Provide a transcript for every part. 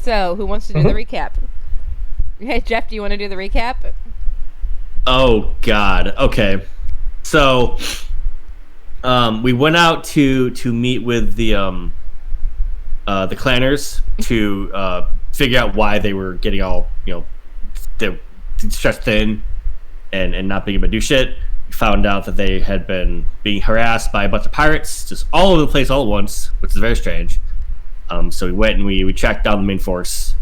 So, who wants to do the recap? Hey, Jeff, do you want to do the recap? Oh God. Okay. So, we went out to meet with the clanners to figure out why they were getting all they stretched thin and not being able to do shit. We found out that they had been being harassed by a bunch of pirates, just all over the place all at once, which is very strange. So we went and we tracked down the main force.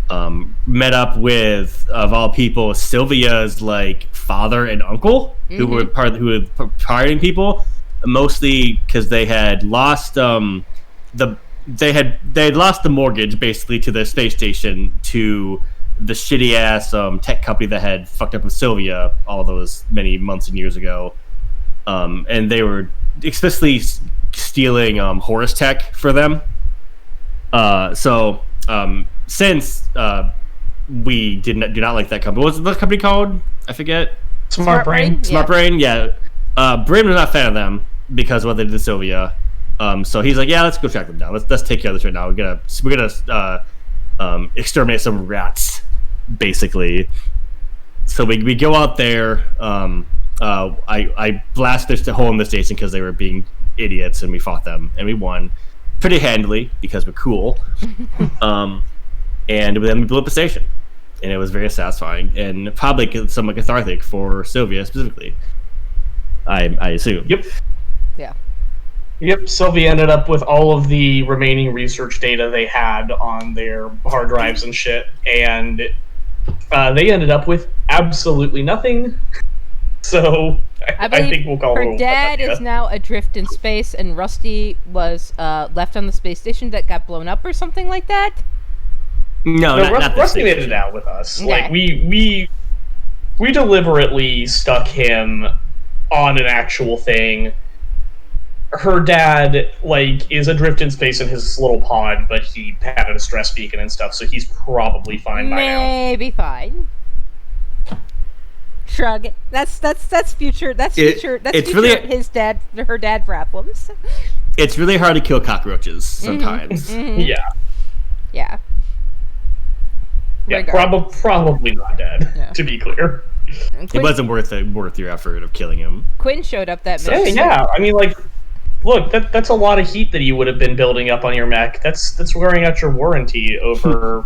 Met up with, of all people, Sylvia's father and uncle, who were pirating people, mostly because they had lost they had lost the mortgage basically to the space station to the shitty ass tech company that had fucked up with Sylvia all those many months and years ago, and they were explicitly stealing Horus tech for them. Since we do not like that company, what's the company called? I forget. Smart Brain. Smart Brain. Yeah. Brim was not a fan of them because of what they did to Sylvia. So he's like, yeah, let's go track them down. Let's take care of this right now. We're gonna exterminate some rats, basically. So we go out there. I blasted a hole in the station because they were being idiots, and we fought them, and we won pretty handily because we're cool. And then we blew up the station, and it was very satisfying and probably somewhat cathartic for Sylvia specifically. I assume. Yep. Yeah. Yep. Sylvia ended up with all of the remaining research data they had on their hard drives and shit, and they ended up with absolutely nothing. So I think we'll call her dad is now adrift in space, and Rusty was left on the space station that got blown up or something like that. No, not Rusty made it out with us. Yeah. Like we deliberately stuck him on an actual thing. Her dad is adrift in space in his little pod, but he had a distress beacon and stuff, so he's probably fine by now. Maybe fine. Shrug. That's future. That's future. That's future. Really, her dad problems. It's really hard to kill cockroaches sometimes. Mm-hmm. Yeah. Yeah. Yeah, probably not dead, yeah. To be clear. It wasn't worth your effort of killing him. Quinn showed up that mission. Yeah, I mean, look, that's a lot of heat that you would have been building up on your mech. That's wearing out your warranty over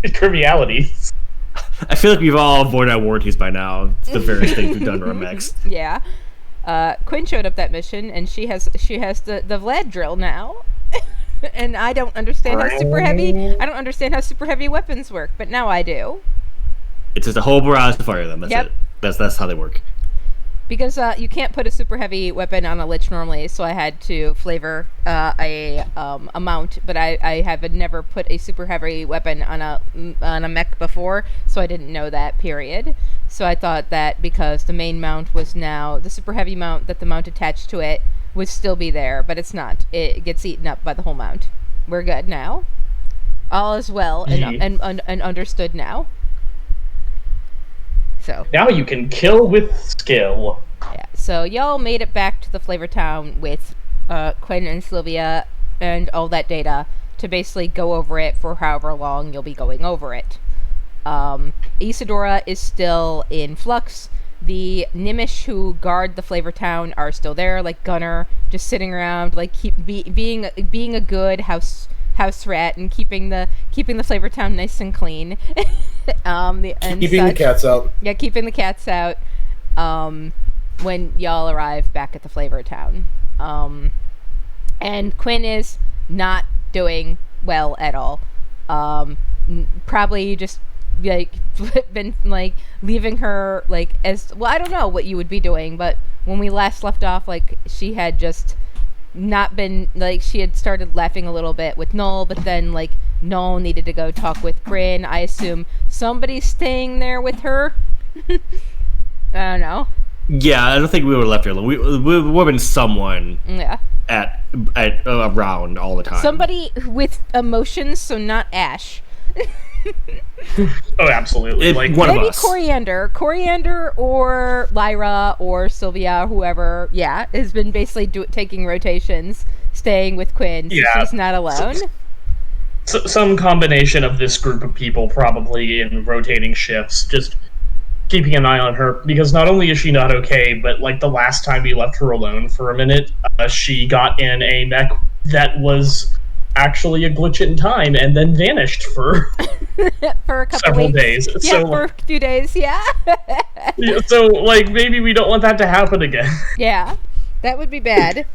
trivialities. I feel like we've all avoided our warranties by now. It's the various things we've done to our mechs. Yeah. Quinn showed up that mission, and she has the Vlad drill now. And I don't understand how super heavy weapons work, but now I do. It's just a whole barrage to fire them. That's it. That's how they work. Because you can't put a super heavy weapon on a lich normally, so I had to flavor a mount. But I have never put a super heavy weapon on a mech before, so I didn't know that. Period. So I thought that because the main mount was now the super heavy mount, that the mount attached to it would still be there, but it's not. It gets eaten up by the whole mount. We're good now. All is well and understood now. So now you can kill with skill. Yeah. So y'all made it back to the Flavor Town with Quinn and Sylvia and all that data to basically go over it for however long you'll be going over it. Isadora is still in flux. The Nimish who guard the Flavor Town are still there, like Gunner, just sitting around, being a good house rat and keeping the Flavor Town nice and clean. Keeping the cats out. Yeah, keeping the cats out. When y'all arrive back at the Flavor Town, and Quinn is not doing well at all. Probably just been leaving her as well. I don't know what you would be doing, but when we last left off, she had just not been she had started laughing a little bit with Noel, but then Noel needed to go talk with Bryn. I assume somebody's staying there with her. I don't know. Yeah, I don't think we were left here alone. We would have been someone. Yeah. At around all the time. Somebody with emotions, so not Ash. Oh, absolutely. One of us. Coriander, or Lyra, or Sylvia, whoever. Yeah, has been basically taking rotations, staying with Quinn. So she's not alone. some combination of this group of people, probably in rotating shifts, just keeping an eye on her, because not only is she not okay, but like the last time we left her alone for a minute, she got in a mech that was actually a glitch in time and then vanished for for a couple several weeks. days. Yeah, So, for a few days. Yeah. so like maybe we don't want that to happen again. Yeah, that would be bad.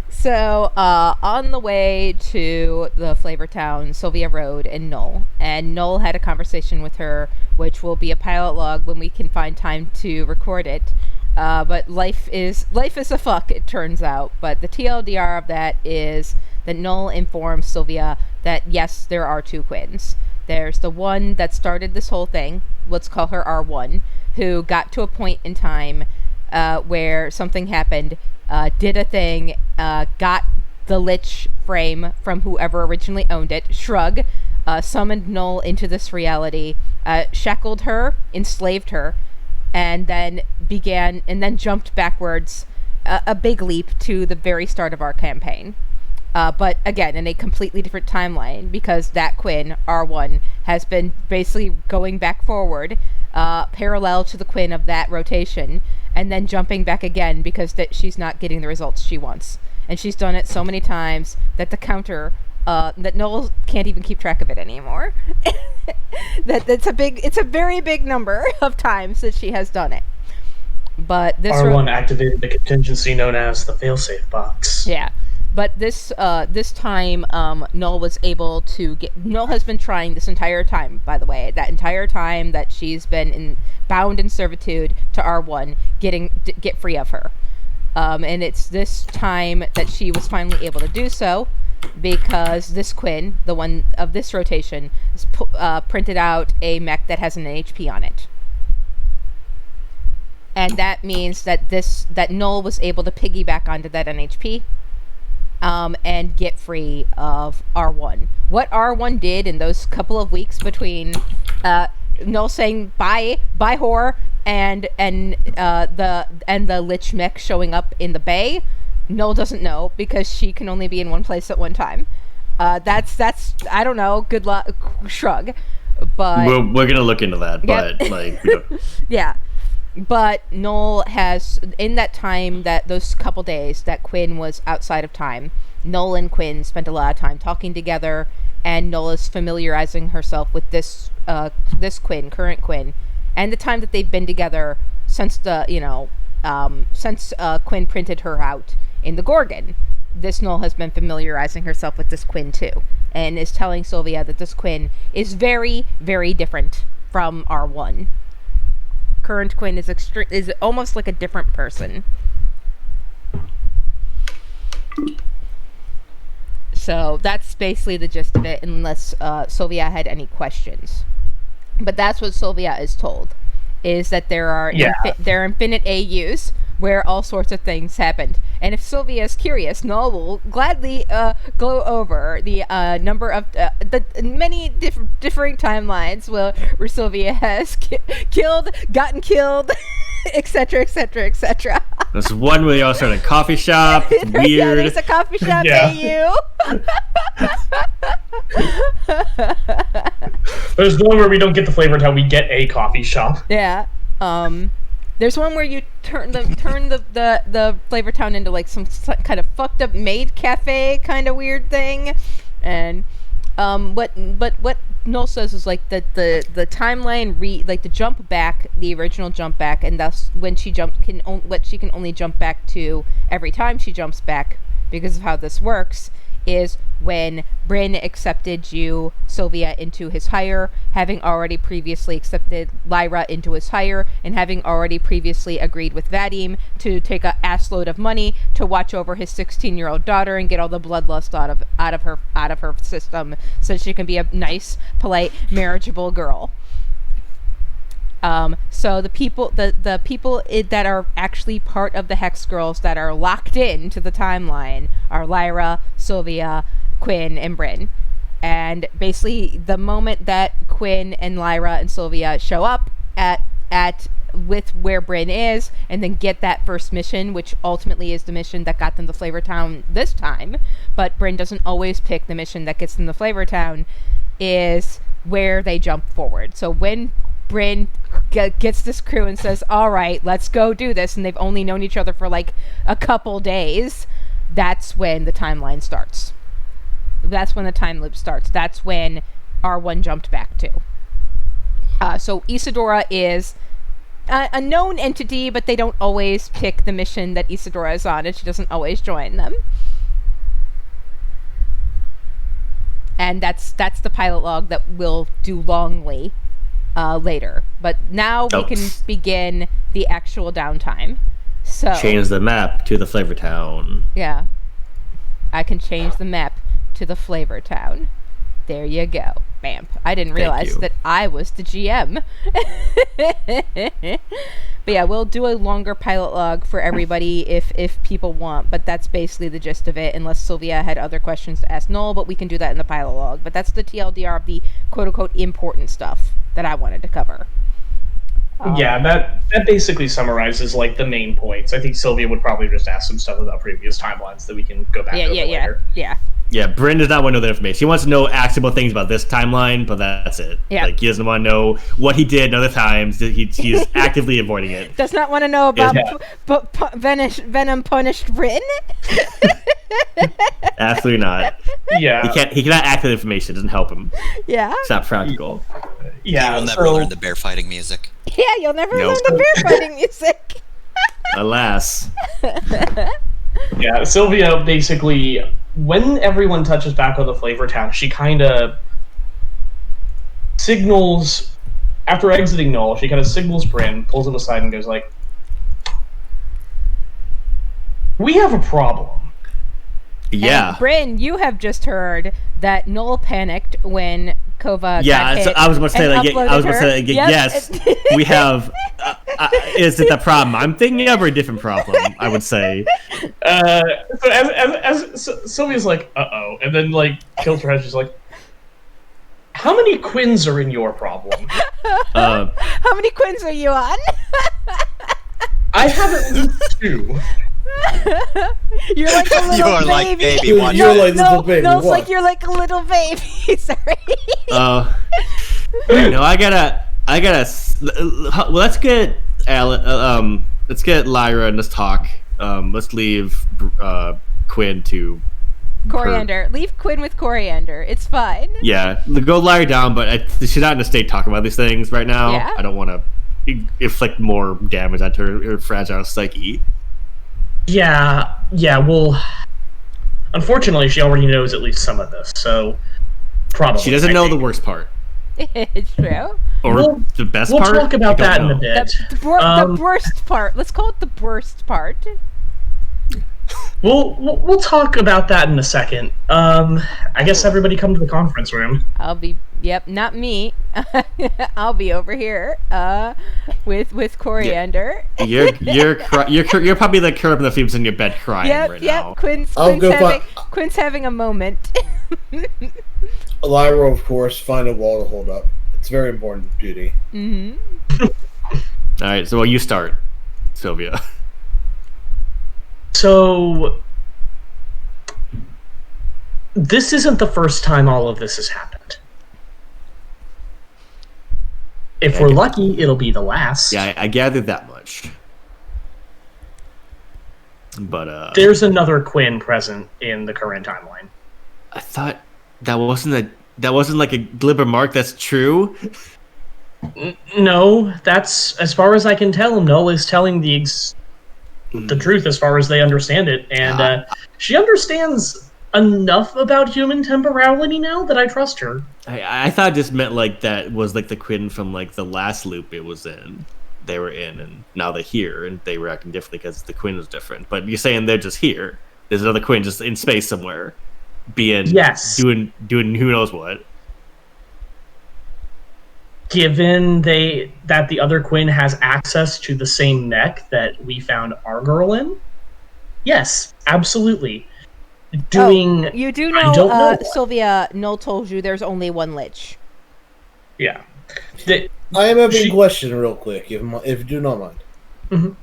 So, on the way to the Flavor Town, Sylvia rode and Noel had a conversation with her, which will be a pilot log when we can find time to record it. But life is a fuck, it turns out. But the TLDR of that is that Noel informs Sylvia that yes, there are two Quins. There's the one that started this whole thing, let's call her R1, who got to a point in time where something happened, did a thing, got the Lich frame from whoever originally owned it, Shrug, summoned Noel into this reality, shackled her, enslaved her, and then jumped backwards a big leap to the very start of our campaign. But again, in a completely different timeline, because that Quinn, R1, has been basically going back forward, parallel to the Quinn of that rotation, and then jumping back again because she's not getting the results she wants. And she's done it so many times that the counter, that Noel can't even keep track of it anymore. It's a very big number of times that she has done it. But this R1 activated the contingency known as the failsafe box. Yeah. But this time, Noel was able to Noel has been trying this entire time, by the way. That entire time that she's been bound in servitude to R1, get free of her. And it's this time that she was finally able to do so, because this Quinn, the one of this rotation, printed out a mech that has an HP on it. And that means that Noel was able to piggyback onto that NHP. And get free of R1. What R1 did in those couple of weeks between Noel saying bye whore and the Lich mech showing up in the bay, Noel doesn't know, because she can only be in one place at one time. That's I don't know. Good luck. Shrug. But we're gonna look into that. But we don't. Yeah. But Noel has, in that time, those couple days that Quinn was outside of time, Noel and Quinn spent a lot of time talking together, and Noel is familiarizing herself with this Quinn, current Quinn, and the time that they've been together since Quinn printed her out in the Gorgon. This Noel has been familiarizing herself with this Quinn too, and is telling Sylvia that this Quinn is very, very different from R1. Current Quinn is almost like a different person. So that's basically the gist of it, unless Sylvia had any questions. But that's what Sylvia is told, is that there are infinite AUs where all sorts of things happened. And if Sylvia is curious, Noel will gladly go over the number of the many differing timelines where Sylvia has gotten killed, etc., etc., etc. There's one where they all started a coffee shop. It's weird. Yeah, there's a coffee shop AU. There's one where we don't get the flavor until we get a coffee shop. Yeah. There's one where you turn the Flavor Town into like some kind of fucked up maid cafe kind of weird thing, and what Noel says is like the timeline like the jump back, the original jump back, and thus when she can only jump back to every time she jumps back because of how this works is when Bryn accepted you, Sylvia, into his hire, having already previously accepted Lyra into his hire, and having already previously agreed with Vadim to take a assload of money to watch over his 16-year-old daughter and get all the bloodlust out of her system, so she can be a nice, polite, marriageable girl. So the people that are actually part of the Hex Girls that are locked in to the timeline are Lyra, Sylvia, Quinn, and Bryn. And basically, the moment that Quinn and Lyra and Sylvia show up at with where Bryn is, and then get that first mission, which ultimately is the mission that got them to Flavor Town this time. But Bryn doesn't always pick the mission that gets them to Flavor Town, is where they jump forward. So when Bryn gets this crew and says, all right, let's go do this, and they've only known each other for like a couple days, that's when the timeline starts. That's when the time loop starts. That's when R1 jumped back to. So Isadora is a known entity, but they don't always pick the mission that Isadora is on, and she doesn't always join them. And that's the pilot log that we'll do longly later. But now we can begin the actual downtime. So change the map to the Flavor Town. Yeah. I can change the map to the Flavor Town. There you go. Bamp. I didn't realize that I was the GM. But yeah, we'll do a longer pilot log for everybody if people want, but that's basically the gist of it, unless Sylvia had other questions to ask Noel, but we can do that in the pilot log. But that's the TLDR of the quote-unquote important stuff that I wanted to cover. Yeah, that basically summarizes like the main points. I think Sylvia would probably just ask some stuff about previous timelines that we can go back over later. Yeah, Bryn does not want to know that information. He wants to know actionable things about this timeline, but that's it. Yeah. Like, he doesn't want to know what he did other times. He's actively avoiding it. Does not want to know about Venom punished Bryn? Absolutely not. Yeah. He cannot act with information. It doesn't help him. Yeah. It's not practical. Yeah. You'll never learn the bear fighting music. Yeah, you'll never learn the bear fighting music. Alas. Yeah, Sylvia basically, when everyone touches back on the Flavor Town, she kind of signals, after exiting Noel, she kind of signals Bryn, pulls him aside and goes like, we have a problem. Yeah. And Bryn, you have just heard that Noel panicked when Kova got hit. I was about to say, yes, we have. Is it the problem I'm thinking of, or a different problem? I would say. So Sylvia's like, uh-oh, and then like kills her head. She's like, how many Quins are in your problem? How many Quins are you on? I have at least 2. You're like a little baby. You are like baby. You're like little baby. No, it's like you're like a little baby. Sorry. I gotta. Well, let's get let's get Lyra and let's talk. Let's leave Quinn to Coriander. Leave Quinn with Coriander. It's fine. Yeah, go lie her down, but she's not in a state talking about these things right now. Yeah. I don't want to inflict more damage onto her fragile psyche. Yeah, well, unfortunately, she already knows at least some of this, so probably. She doesn't know the worst part. It's true. Or the best part? We'll talk about that in a bit. The worst part. Let's call it the worst part. We'll talk about that in a second. I guess everybody come to the conference room. Not me. I'll be over here with Coriander. You're probably like curled up in the fumes in your bed crying right now. Quinn's having a moment. Lyra, of course, find a wall to hold up. It's very important duty. Mm-hmm. All right, so you start, Sylvia. So this isn't the first time all of this has happened. If we're lucky, it'll be the last. Yeah, I gathered that much. But there's another Quinn present in the current timeline. I thought that wasn't like a glib remark. That's true. No, that's as far as I can tell. Noel is telling the truth as far as they understand it, and she understands enough about human temporality now that I trust her. I thought it just meant like that was like the Quinn from like the last loop it was in. They were in, and now they're here, and they were acting differently because the Quinn was different. But you're saying they're just here. There's another Quinn just in space somewhere, doing who knows what. Given that the other Quinn has access to the same neck that we found our girl in, yes, absolutely. You do know, Sylvia, Noel told you there's only one Lich. Yeah. The- I am having She- a question real quick, if you do not mind. Do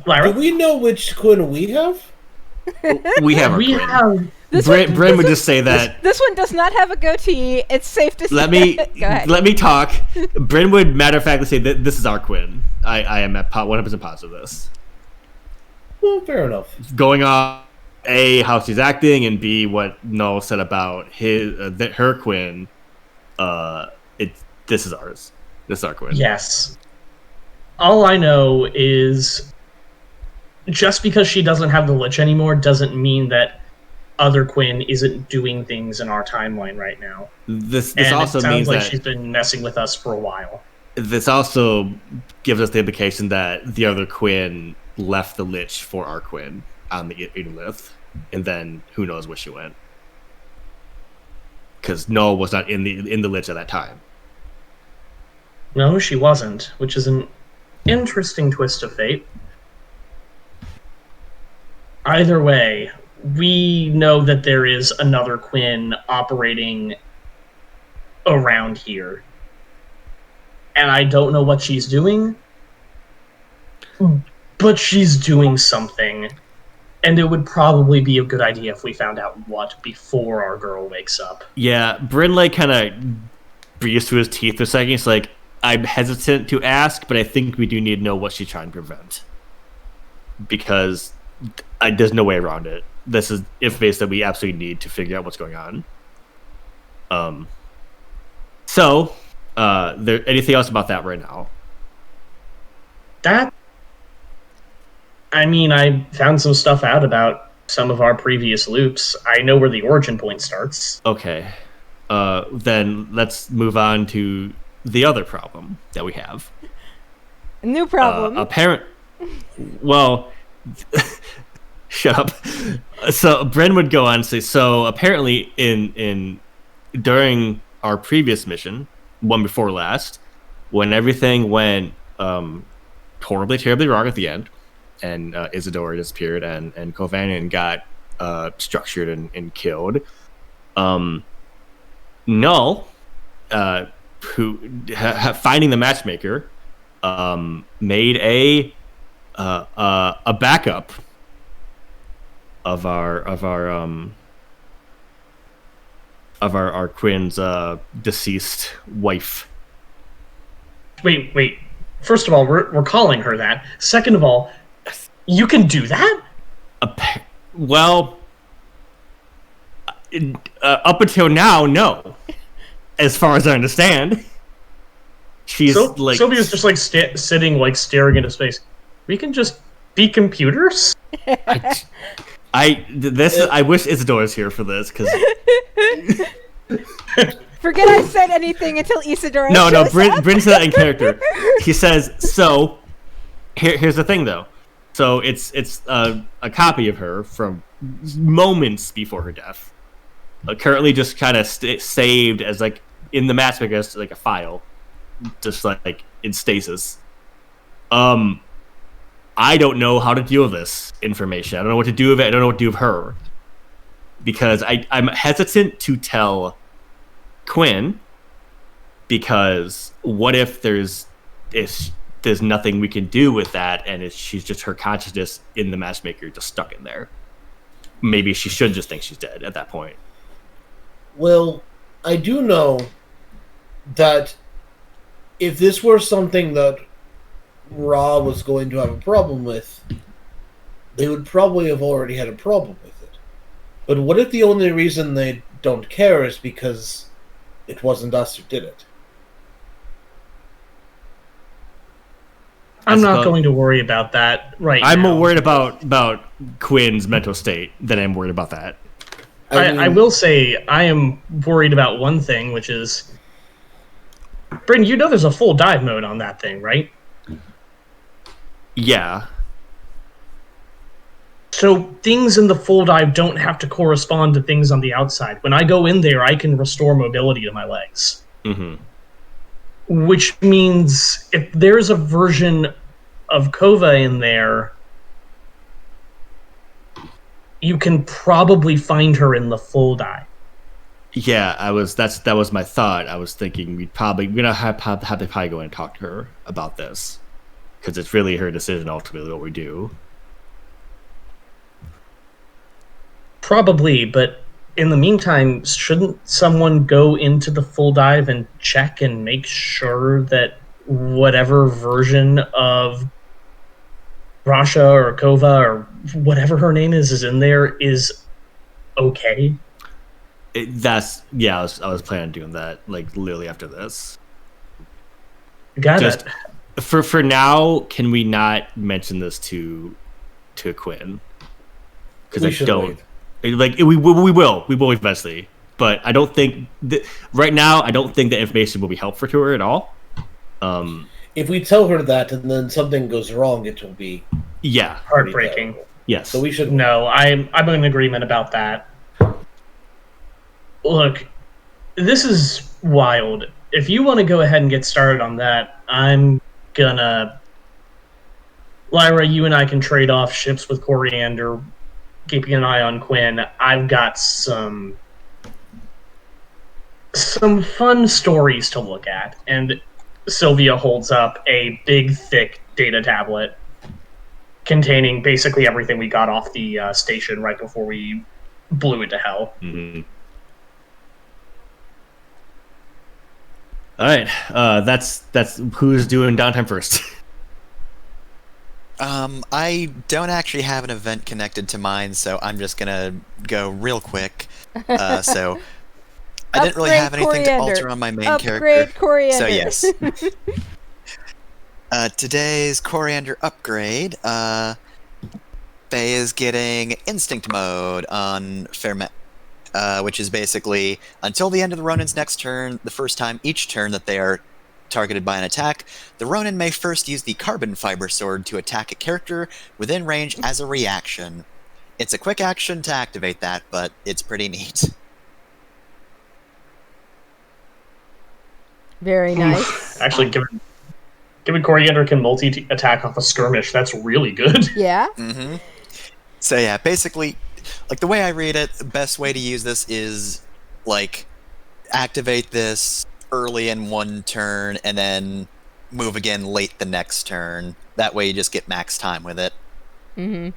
Lyra? we know which Quinn we have? We have our We Quinn. have... Bryn would just say that. This one does not have a goatee. It's safe to say. Let me Go ahead. let me talk. Bryn would matter of factly say that this is our Quinn. I am at 100% positive of this. Well, fair enough. Going on A, how she's acting, and B, what Noel said about her Quinn. This is ours. This is our Quinn. Yes. All I know is just because she doesn't have the Lich anymore doesn't mean that other Quinn isn't doing things in our timeline right now. This And also it sounds means like that she's been messing with us for a while. this also gives us the implication that the other Quinn left the Lich for our Quinn on the Edolith, and then who knows where she went. Because Noel was not in the Lich at that time. No, she wasn't, which is an interesting twist of fate. Either way, we know that there is another Quinn operating around here. And I don't know what she's doing, but she's doing something. And it would probably be a good idea if we found out what before our girl wakes up. Yeah, Bryn kind of breathes through his teeth for a second. He's like, I'm hesitant to ask, but I think we do need to know what she's trying to prevent. Because there's no way around it. This is information that we absolutely need to figure out what's going on. There anything else about that right now? That... I mean, I found some stuff out about some of our previous loops. I know where the origin point starts. Okay. Then let's move on to the other problem that we have. New problem. Well, shut up. So Bren would go on and say, so apparently during our previous mission, one before last, when everything went horribly, terribly wrong at the end, and Isadora disappeared, and Kovanen got structured and killed, Null, who finding the matchmaker, made a backup of our Quinn's deceased wife. Wait. First of all, we're calling her that. Second of all, you can do that? Well, up until now, no. As far as I understand, she's Sylvia's just like sitting, like staring into space. We can just be computers. I wish Isadora's here for this because. Forget I said anything until Isadora. No, shows up. Bryn said that in character. He says, so. Here's the thing, though. So it's a copy of her from moments before her death. Currently, just kind of saved as like in the matchmaker as like a file, just like in stasis. I don't know how to deal with this information. I don't know what to do with it. I don't know what to do with her because I'm hesitant to tell Quinn because what if there's nothing we can do with that and she's just her consciousness in the matchmaker just stuck in there. Maybe she should just think she's dead at that point. Well, I do know that if this were something that Ra was going to have a problem with, they would probably have already had a problem with it. But what if the only reason they don't care is because it wasn't us who did it? I'm not going to worry about that right now. I'm more worried about Quinn's mental state than I'm worried about that. I will say I am worried about one thing, which is... Bryn, you know there's a full dive mode on that thing, right? Yeah. So things in the full dive don't have to correspond to things on the outside. When I go in there, I can restore mobility to my legs. Mm-hmm. Which means if there's a version of Kova in there, you can probably find her in the full dive. Yeah, that was my thought. I was thinking we're gonna have to probably go in and talk to her about this because it's really her decision ultimately what we do. Probably, but in the meantime, shouldn't someone go into the full dive and check and make sure that whatever version of Rasha or Kova or whatever her name is in there is okay? I was planning on doing that like literally after this. Got Just it. for now, can we not mention this to Quinn? Because We I should don't wait. like we will eventually, but I don't think right now I don't think the information will be helpful to her at all. If we tell her that and then something goes wrong, it will be Yeah. pretty Heartbreaking. terrible. Yes. So we should. No, I'm in agreement about that. Look, this is wild. If you want to go ahead and get started on that, I'm gonna Lyra, you and I can trade off ships with Coriander, keeping an eye on Quinn. I've got some fun stories to look at, and Sylvia holds up a big, thick data tablet containing basically everything we got off the station right before we blew it to hell. Mm-hmm. All right. That's who's doing downtime first. I don't actually have an event connected to mine, so I'm just gonna go real quick. So I didn't really have anything to alter on my main character. Upgrade Coriander. So yes. Today's Coriander upgrade. Faye is getting Instinct Mode on Fairmet, which is basically until the end of the Ronin's next turn, the first time each turn that they are targeted by an attack, the Ronin may first use the Carbon Fiber Sword to attack a character within range as a reaction. It's a quick action to activate that, but it's pretty neat. Very nice. Actually, given Coriander can multi-attack off a skirmish, that's really good. Yeah. Mm-hmm. So yeah, basically, like the way I read it, the best way to use this is like activate this early in one turn and then move again late the next turn. That way you just get max time with it. Mm-hmm.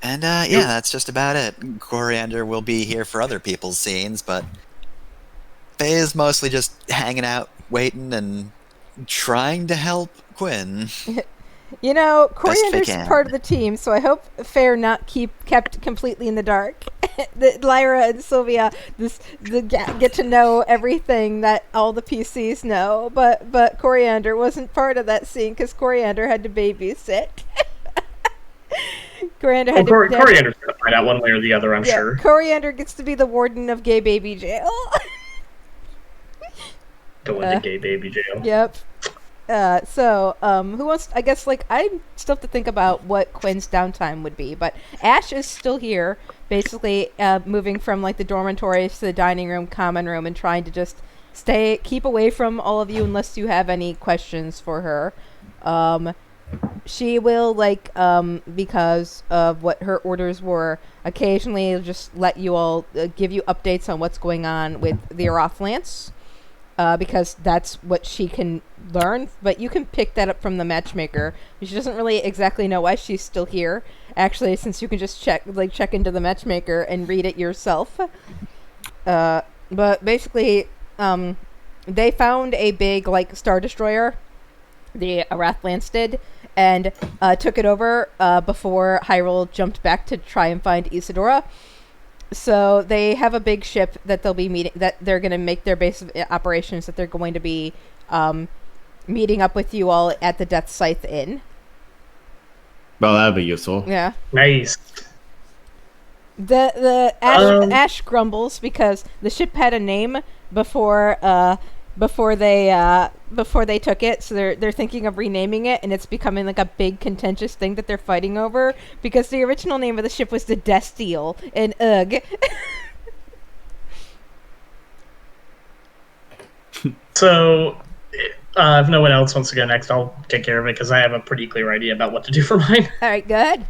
And yeah, that's just about it. Coriander will be here for other people's scenes, but Faye is mostly just hanging out, waiting, and trying to help Quinn. You know, Best Coriander's they can. part of the team, so I hope Fair not kept completely in the dark. That Lyra and Sylvia get to know everything that all the PCs know, but Coriander wasn't part of that scene because Coriander had to babysit. Coriander had Coriander's gonna find out one way or the other, I'm sure. Coriander gets to be the warden of gay baby jail. Go into gay baby jail. Yep. So, who wants? I guess I still have to think about what Quinn's downtime would be, but Ash is still here, basically moving from the dormitories to the dining room, common room, and trying to just keep away from all of you unless you have any questions for her. She will because of what her orders were, occasionally just let you all give you updates on what's going on with the Aroth because that's what she can learn, but you can pick that up from the matchmaker. She doesn't really exactly know why she's still here, actually, since you can just check into the matchmaker and read it yourself. But basically, they found a big Star Destroyer, the Arathlands did, and took it over before Hyrule jumped back to try and find Isadora. So they have a big ship that they'll be meeting, that they're going to make their base of operations, that they're going to be meeting up with you all at the Death Scythe Inn. Well, that'd be useful. Yeah. Nice. The Ash grumbles because the ship had a name before they took it, so they're thinking of renaming it, and it's becoming a big contentious thing that they're fighting over because the original name of the ship was the Destiel, and ugh. So, if no one else wants to go next, I'll take care of it because I have a pretty clear idea about what to do for mine. All right, go ahead.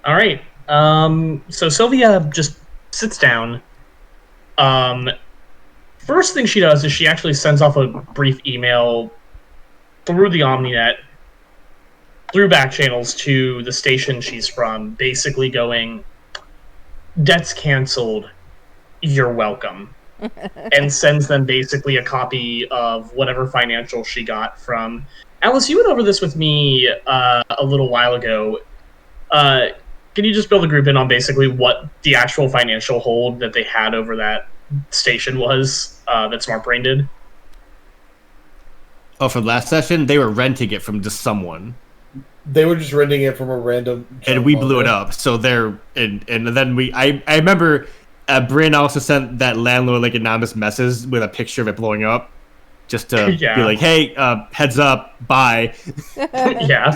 All right. So Sylvia just sits down. First thing she does is she actually sends off a brief email through the Omninet, through back channels to the station she's from, basically going, "Debt's canceled. You're welcome." And sends them basically a copy of whatever financial she got from... Alice, you went over this with me a little while ago. Can you just build a group in on basically what the actual financial hold that they had over that station was that Smart Brain did? Oh, from last session, they were renting it from just someone. They were just renting it from a random... And we blew it up. So they're... And then I remember Bryn also sent that landlord like anonymous message with a picture of it blowing up. Just to be like, hey, heads up, bye. Yeah.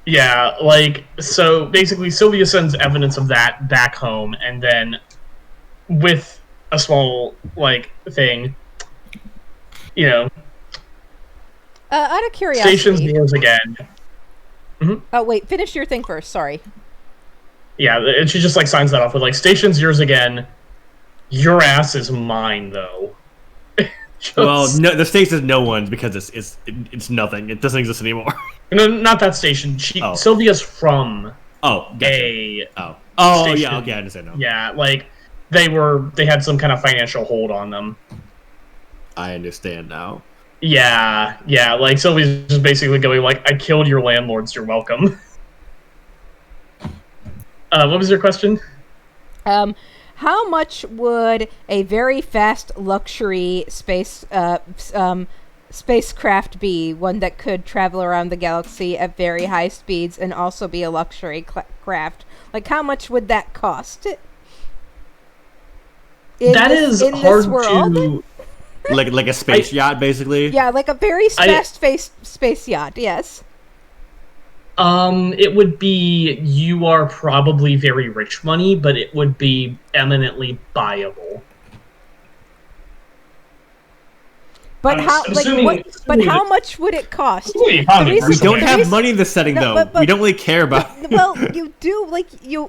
Yeah, like, so basically Sylvia sends evidence of that back home, and then with a small, like, thing, you know... out of curiosity... Stations yours again. Mm-hmm. Oh, wait, finish your thing first, sorry. Yeah, and she just, like, signs that off with, like, station's yours again. Your ass is mine, though. Well, no, the station's no one's because it's nothing. It doesn't exist anymore. No, not that station. Sylvia's from gotcha. Oh, station. Yeah, okay, I understand now. Yeah, like, they had some kind of financial hold on them. I understand now. Yeah, like, Sylvia's just basically going, like, I killed your landlords, you're welcome. What was your question? How much would a very fast luxury spacecraft be? One that could travel around the galaxy at very high speeds and also be a luxury craft. Like, how much would that cost? In this world? To... like a space yacht, basically? Yeah, like a very fast space yacht, yes. It would be, you are probably very rich money, but it would be eminently buyable. But how much would it cost? We don't have money in this setting, though. We don't really care about... Well, you do,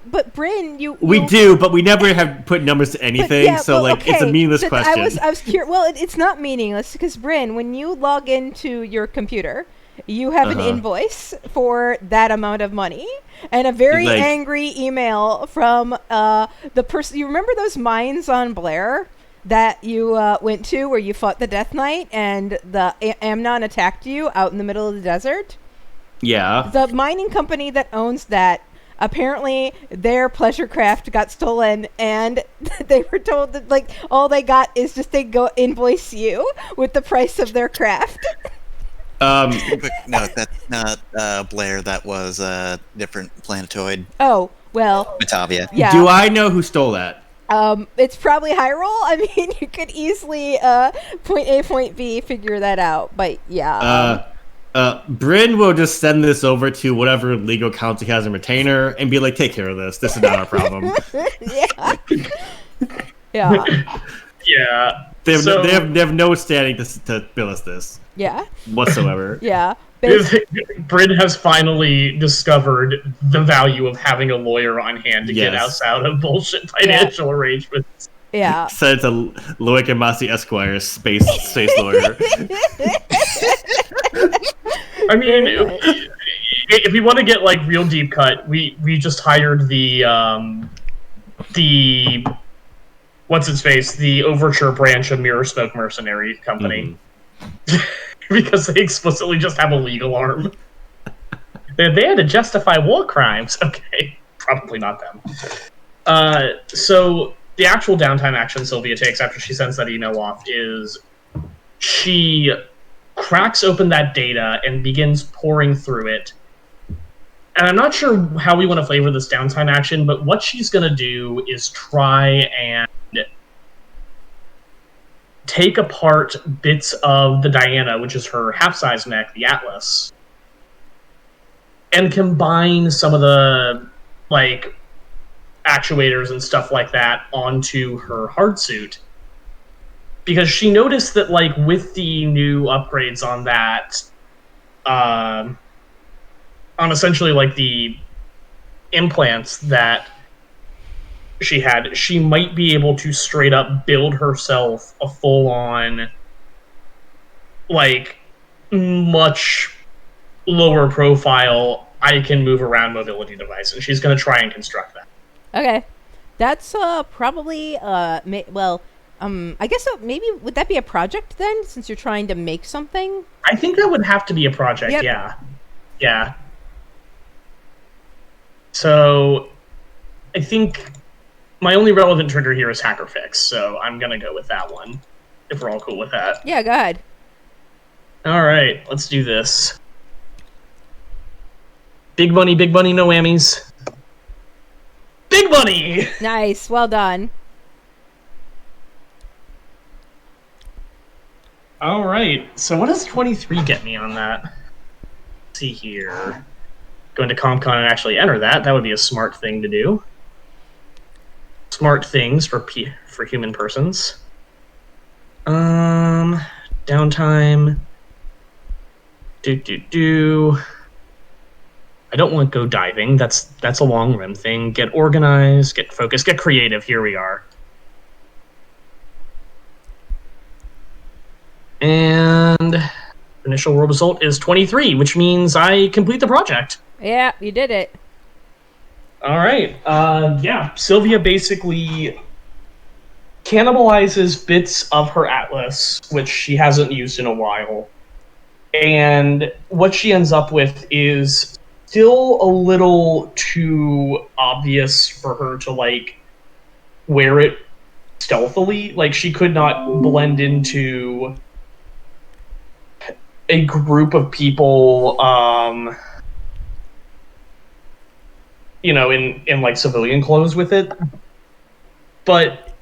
but Bryn, We do, but we never have put numbers to anything, it's a meaningless question. I was curious. Well, it's not meaningless, because Bryn, when you log into your computer... You have an invoice for that amount of money, and a very angry email from the person. You remember those mines on Blair that you went to, where you fought the Death Knight, and the Amnon attacked you out in the middle of the desert? Yeah. The mining company that owns that, apparently their pleasure craft got stolen, and they were told that all they got is just they go invoice you with the price of their craft. Quick note, that's not Blair, that was a different planetoid. Oh, well. Batavia. Yeah. Do I know who stole that? It's probably Hyrule. I mean, you could easily, point A, point B, figure that out, but yeah. Bryn will just send this over to whatever legal counsel he has in retainer and be like, take care of this. This is not our problem. Yeah. Yeah. Yeah. They have no standing to bill us this. Yeah. Whatsoever. Yeah. Bryn has finally discovered the value of having a lawyer on hand to get us out of bullshit financial arrangements. Yeah. Said to Loic and Masi Esquire, space lawyer. I mean, if we want to get real deep cut, we just hired the what's its face, the Overture branch of Mirror Smoke Mercenary Company. Because they explicitly just have a legal arm. They're there to justify war crimes. Okay, probably not them. So the actual downtime action Sylvia takes after she sends that email off is she cracks open that data and begins pouring through it. And I'm not sure how we want to flavor this downtime action, but what she's going to do is try and take apart bits of the Diana, which is her half-size mech, the Atlas, and combine some of the, actuators and stuff like that onto her hard suit. Because she noticed that, with the new upgrades on that, on essentially, implants that she had, she might be able to straight up build herself a full-on, like, much lower profile, I can move around mobility device, and she's going to try and construct that. Okay. That's probably I guess maybe would that be a project then, since you're trying to make something? I think that would have to be a project. Yep. Yeah. So I think my only relevant trigger here is hacker fix, so I'm gonna go with that one if we're all cool with that. Yeah, go ahead. All right, let's do this. Big money, no whammies. Big money! Nice, well done. All right, so what does 23 get me on that? Let's see here. Go into CompCon and actually enter that. That would be a smart thing to do. Smart things for human persons. Downtime. I don't want to go diving. That's a long rim thing. Get organized, get focused, get creative. Here we are. And initial result is 23, which means I complete the project. Yeah, you did it. All right. Yeah, Sylvia basically cannibalizes bits of her atlas, which she hasn't used in a while. And what she ends up with is still a little too obvious for her to, like, wear it stealthily. Like, she could not blend into a group of people, in like civilian clothes with it. But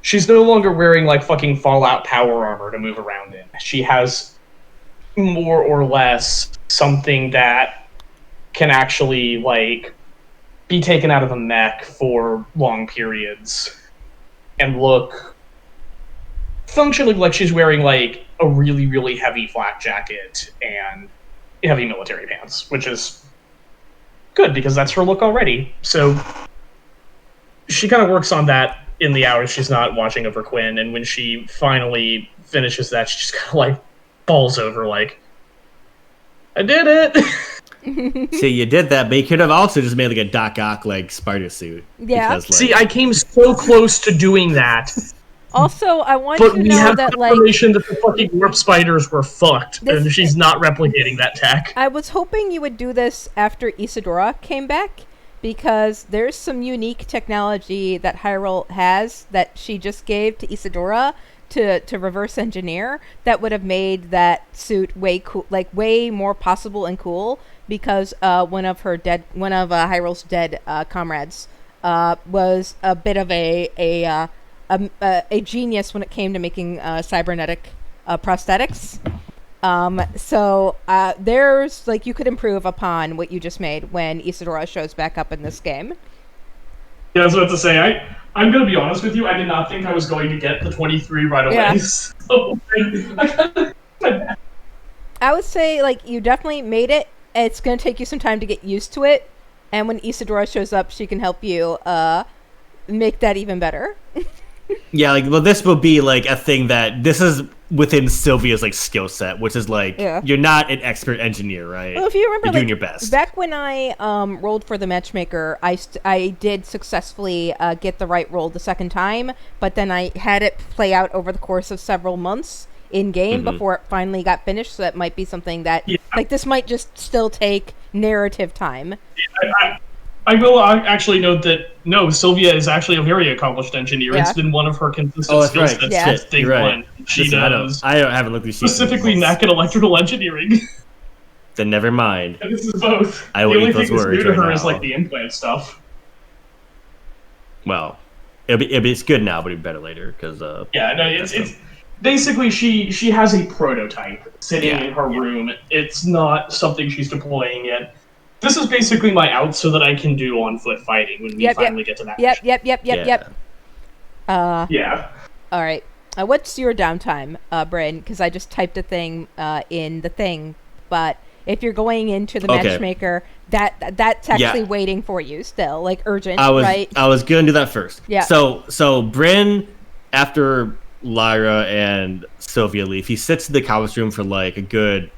she's no longer wearing like fucking Fallout power armor to move around in. She has more or less something that can actually like be taken out of a mech for long periods and look functionally like she's wearing like a really, really heavy flak jacket and heavy military pants, which is good because that's her look already. So she kind of works on that in the hours she's not watching over Quinn, and when she finally finishes that, she just kind of like falls over like, I did it! See, you did that, but you could have also just made like a Doc Ock like spider suit. Yeah. Because, like, See, I came so close to doing that. Also, I want But you to we know have that, like, confirmation that the fucking warp spiders were fucked, This- and she's not replicating that tech. I was hoping you would do this after Isadora came back, because there's some unique technology that Hyrule has that she just gave to Isadora to reverse engineer that would have made that suit way cool, like way more possible and cool, because one of Hyrule's dead comrades was a bit of a genius when it came to making cybernetic prosthetics. So there's like you could improve upon what you just made when Isadora shows back up in this game. Yeah, I was about to say, I'm going to be honest with you, I did not think I was going to get the 23 right away. Yeah. So I would say like you definitely made it. It's going to take you some time to get used to it, and when Isadora shows up, she can help you make that even better. yeah, like, well, this will be like a thing that this is within Sylvia's like skill set, which is like you're not an expert engineer, right? Well, if you remember, you're doing like, your best. Back when I rolled for the matchmaker, I did successfully get the right roll the second time, but then I had it play out over the course of several months in game before it finally got finished. So that might be something that like this might just still take narrative time. I will actually note that no, Sylvia is actually a very accomplished engineer. Yeah. It's been one of her consistent skill sets since day one. She does. I haven't looked at specifically mech and electrical engineering. Then never mind. And this is both. I will the only eat those thing that's words new to right her now. is like the implant stuff. Well, it's good now, but it'll be better later because Yeah, no, it's basically she has a prototype sitting in her room. It's not something she's deploying yet. This is basically my out so that I can do on foot fighting when we finally get to that. Yep. Yeah. All right. What's your downtime, Bryn? Because I just typed a thing in the thing, but if you're going into the Okay. matchmaker, that's actually waiting for you still, like urgent, right? I was gonna do that first. Yeah. So Bryn, after Lyra and Sylvia leave, he sits in the conference room for like a good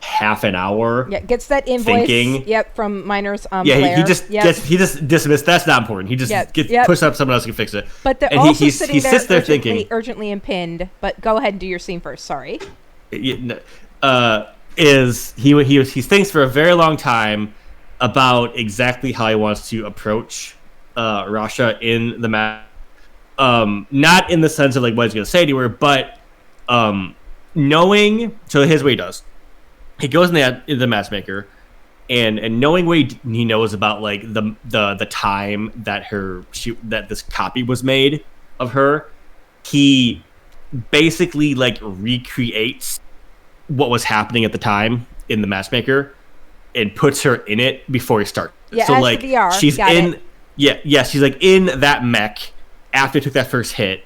half an hour. Yeah, gets that invoice. Thinking. Yep, from miners. Yeah, Blair. he just he just dismissed. That's not important. He just puts up someone else who can fix it. But they're and also he sitting sits there thinking, urgently impined. But go ahead and do your scene first. Sorry. Is he thinks for a very long time about exactly how he wants to approach Rasha in the match. Not in the sense of like what he's going to say to her, but knowing. So here's what he does. He goes in the matchmaker, and knowing what he knows about like the time that that this copy was made of her, he basically like recreates what was happening at the time in the matchmaker and puts her in it before he starts. Yeah, so as like the VR. she's Got in it. she's like in that mech after it took that first hit.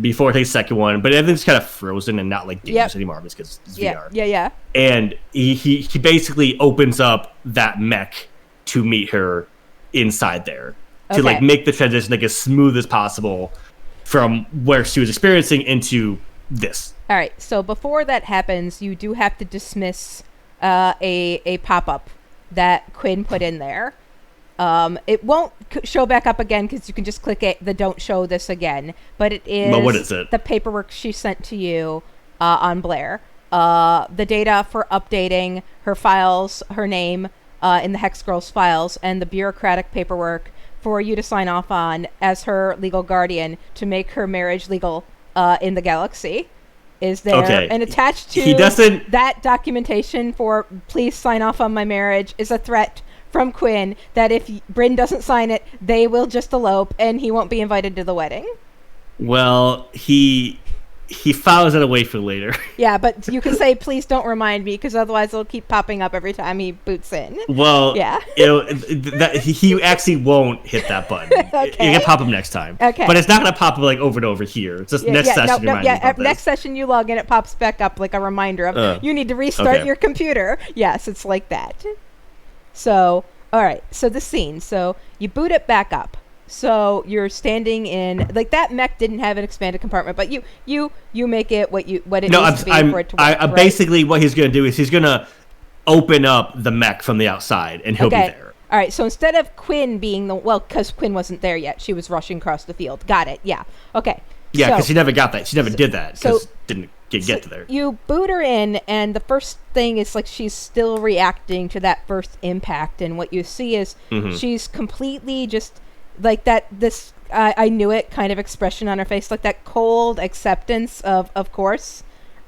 Before it takes the second one, but everything's kind of frozen and not like dangerous anymore because it's VR. Yeah. And he basically opens up that mech to meet her inside there to like make the transition like as smooth as possible from where she was experiencing into this. All right. So before that happens, you do have to dismiss a pop-up that Quinn put in there. It won't show back up again because you can just click the don't show this again. But it is, but what is it? The paperwork she sent to you on Blair. The data for updating her files, her name in the Hex Girls files, and the bureaucratic paperwork for you to sign off on as her legal guardian to make her marriage legal in the galaxy is there. Okay. And attached to that documentation for please sign off on my marriage is a threat from Quinn that if Bryn doesn't sign it, they will just elope and he won't be invited to the wedding. Well, he files it away for later. Yeah, but you can say, please don't remind me, because otherwise it'll keep popping up every time he boots in. Well, yeah. He actually won't hit that button. Okay. It can pop up next time. Okay. But it's not going to pop up like over and over here. It's just next session. Next session you log in, it pops back up like a reminder of you need to restart your computer. Yes, it's like that. So, all right. So the scene. So you boot it back up. So you're standing in like that mech didn't have an expanded compartment, but you make it what it needs to be for it to work. Right? Basically, what he's going to do is he's going to open up the mech from the outside, and he'll be there. All right. So instead of Quinn being because Quinn wasn't there yet, she was rushing across the field. Got it. Yeah. Okay. Yeah, because she never got that. She never did that because didn't get to there. You boot her in, and the first thing is like she's still reacting to that first impact, and what you see is she's completely just like that. This I knew it kind of expression on her face, like that cold acceptance of course,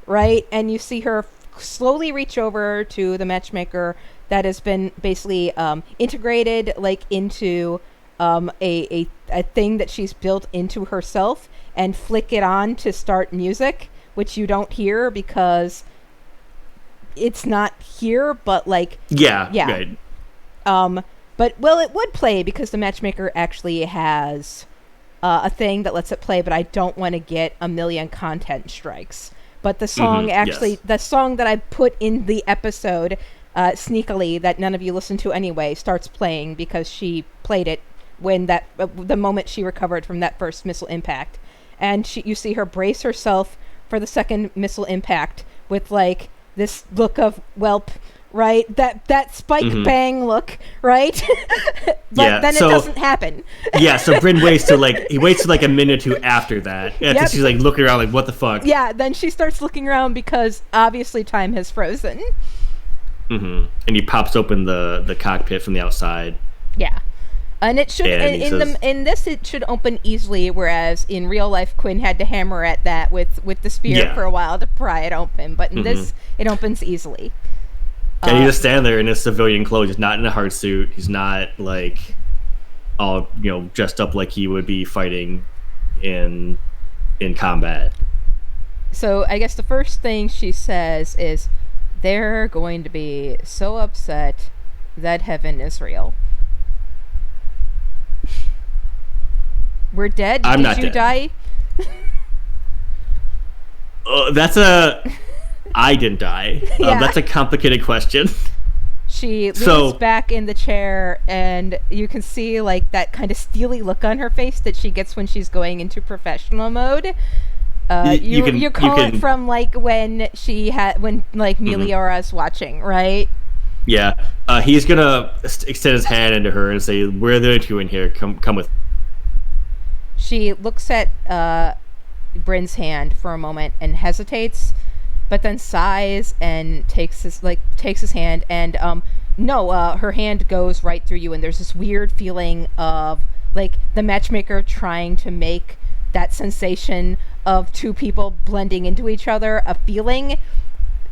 right? And you see her slowly reach over to the matchmaker that has been basically integrated like into a thing that she's built into herself, and flick it on to start music, which you don't hear because it's not here, but like right. But it would play because the matchmaker actually has a thing that lets it play, but I don't want to get a million content strikes. But the song the song that I put in the episode sneakily that none of you listened to anyway starts playing because she played it when the moment she recovered from that first missile impact, and you see her brace herself for the second missile impact with like this look of whelp, right? That spike bang look, right? But then it doesn't happen. So Bryn waits till like a minute or two after that. After she's like looking around like what the fuck. Yeah, then she starts looking around because obviously time has frozen. And he pops open the cockpit from the outside. Yeah. And it should in this it should open easily, whereas in real life Quinn had to hammer at that with the spear for a while to pry it open. But in this it opens easily. And he just stand there in his civilian clothes. He's not in a hard suit. He's not like all dressed up like he would be fighting in combat. So I guess the first thing she says is, "They're going to be so upset that heaven is real." We're dead? I'm not Did you dead. die? That's a I didn't die? Yeah. That's a complicated question. She leans So- back in the chair, and you can see like that kind of steely look on her face that she gets when she's going into professional mode. You call it from like when Meliora's watching, right? Yeah, he's gonna extend his hand into her and say, "We're the two in here. Come with." She looks at Bryn's hand for a moment and hesitates, but then sighs and takes his hand, and her hand goes right through you, and there's this weird feeling of like the matchmaker trying to make that sensation of two people blending into each other a feeling.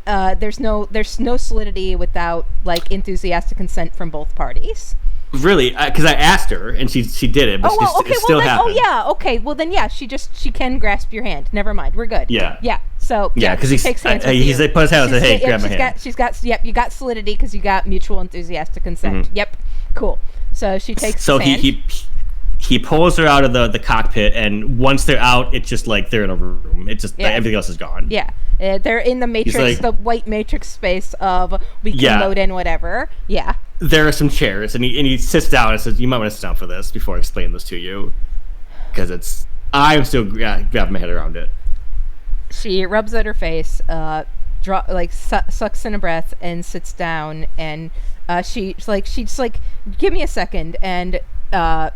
There's no solidity without like enthusiastic consent from both parties. Really, because I asked her and she did it, but it still happened. Well then she can grasp your hand. Never mind, we're good. Yeah. So because he takes hands with he you. put his hand and said, "Hey, grab my hand." You got solidity because you got mutual enthusiastic consent. Mm-hmm. Yep, cool. So she takes. So his hand. he pulls her out of the cockpit, and once they're out, it's just like they're in a room. It's just everything else is gone. Yeah, they're in the matrix, like, the white matrix space of we can load in whatever. Yeah. There are some chairs, and he sits down and says, "You might want to sit down for this before I explain this to you, because I'm still grabbing my head around it." She rubs at her face, sucks in a breath, and sits down. And she's like, "Give me a second." And her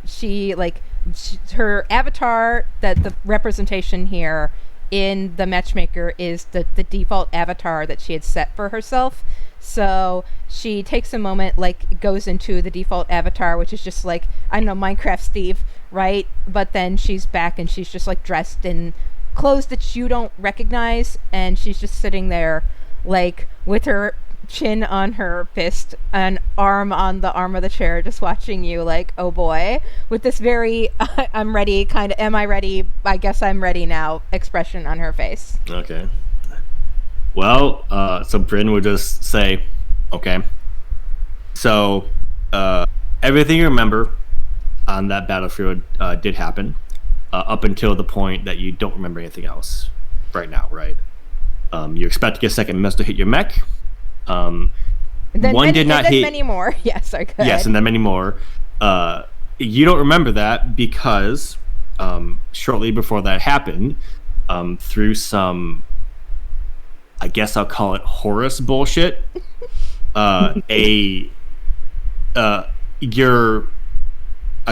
avatar, that the representation here in the matchmaker is the default avatar that she had set for herself. So she takes a moment, like goes into the default avatar, which is just like, I don't know, Minecraft Steve, right? But then she's back and she's just like dressed in clothes that you don't recognize, and she's just sitting there like with her chin on her fist, an arm on the arm of the chair, just watching you like, oh boy, with this very I'm ready, kind of, am I ready, I guess I'm ready now expression on her face. Okay. Well, so Bryn would just say, "Okay. So, everything you remember on that battlefield did happen, up until the point that you don't remember anything else right now, right? You expect to get a second missile to hit your mech. And then one did not hit. Many more. Yes, I could. Yes, and then many more. You don't remember that because shortly before that happened, through some, I guess I'll call it Horus bullshit, a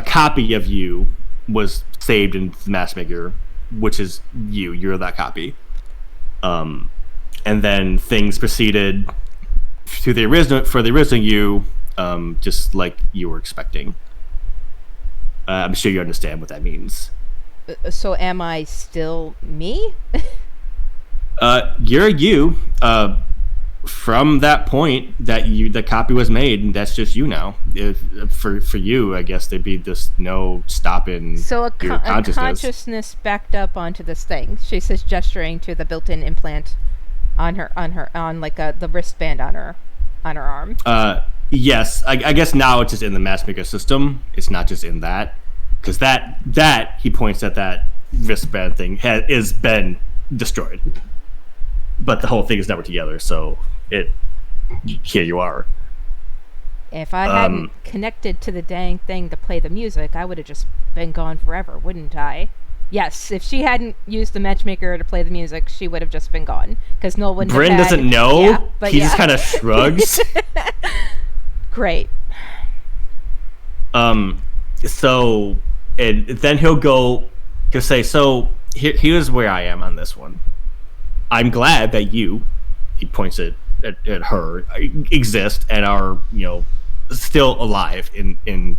copy of you was saved in the matchmaker, which is you. You're that copy. And then things proceeded for the original you, just like you were expecting. I'm sure you understand what that means. So am I still me? You're you. From that point that the copy was made, and that's just you now. For you, I guess there'd be just no stopping. So a your consciousness backed up onto this thing. She says, gesturing to the built-in implant on the wristband on her arm. Yes, I guess now it's just in the matchmaker system. It's not just in that, because that he points at that wristband thing has been destroyed, but the whole thing is never together. So here you are. If I hadn't connected to the dang thing to play the music, I would have just been gone forever, wouldn't I? Yes, if she hadn't used the matchmaker to play the music, she would have just been gone. Because no one. Bryn doesn't know. Yeah, but he just kind of shrugs. Great. So, and then he'll say, "So here's where I am on this one. I'm glad that you," he points at her, "exist and are, still alive in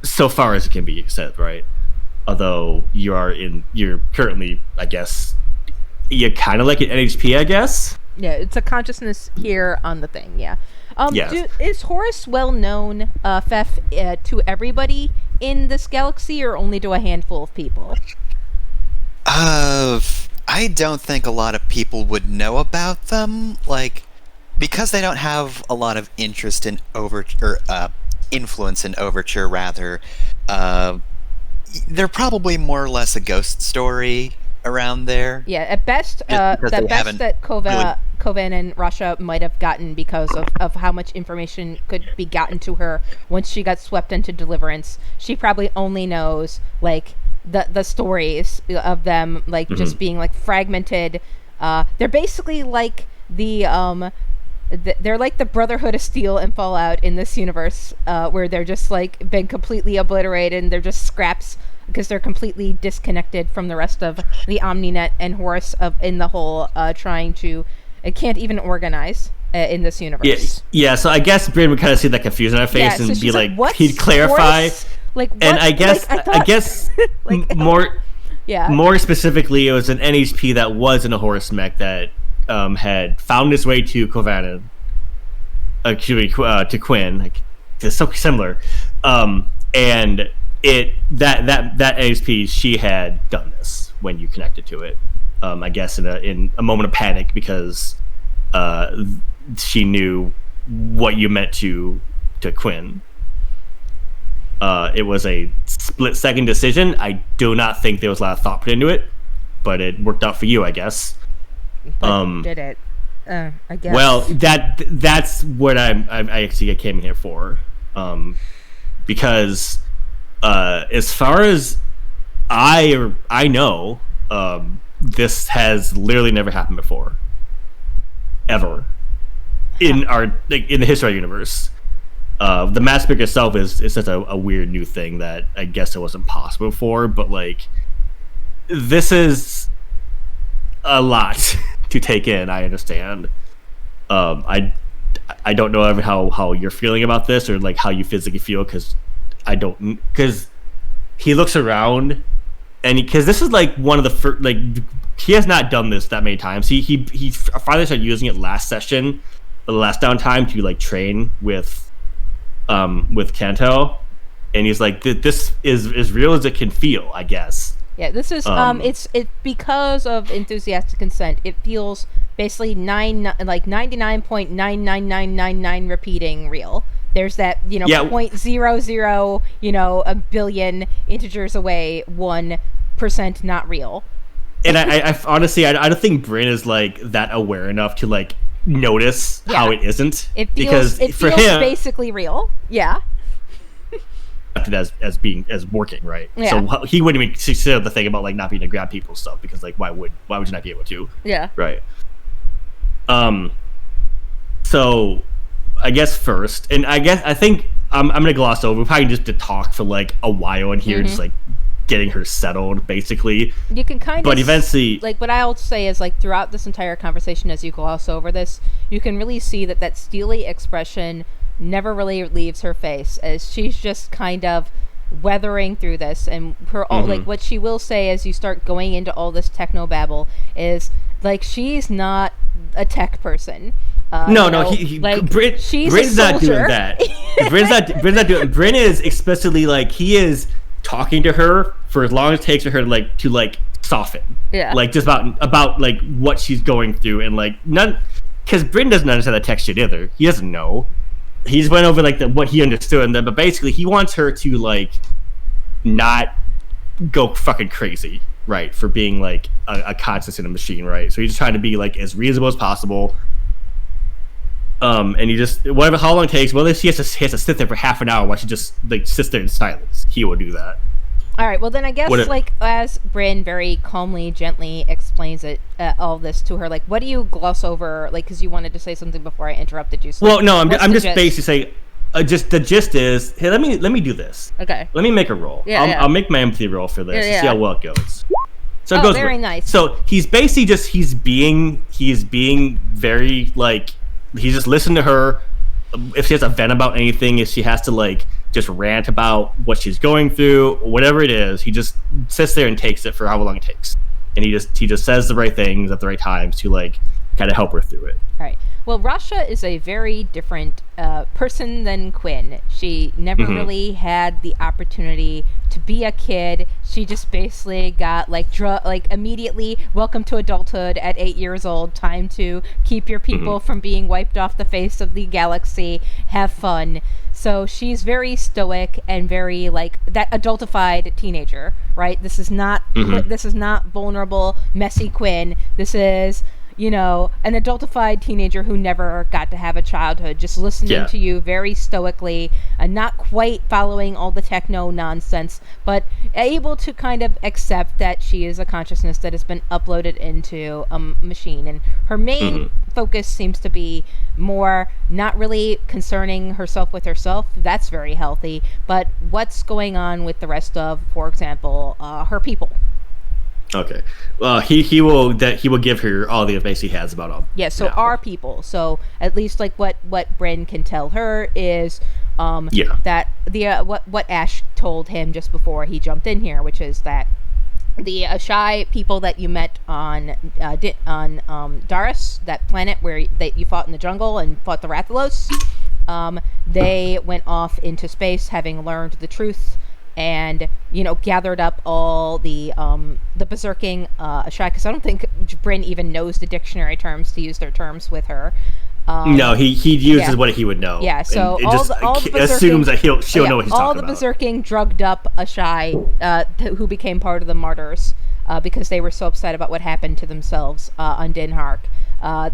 so far as it can be said, right? Although you're currently, I guess, you're kind of like an NHP, I guess." Yeah, it's a consciousness here on the thing. Yeah. Yes. Is Horus well known, Fef, to everybody in this galaxy, or only to a handful of people? I don't think a lot of people would know about them, because they don't have a lot of interest in influence in Overture, rather. They're probably more or less a ghost story around there. Yeah, at best, the best that Kovan and Rasha might have gotten because of how much information could be gotten to her once she got swept into Deliverance. She probably only knows like the stories of them like just being like fragmented. They're basically like they're like the Brotherhood of Steel and Fallout in this universe, where they're just like been completely obliterated and they're just scraps because they're completely disconnected from the rest of the Omninet and Horus in the whole trying to it can't even organize in this universe. Yeah, so I guess Bryn would kind of see that confusion on her face and be like "What's he'd clarify Horus? Like what? and I guess like, I guess like, more specifically it was an NHP that was in a Horus mech that had found its way to Kovanen, to Quinn. Like, it's so similar, and that NHP, she had done this when you connected to it. I guess in a moment of panic because she knew what you meant to Quinn. It was a split-second decision. I do not think there was a lot of thought put into it, but it worked out for you, I guess. But did it? I guess. Well, that's what I actually came in here for, because as far as I know, this has literally never happened before, ever, in the history of our universe. The mass pick itself is such a weird new thing that I guess it wasn't possible before, but like this is a lot to take in. I understand. I don't know how you're feeling about this or like how you physically feel because he looks around and because this is like one of the first, like he has not done this that many times. He finally started using it last session, the last downtime to like train with Kanto, and he's like this is as real as it can feel, I guess. Yeah, this is it's because of enthusiastic consent. It feels basically 99.99999 repeating real. There's that 0.00 a billion integers away 1% not real. And I honestly I don't think Bryn is like that aware enough to like notice how it isn't. It feels for him basically real. Yeah. as working, right? Yeah. So he wouldn't even consider the thing about like not being able to grab people stuff because like why would you not be able to? Yeah. Right. So I guess first, and I think I'm gonna gloss over. We're probably just to talk for like a while in here, just like getting her settled, basically. You can kind of, but eventually, like what I'll say is like throughout this entire conversation, as you gloss over this, you can really see that steely expression never really leaves her face, as she's just kind of weathering through this, and her like what she will say as you start going into all this techno babble is like she's not a tech person. Bryn's not doing that. Bryn's not doing. Bryn is explicitly like he is talking to her for as long as it takes for her to like soften. Yeah. Like just about like what she's going through and like none, because Bryn doesn't understand the tech shit either. He doesn't know. He's went over like what he understood, and then but basically he wants her to like not go fucking crazy, right? For being like a conscious in a machine, right? So he's just trying to be like as reasonable as possible. And he just how long it takes. Well, if he has to sit there for half an hour while she just like sits there in silence, he will do that. All right. Well, then I guess as Bryn very calmly, gently explains it, all this to her, like, what do you gloss over? Like, because you wanted to say something before I interrupted you. So well, no, I'm just basically saying, just the gist is, hey, let me do this. Okay. Let me make a roll. Yeah, I'll make my empathy roll for this to see how well it goes. So it goes very nice. So he's basically just he's being very like. He's just listening to her. If she has a vent about anything, if she has to like just rant about what she's going through, whatever it is, he just sits there and takes it for however long it takes, and he just says the right things at the right times to like kind of help her through it. All right. Well, Rasha is a very different person than Quinn. She never really had the opportunity to be a kid. She just basically got like immediately welcome to adulthood at 8 years old. Time to keep your people from being wiped off the face of the galaxy. Have fun. So she's very stoic and very like that adultified teenager, right? This is not vulnerable, messy Quinn. This is an adultified teenager who never got to have a childhood, just listening to you very stoically and not quite following all the techno nonsense, but able to kind of accept that she is a consciousness that has been uploaded into a machine. And her main focus seems to be more not really concerning herself with herself. That's very healthy. But what's going on with the rest of, for example, her people. Okay. Well, he will give her all the information he has about all. Yeah. So our people. So at least like what Bryn can tell her is that the what Ash told him just before he jumped in here, which is that the Ashai people that you met on Daris, that planet where you fought in the jungle and fought the Rathalos, they went off into space having learned the truth and, gathered up all the berserking Ashai, because I don't think Bryn even knows the dictionary terms to use their terms with her. No, he uses what he would know. Yeah, so all the assumes that she'll know what he's talking about. All the berserking drugged up Ashai who became part of the martyrs because they were so upset about what happened to themselves on Din Hark.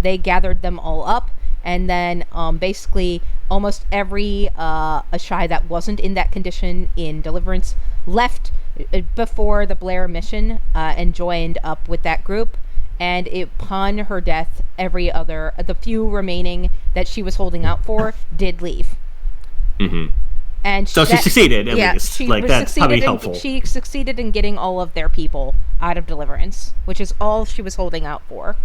They gathered them all up, and then basically almost every Ashai that wasn't in that condition in Deliverance left before the Blair mission and joined up with that group. And upon her death, the few remaining that she was holding out for did leave. Mm-hmm. And she succeeded, at least. That's probably helpful. She succeeded in getting all of their people out of Deliverance, which is all she was holding out for.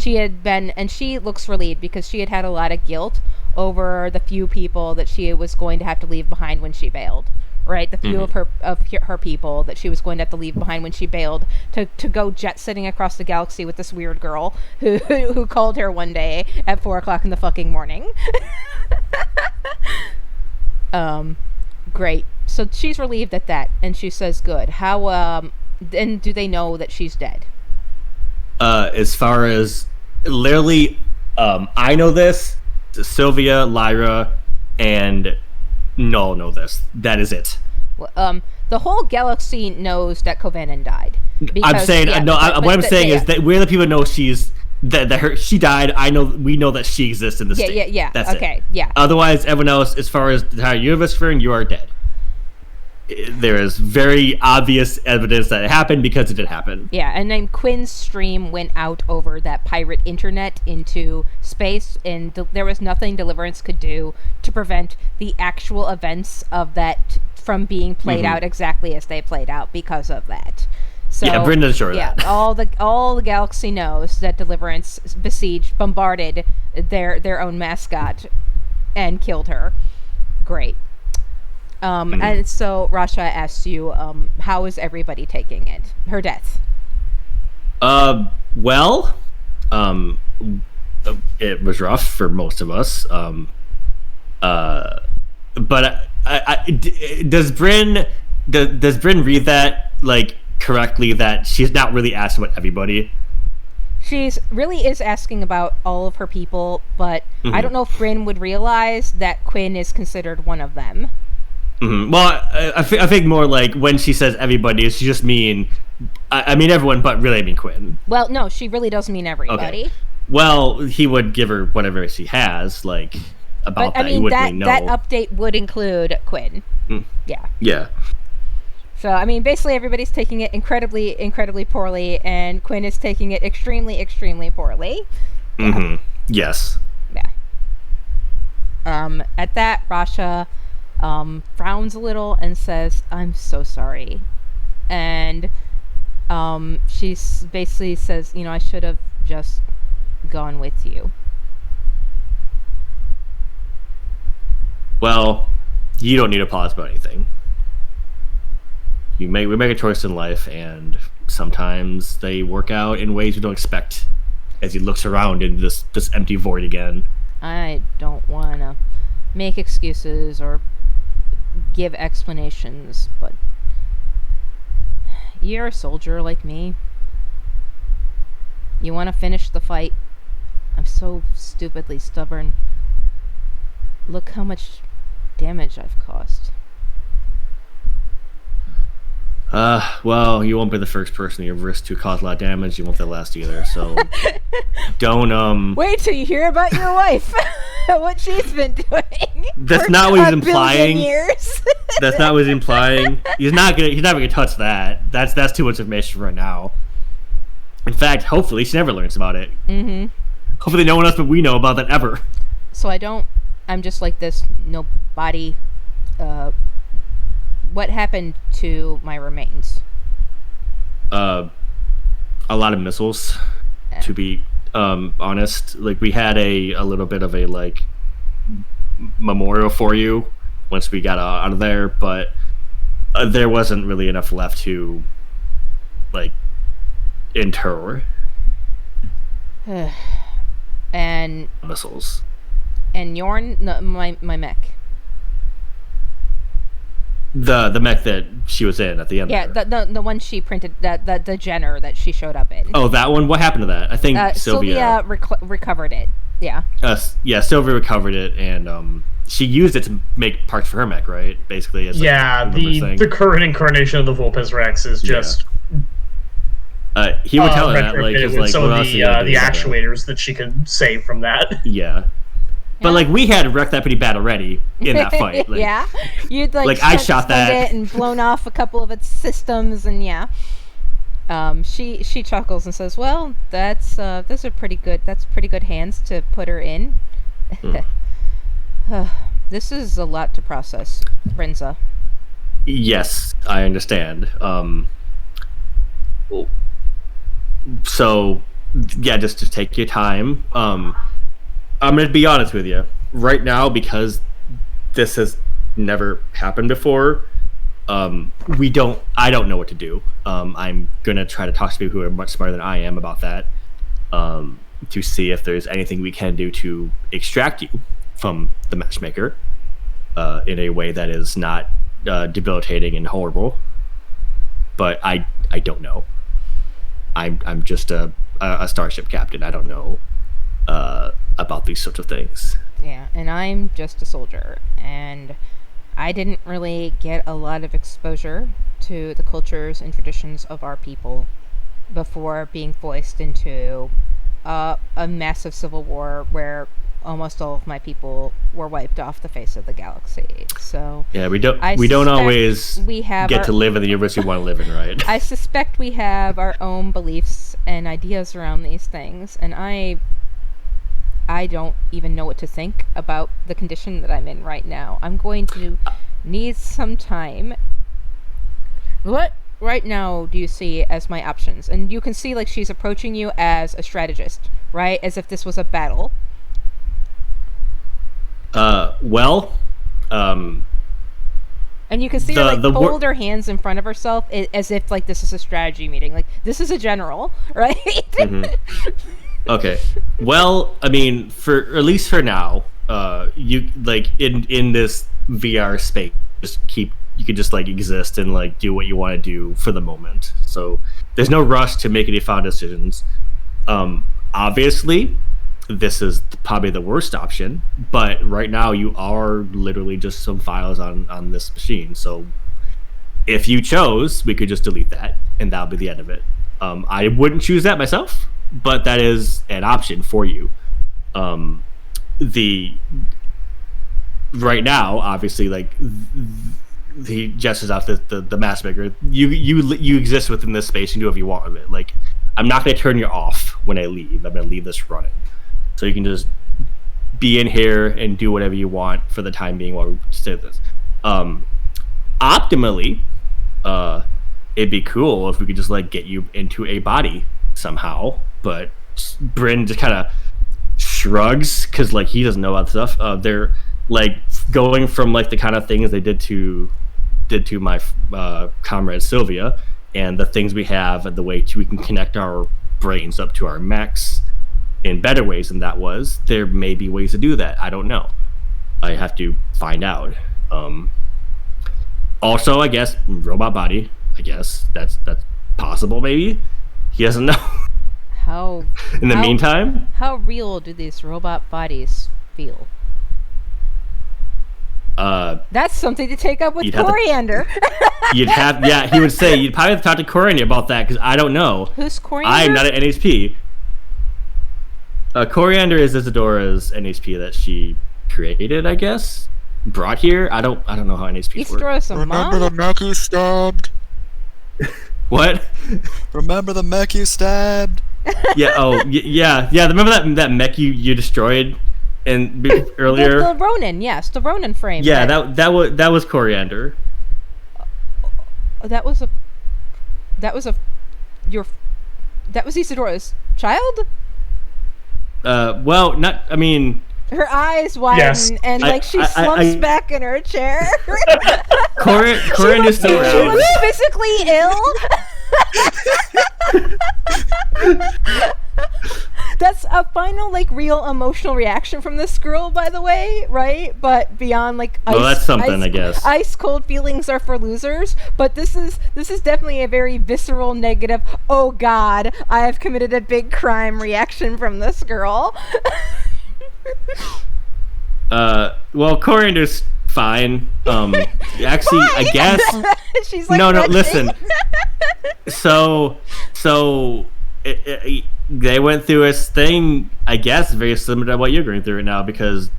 And she looks relieved because she had a lot of guilt over the few people that she was going to have to leave behind when she bailed. Right, the few of her people that she was going to have to leave behind when she bailed to go jet setting across the galaxy with this weird girl who called her one day at 4:00 in the fucking morning. Great. So she's relieved at that, and she says, "Good. How? Then do they know that she's dead?" As far as literally, I know this. Sylvia, Lyra, and. No, know this. That is it. Well, the whole galaxy knows that Kovanen died. I'm saying what I'm saying is that we're the people who know she died. We know that she exists in the state. Yeah. That's okay. It. Yeah. Otherwise, everyone else, as far as the entire universe, you are dead. There is very obvious evidence that it happened because it did happen. Yeah, and then Quinn's stream went out over that pirate internet into space, and there was nothing Deliverance could do to prevent the actual events of that from being played out exactly as they played out because of that. So, yeah, Brenda's sure of that. all the galaxy knows that Deliverance bombarded their own mascot and killed her. Great. And so Rasha asks you, how is everybody taking it? Her death. Well, it was rough for most of us. But does Bryn read that correctly? That she's not really asking about everybody. She's really is asking about all of her people, but I don't know if Bryn would realize that Quinn is considered one of them. Well, I think more like when she says everybody, she just mean everyone, but really I mean Quinn. Well, no, she really does mean everybody. Okay. Well, he would give her whatever she has, about but, that. He wouldn't really know. That update would include Quinn. Yeah. Yeah. So, basically everybody's taking it incredibly, incredibly poorly, and Quinn is taking it extremely, extremely poorly. Yeah. Yes. Yeah. At that, Rasha frowns a little and says, "I'm so sorry." And she basically says, I should have just gone with you. Well, you don't need to pause about anything. We make a choice in life, and sometimes they work out in ways you don't expect. As he looks around in this empty void again. I don't want to make excuses or give explanations, but you're a soldier like me. You want to finish the fight. I'm so stupidly stubborn. Look how much damage I've caused. Well, you won't be the first person you risk to cause a lot of damage. You won't be the last either. So don't Wait till you hear about your wife, what she's been doing. That's for not what he's a billion implying. Years. That's not what he's implying. He's not gonna touch that. That's too much information right now. In fact, hopefully she never learns about it. Mm-hmm. Hopefully no one else but we know about that ever. So I'm just like this nobody. What happened to my remains? A lot of missiles, to be honest. Like, we had a little bit of a like memorial for you once we got out of there, but there wasn't really enough left to like inter And missiles. And Yorn, no, my mech. The mech that she was in at the end. Yeah, there. the one she printed, the Jenner that she showed up in. Oh, that one. What happened to that? I think Sylvia recovered it. Yeah. Yeah, Sylvia recovered it, and she used it to make parts for her mech, right? Basically, as the current incarnation of the Vulpes Rex is just. He would tell her that, like, some of the actuators that she could save from that. Yeah. But like, we had wrecked that pretty bad already in that fight. Like, yeah, you'd like I shot that it and blown off a couple of its systems, and yeah. She chuckles and says, "Well, those are pretty good. That's pretty good hands to put her in." This is a lot to process, Renza. Yes, I understand. So yeah, just take your time. I'm going to be honest with you. Right now, because this has never happened before, I don't know what to do. I'm going to try to talk to people who are much smarter than I am about that, to see if there's anything we can do to extract you from the matchmaker in a way that is not debilitating and horrible. But I don't know. I'm just a starship captain. I don't know about these sorts of things. Yeah, and I'm just a soldier, and I didn't really get a lot of exposure to the cultures and traditions of our people before being voiced into a massive civil war where almost all of my people were wiped off the face of the galaxy. So yeah, we don't always get to live in the universe we want to live in, right? I suspect we have our own beliefs and ideas around these things, and I don't even know what to think about the condition that I'm in right now. I'm going to need some time. What right now do you see as my options? And you can see like she's approaching you as a strategist, right? As if this was a battle. And you can see her fold her hands in front of herself as if like this is a strategy meeting. Like, this is a general, right? Mm-hmm. Okay. Well, I mean, at least for now, you like in this VR space, you can just like exist and like do what you want to do for the moment. So there's no rush to make any final decisions. Obviously, this is probably the worst option, but right now you are literally just some files on this machine. So if you chose, we could just delete that, and that'll be the end of it. I wouldn't choose that myself, but that is an option for you. Right now, obviously, like he gestures out the mass maker. You exist within this space and do whatever you want with it. Like, I'm not going to turn you off when I leave. I'm going to leave this running, so you can just be in here and do whatever you want for the time being while we stay with this. Optimally, it'd be cool if we could just like get you into a body somehow, but Bryn just kind of shrugs because like he doesn't know about stuff. They're like going from like the kind of things they did to my comrade Sylvia, and the things we have, and the way we can connect our brains up to our mechs in better ways than that was. There may be ways to do that. I don't know. I have to find out. Also, I guess robot body. I guess that's possible. Maybe he doesn't know. In the meantime, how real do these robot bodies feel? That's something to take up with You'd have to- Coriander. You'd have, yeah, he would say, you'd probably have to talk to Coriander about that, because I don't know. Who's Coriander? I'm not an NHP. Coriander is Isadora's NHP that she created, I guess? Brought here? I don't know how NHPs work. Isadora's a Remember mom? the mech you stabbed? What? Remember the mech you stabbed? Yeah, yeah, remember that mech you destroyed earlier? The Ronin, yes, the Ronin frame. Yeah, that was Coriander. That was Isadora's child? Well, not, I mean... Her eyes widen Yes. and she slumps back in her chair. Coriander's still She around. looks physically ill. That's a final real emotional reaction from this girl, by the way, right? But beyond that's something, I guess. Ice cold feelings are for losers, but this is definitely a very visceral negative, oh god, I have committed a big crime reaction from this girl. Well, Coriander's fine. Actually, I guess. She's No, retching. listen. So they went through a thing, I guess, very similar to what you're going through right now, because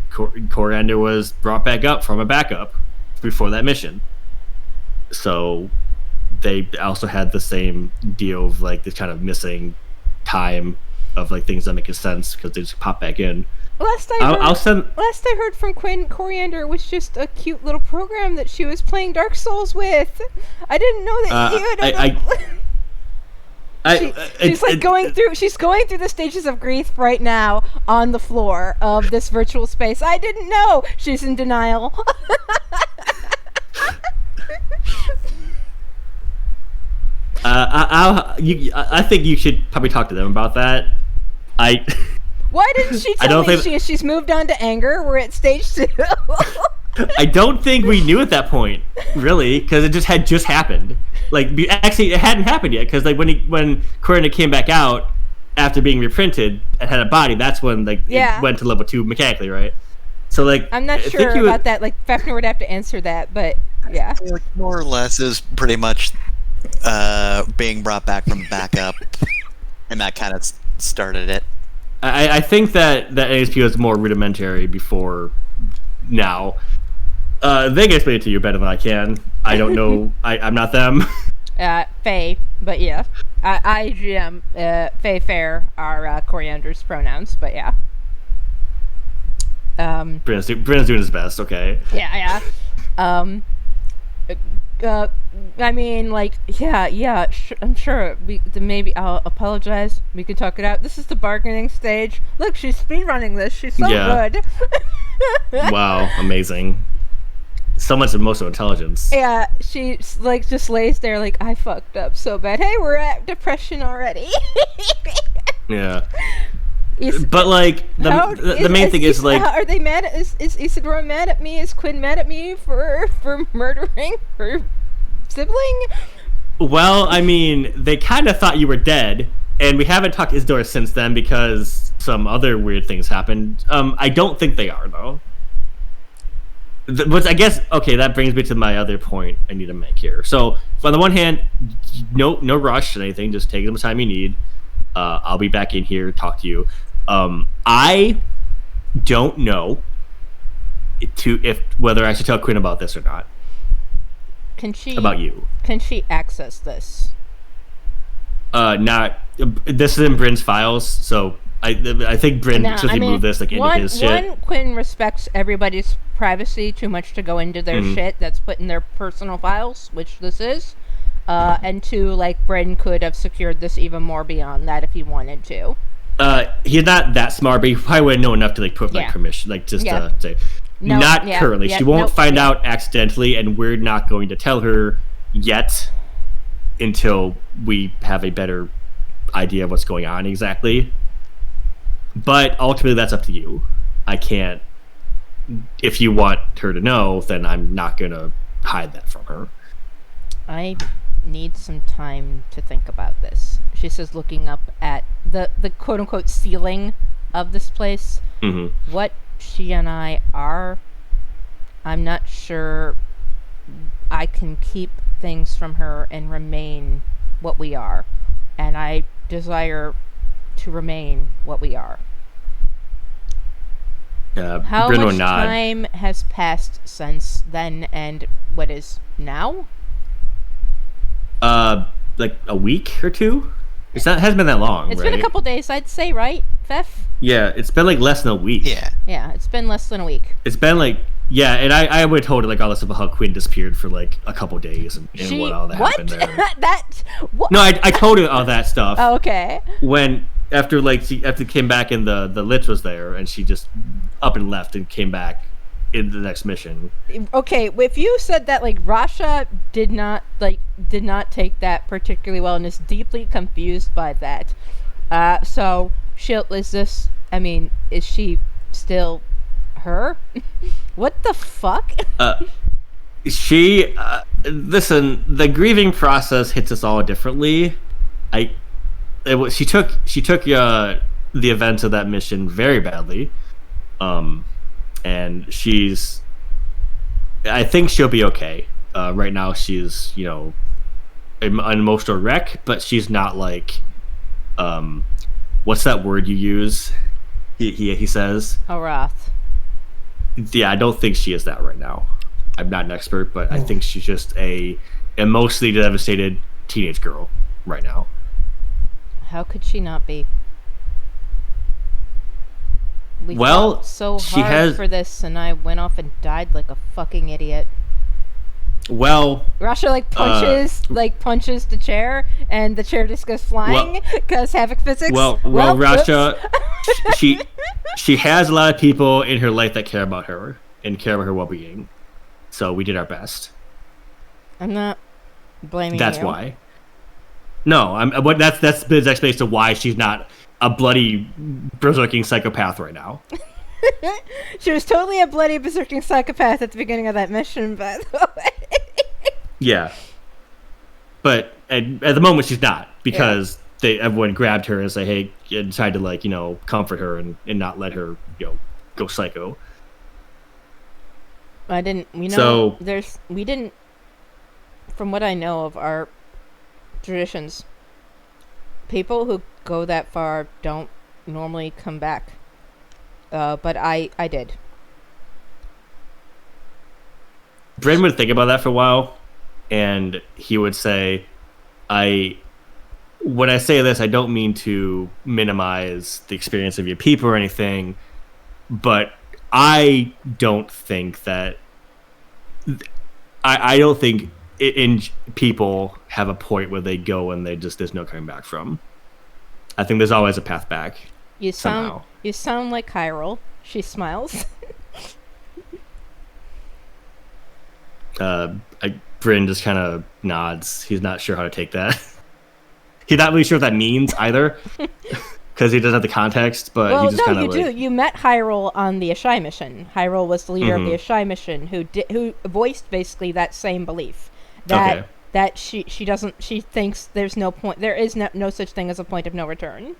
Coriander was brought back up from a backup before that mission. So they also had the same deal of this kind of missing time of things that make sense because they just pop back in. Last I'll send. I heard from Quinn, Coriander was just a cute little program that she was playing Dark Souls with. I didn't know that you had. She's going through the stages of grief right now on the floor of this virtual space. I didn't know. She's in denial. I think you should probably talk to them about that. Why didn't she I tell don't me she's moved on to anger? We're at stage 2. I don't think we knew at that point, really, because it had just happened. Actually, it hadn't happened yet, because when Coriander came back out after being reprinted and had a body, that's when it went to level 2 mechanically, right? So I'm not sure about that. Fafnir would have to answer that, but yeah. More or less is pretty much being brought back from backup, and that kind of started it. I think that NHP was more rudimentary before now. They can explain it to you better than I can. I don't know. I'm not them. Faye, but yeah. IGM, Faye Fair are Coriander's pronouns, but yeah. Bryn's doing his best, okay. Yeah. I mean, I'm sure. Maybe I'll apologize. We can talk it out. This is the bargaining stage. Look, she's speedrunning this. She's so good. Wow, amazing. So much emotional intelligence. Yeah, she just lays there I fucked up so bad. Hey, we're at depression already. Yeah. But the main thing is are they mad? Is Isadora mad at me? Is Quinn mad at me for murdering her sibling? Well, I mean, they kind of thought you were dead, and we haven't talked to Isadora since then because some other weird things happened. I don't think they are though. But I guess that brings me to my other point I need to make here. So on the one hand, no rush or anything. Just take the time you need. I'll be back in here to talk to you. I don't know whether I should tell Quinn about this or not. About you? Can she access this? Not. This is in Bryn's files, so I think Bryn should move this into his shit. One, Quinn respects everybody's privacy too much to go into their shit that's put in their personal files, which this is. And 2, Bryn could have secured this even more beyond that if he wanted to. He's not that smart, but he probably wouldn't know enough to put permission, to say. Not currently. She won't find out accidentally, and we're not going to tell her yet until we have a better idea of what's going on exactly. But ultimately, that's up to you. I can't. If you want her to know, then I'm not going to hide that from her. I need some time to think about this. She says, looking up at the quote-unquote ceiling of this place. Mm-hmm. What she and I are I'm not sure I can keep things from her and remain what we are. And I desire to remain what we are. How Bryn will much nod. time has passed since then and what is now? Like a week or two. It hasn't been that long. It's right? been a couple days, I'd say, right, Fef? Yeah, it's been like less than a week. Yeah. Yeah, it's been less than a week. It's been like and I would have told her like all this about how Quinn disappeared for like a couple days and what all that happened there. What? No, I told her all that stuff. Oh, okay. When after came back and the Lich was there and she just up and left and came back in the next mission. Okay, if you said that like Rasha did not take that particularly well and is deeply confused by that. So is she still her? What the fuck? She listen, the grieving process hits us all differently. She took the events of that mission very badly. And I think she'll be okay. Right now she's, an emotional wreck, but she's not like, what's that word you use? He says. Wrath. Yeah, I don't think she is that right now. I'm not an expert, but I think she's just a emotionally devastated teenage girl right now. How could she not be? We Well, fought so she hard has- for this, and I went off and died like a fucking idiot. Well, Rasha punches the chair, and the chair just goes flying because havoc physics. Well, Rasha, she has a lot of people in her life that care about her and care about her well-being. So we did our best. I'm not blaming That's you. why. No, that's Biz's explanation to why she's not a bloody berserking psychopath right now. She was totally a bloody berserking psychopath at the beginning of that mission, by the way. Yeah, but at the moment she's not, because everyone grabbed her and say, "Hey," and tried to comfort her and not let her go psycho. I didn't. We didn't. From what I know of our traditions, people who go that far don't normally come back. But I did. Bryn would think about that for a while, and he would say, when I say this, I don't mean to minimize the experience of your people or anything, but I don't think that I don't think people have a point where they go and there's no coming back from. I think there's always a path back. You somehow. sound like Hyrule. She smiles. Bryn just kind of nods. He's not sure how to take that. He's not really sure what that means either, because he doesn't have the context. But he just kind of do. You met Hyrule on the Ashai mission. Hyrule was the leader of the Ashai mission, who voiced basically that same belief that she thinks there's no point. There is no such thing as a point of no return.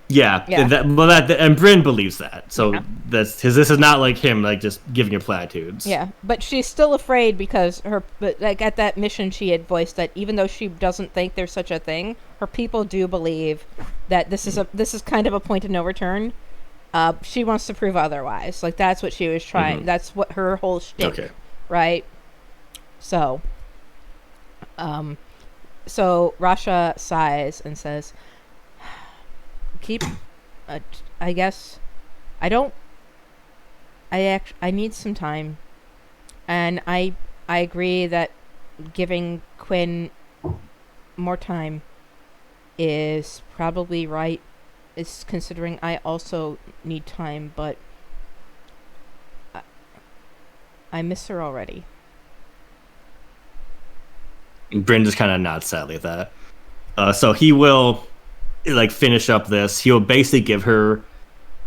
Yeah. And Bryn believes that. So this is not like him just giving her platitudes. Yeah, but she's still afraid because at that mission she had voiced that even though she doesn't think there's such a thing, her people do believe that this is kind of a point of no return. She wants to prove otherwise. That's what she was trying. That's what her whole shtick. Okay. Right. So Rasha sighs and says, I guess I need some time, and I agree that giving Quinn more time is probably right, is considering I also need time, but I miss her already. Bryn just kind of nods sadly at that. So he will finish up this. He'll basically give her,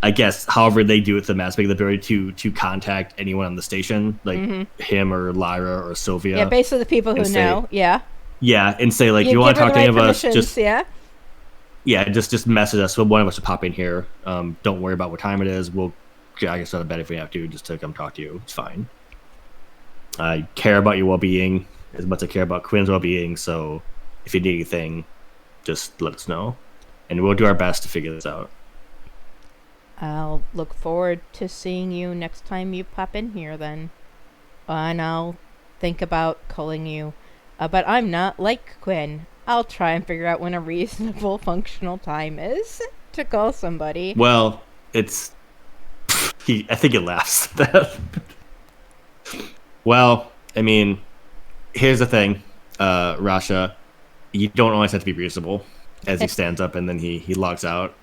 I guess, however they do it to the matchmaking, the ability to contact anyone on the station, him or Lyra or Sylvia. Yeah, basically the people who know. Yeah. Yeah, and say you want to talk to any of us, just just message us. One of us will pop in here. Don't worry about what time it is. We'll I guess out of bed if we have to, just to come talk to you. It's fine. I care about your well-being as much as I care about Quinn's well-being. So if you need anything, just let us know, and we'll do our best to figure this out. I'll look forward to seeing you next time you pop in here then. And I'll think about calling you. But I'm not like Quinn. I'll try and figure out when a reasonable functional time is to call somebody. Well, it's... I think he laughs at that. Well, I mean, here's the thing, Rasha. You don't always have to be reasonable. As he stands up and then he logs out.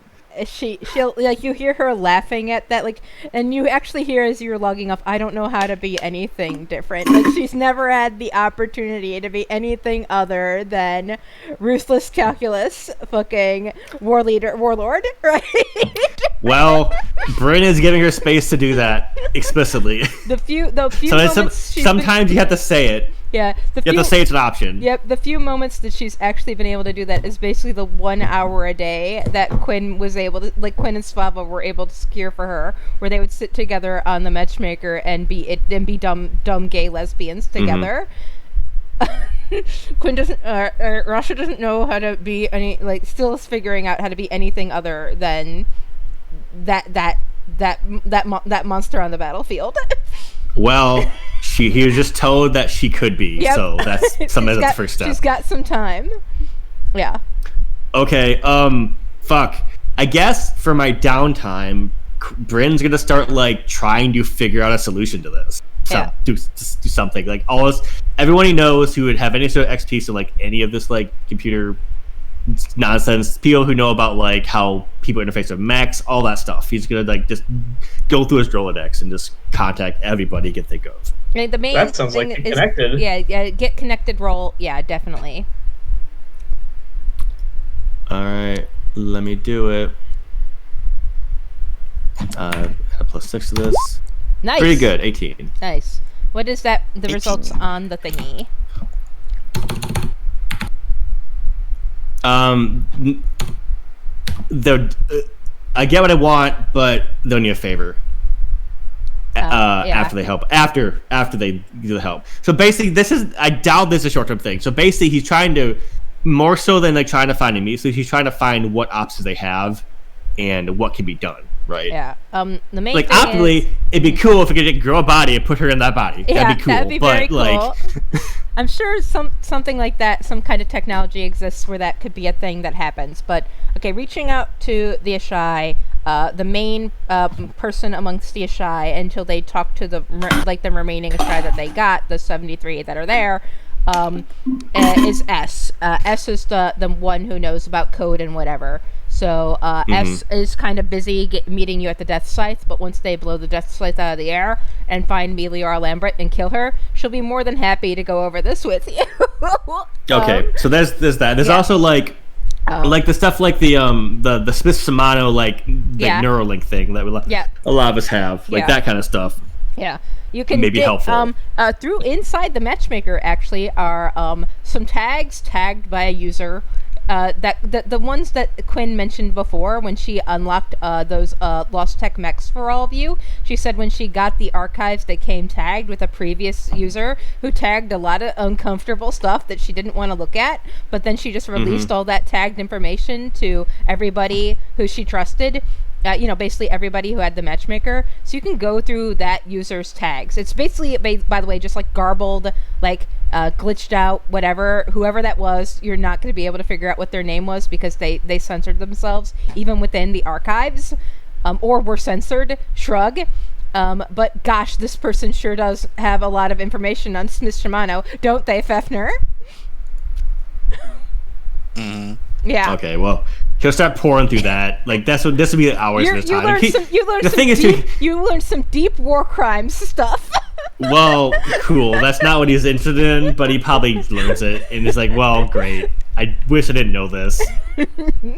She'll like, you hear her laughing at that, like, and you actually hear as you're logging off, I don't know how to be anything different. Like, she's never had the opportunity to be anything other than ruthless calculus fucking warlord, right? Well, Bryn is giving her space to do that explicitly. The few So moments sometimes you have to say it. Yeah, You have to say it's an option. Yep, the few moments that she's actually been able to do that is basically the 1 hour a day that Quinn was able to, like, Quinn and Svava were able to secure for her, where they would sit together on the matchmaker and be dumb gay lesbians together. Quinn doesn't, Rasha doesn't know how to be any, like, still is figuring out how to be anything other than that monster on the battlefield. Well, he was just told that she could be, Yep. so that's the first step. She's got some time. Yeah. Okay, fuck. I guess for my downtime, Bryn's gonna start, like, trying to figure out a solution to this. So, Yeah. do something. Like, everyone he knows who would have any sort of expertise in, like, any of this, like, computer nonsense, people who know about, like, how people interface with mechs, all that stuff. He's gonna, like, just go through his Rolodex and just contact everybody he can think of. I mean, the main That sounds thing like Get is, Connected. Yeah, get connected roll. Yeah, definitely. Alright, let me do it. Add a +6 to this. Nice. Pretty good, 18. Nice. What is that? The 18. results on the thingy. I get what I want, but they'll need a favor. Yeah. After they help. After they do the help. So basically, I doubt this is a short-term thing. So basically, he's trying to, more so than, like, trying to find a meet, so he's trying to find what options they have and what can be done, right? Yeah. The main Like, thing optimally, is, it'd be cool if we could grow a body and put her in that body. yeah, That'd be cool. that'd be but, very cool. like, I'm sure something like that, some kind of technology exists where that could be a thing that happens. But okay, reaching out to the Ashai, the main person amongst the Ashai, until they talk to the remaining Ashai that they got, the 73 that are there, is S. S is the one who knows about code and whatever. So S is kind of busy meeting you at the death scythe, but once they blow the death scythe out of the air and find Meliora Lambert and kill her, she'll be more than happy to go over this with you. okay, so there's that. There's also, like, like the stuff like the Smith Shimano, like Neuralink thing that a lot of us have, like that kind of stuff. Yeah, you can maybe helpful. Through inside the matchmaker actually are some tags tagged by a user. The ones that Quinn mentioned before when she unlocked those Lost Tech mechs for all of you. She said when she got the archives that came tagged with a previous user who tagged a lot of uncomfortable stuff that she didn't want to look at, but then she just released all that tagged information to everybody who she trusted. Basically everybody who had the matchmaker. So you can go through that user's tags. It's basically, by the way, just like garbled, like glitched out, whatever. Whoever that was, you're not going to be able to figure out what their name was because they censored themselves even within the archives, or were censored. Shrug. But gosh, this person sure does have a lot of information on Smith Shimano, don't they, Fefner? Yeah. Okay, well, he'll start pouring through that. Like, this would be hours at a time. You learned some deep war crimes stuff. Well, cool. That's not what he's interested in, but he probably learns it and is like, well, great. I wish I didn't know this.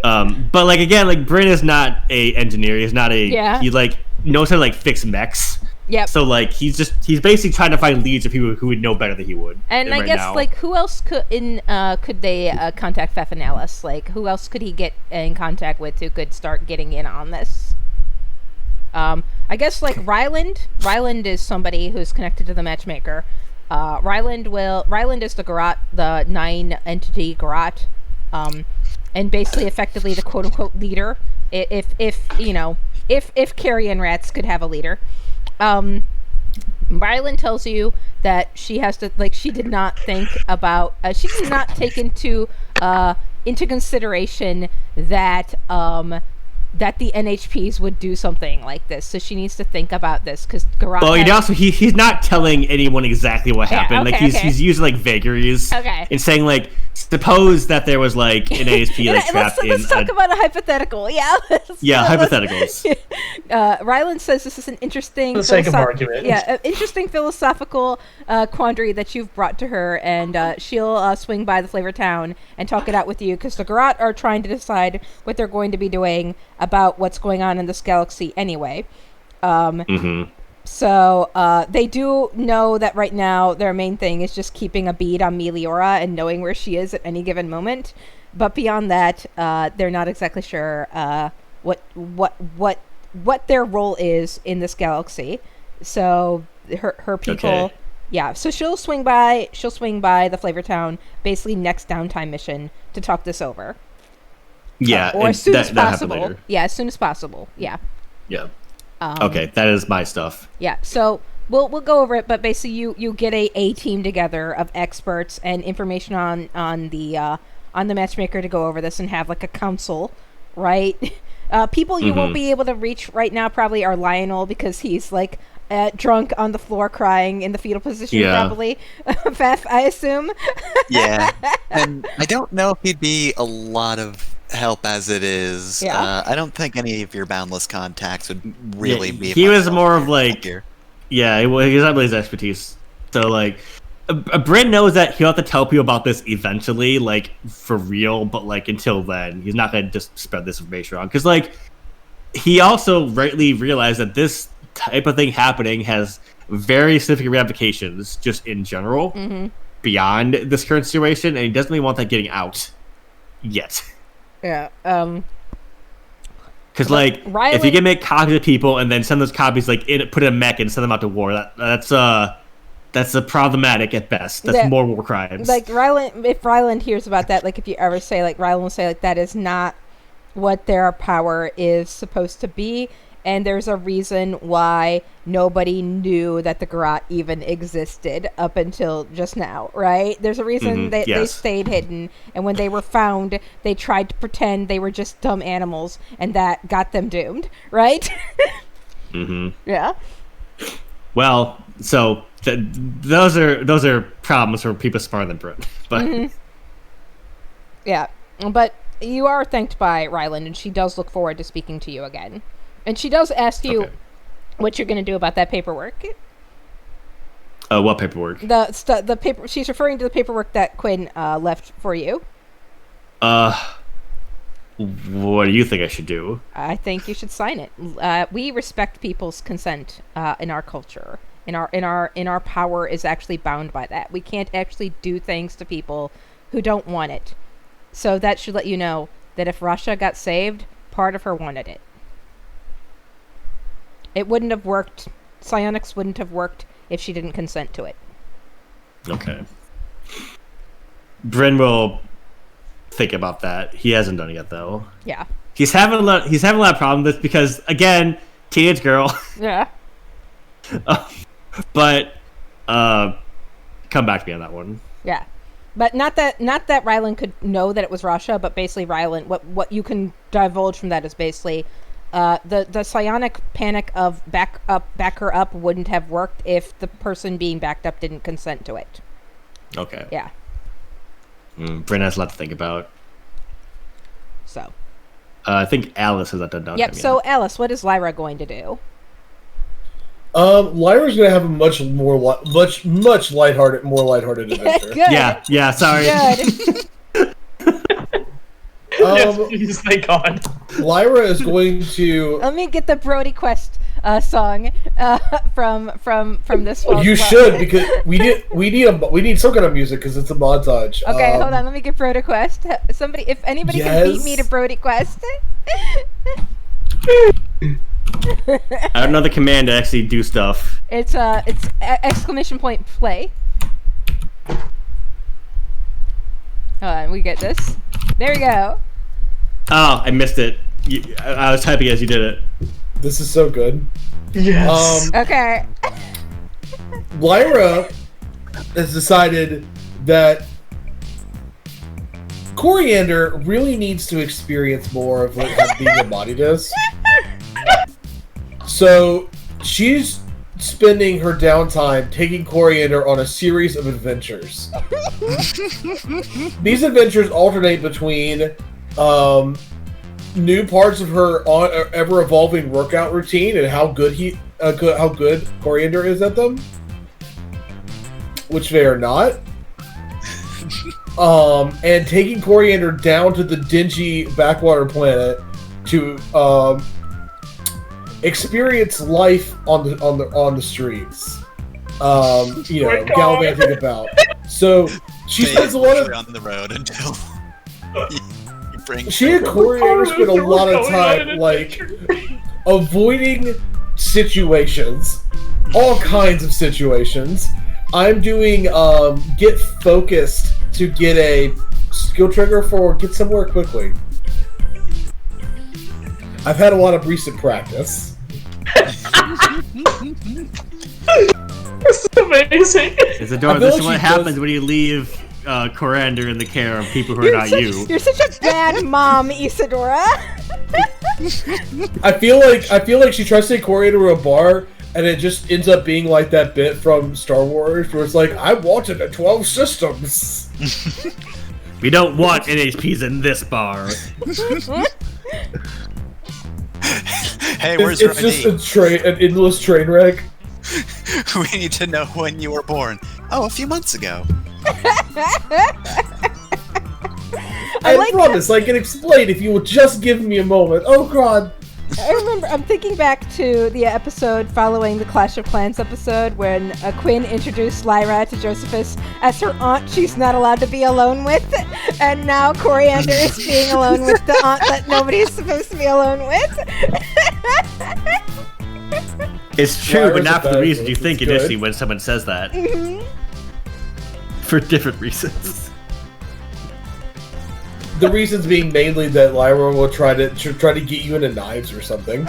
But, like, again, like, Bryn is not a engineer. He's not a he, like, knows how to, like, fix mechs. Yep. So, like, he's basically trying to find leads of people who would know better than he would. And I guess, like, who else could they contact Pfeffinalis? Like, who else could he get in contact with who could start getting in on this? I guess, like, Ryland is somebody who's connected to the matchmaker. Ryland is the Garrote, the 9-entity Garrote, and basically effectively the quote unquote leader. If carrion rats could have a leader. Ryland tells you that she has to, like, she did not think about, she did not take into consideration that that the NHPs would do something like this. So she needs to think about this because Garrote. Well, also he's not telling anyone exactly what happened. Okay, he's using like vagaries. Okay. And saying like, suppose that there was like an NHP like trapped in. Let's talk about a hypothetical. Yeah. Hypotheticals. Ryland says this is an interesting, For the sake of argument. an interesting philosophical quandary that you've brought to her, and she'll swing by the Flavor Town and talk it out with you because the Garrote are trying to decide what they're going to be doing about what's going on in this galaxy anyway. So they do know that right now their main thing is just keeping a bead on Meliora and knowing where she is at any given moment. But beyond that, they're not exactly sure what their role is in this galaxy. So her people, Okay. yeah. So she'll swing by the Flavor Town, basically next downtime mission to talk this over. Yeah. Or as soon as that happened possible. later. Yeah, as soon as possible. Yeah. Yeah. Okay, that is my stuff. Yeah, so we'll go over it, but basically you get a team together of experts and information on the matchmaker to go over this and have like a council, right? People you won't be able to reach right now probably are Lionel because he's like drunk on the floor crying in the fetal position probably. Fef, I assume. Yeah, and I don't know if he'd be a lot of help as it is. Yeah. I don't think any of your boundless contacts would really be. He much was help more of like, here. yeah, he's not really his expertise. So like, Bryn knows that he'll have to tell people about this eventually, like for real. But like until then, he's not gonna just spread this information around because like he also rightly realized that this type of thing happening has very significant ramifications just in general beyond this current situation, and he doesn't really want that getting out yet. Yeah. Because like, Ryland, if you can make copies of people and then send those copies like put in a mech and send them out to war, that's a problematic at best. That's more war crimes. Like Ryland, if Ryland hears about that, like if you ever say like Ryland will say like that is not what their power is supposed to be, and there's a reason why nobody knew that the Garrote even existed up until just now, right? There's a reason they stayed hidden, and when they were found, they tried to pretend they were just dumb animals, and that got them doomed, right? Yeah. Well, so those are problems for people smarter than Bryn, but yeah, but you are thanked by Ryland, and she does look forward to speaking to you again. And she does ask you what you're going to do about that paperwork. What paperwork? The paper. She's referring to the paperwork that Quinn left for you. What do you think I should do? I think you should sign it. We respect people's consent in our culture. In our power is actually bound by that. We can't actually do things to people who don't want it. So that should let you know that if Russia got saved, part of her wanted it. It wouldn't have worked. Psionics wouldn't have worked if she didn't consent to it. Okay. Bryn will think about that. He hasn't done it yet, though. Yeah. He's having a lot of problems with this because, again, teenage girl. Yeah. But come back to me on that one. Yeah. But not that Ryland could know that it was Russia, but basically Ryland, what you can divulge from that is basically the psionic panic of back her up wouldn't have worked if the person being backed up didn't consent to it. Okay. Yeah. Bryn has a lot to think about. So. I think Alice has not done that. Yep. So Alice, what is Lyra going to do? Lyra's gonna have a much lighthearted adventure. Good. Yeah. Sorry. Good. Yes, please, thank God. Lyra is going to. Let me get the Brody Quest song from this one. You should, because we need some kind of music because it's a montage. Okay, hold on. Let me get Brody Quest. If anybody can beat me to Brody Quest. I don't know the command to actually do stuff. It's exclamation point play. Hold on, we get this. There we go. Oh, I missed it. I was typing as you did it. This is so good. Yes. Okay. Lyra has decided that Coriander really needs to experience more of what being embodied is. So she's spending her downtime taking Coriander on a series of adventures. These adventures alternate between new parts of her ever-evolving workout routine and how good Coriander is at them, which they are not. And taking Coriander down to the dingy backwater planet to experience life on the streets. Gallivanting about. So she spends a lot of on the road until you bring. She and Coriander spend a lot of time like avoiding situations, all kinds of situations. I'm doing get focused to get a skill trigger for get somewhere quickly. I've had a lot of recent practice. This is amazing. Isadora, this is what happens when you leave Coriander in the care of people who are not you. You're such a bad mom, Isadora. I feel like she tries to take Coriander to a bar, and it just ends up being like that bit from Star Wars, where it's like, I wanted the 12 systems. We don't want NHPs in this bar. Hey, where's It's just an endless train wreck. We need to know when you were born. Oh, a few months ago. I promise I can explain if you will just give me a moment. Oh god. I remember, I'm thinking back to the episode following the Clash of Clans episode when Quinn introduced Lyra to Josephus as her aunt she's not allowed to be alone with, and now Coriander is being alone with the aunt that nobody's supposed to be alone with. It's true, Lyra's but not a for the bad reason you influence, think it's initially good. when someone says that. Mm-hmm. For different reasons. The reasons being mainly that Lyra will try to get you into knives or something.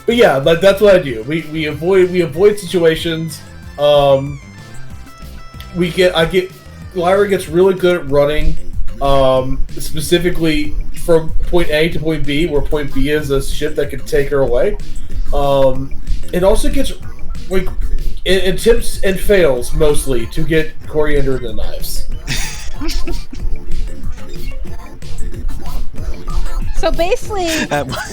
But yeah, that's what I do. We avoid situations. Lyra gets really good at running. Specifically from point A to point B, where point B is a ship that can take her away. It also gets like it attempts and fails mostly to get Coriander into knives. So basically,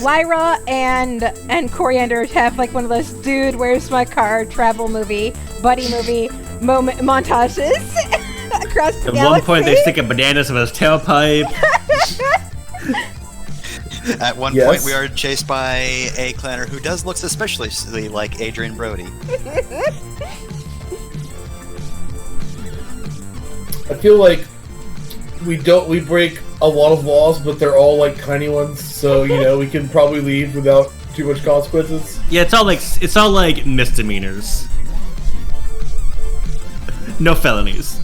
Lyra and Coriander have like one of those dude, where's my car travel movie, buddy movie montages across the At galaxy. one point, they stick a bananas in his tailpipe. At one Yes. point, we are chased by a clanner who does look suspiciously like Adrian Brody. I feel like we break a lot of laws, but they're all like tiny ones, so we can probably leave without too much consequences. Yeah, it's all like misdemeanors. No felonies.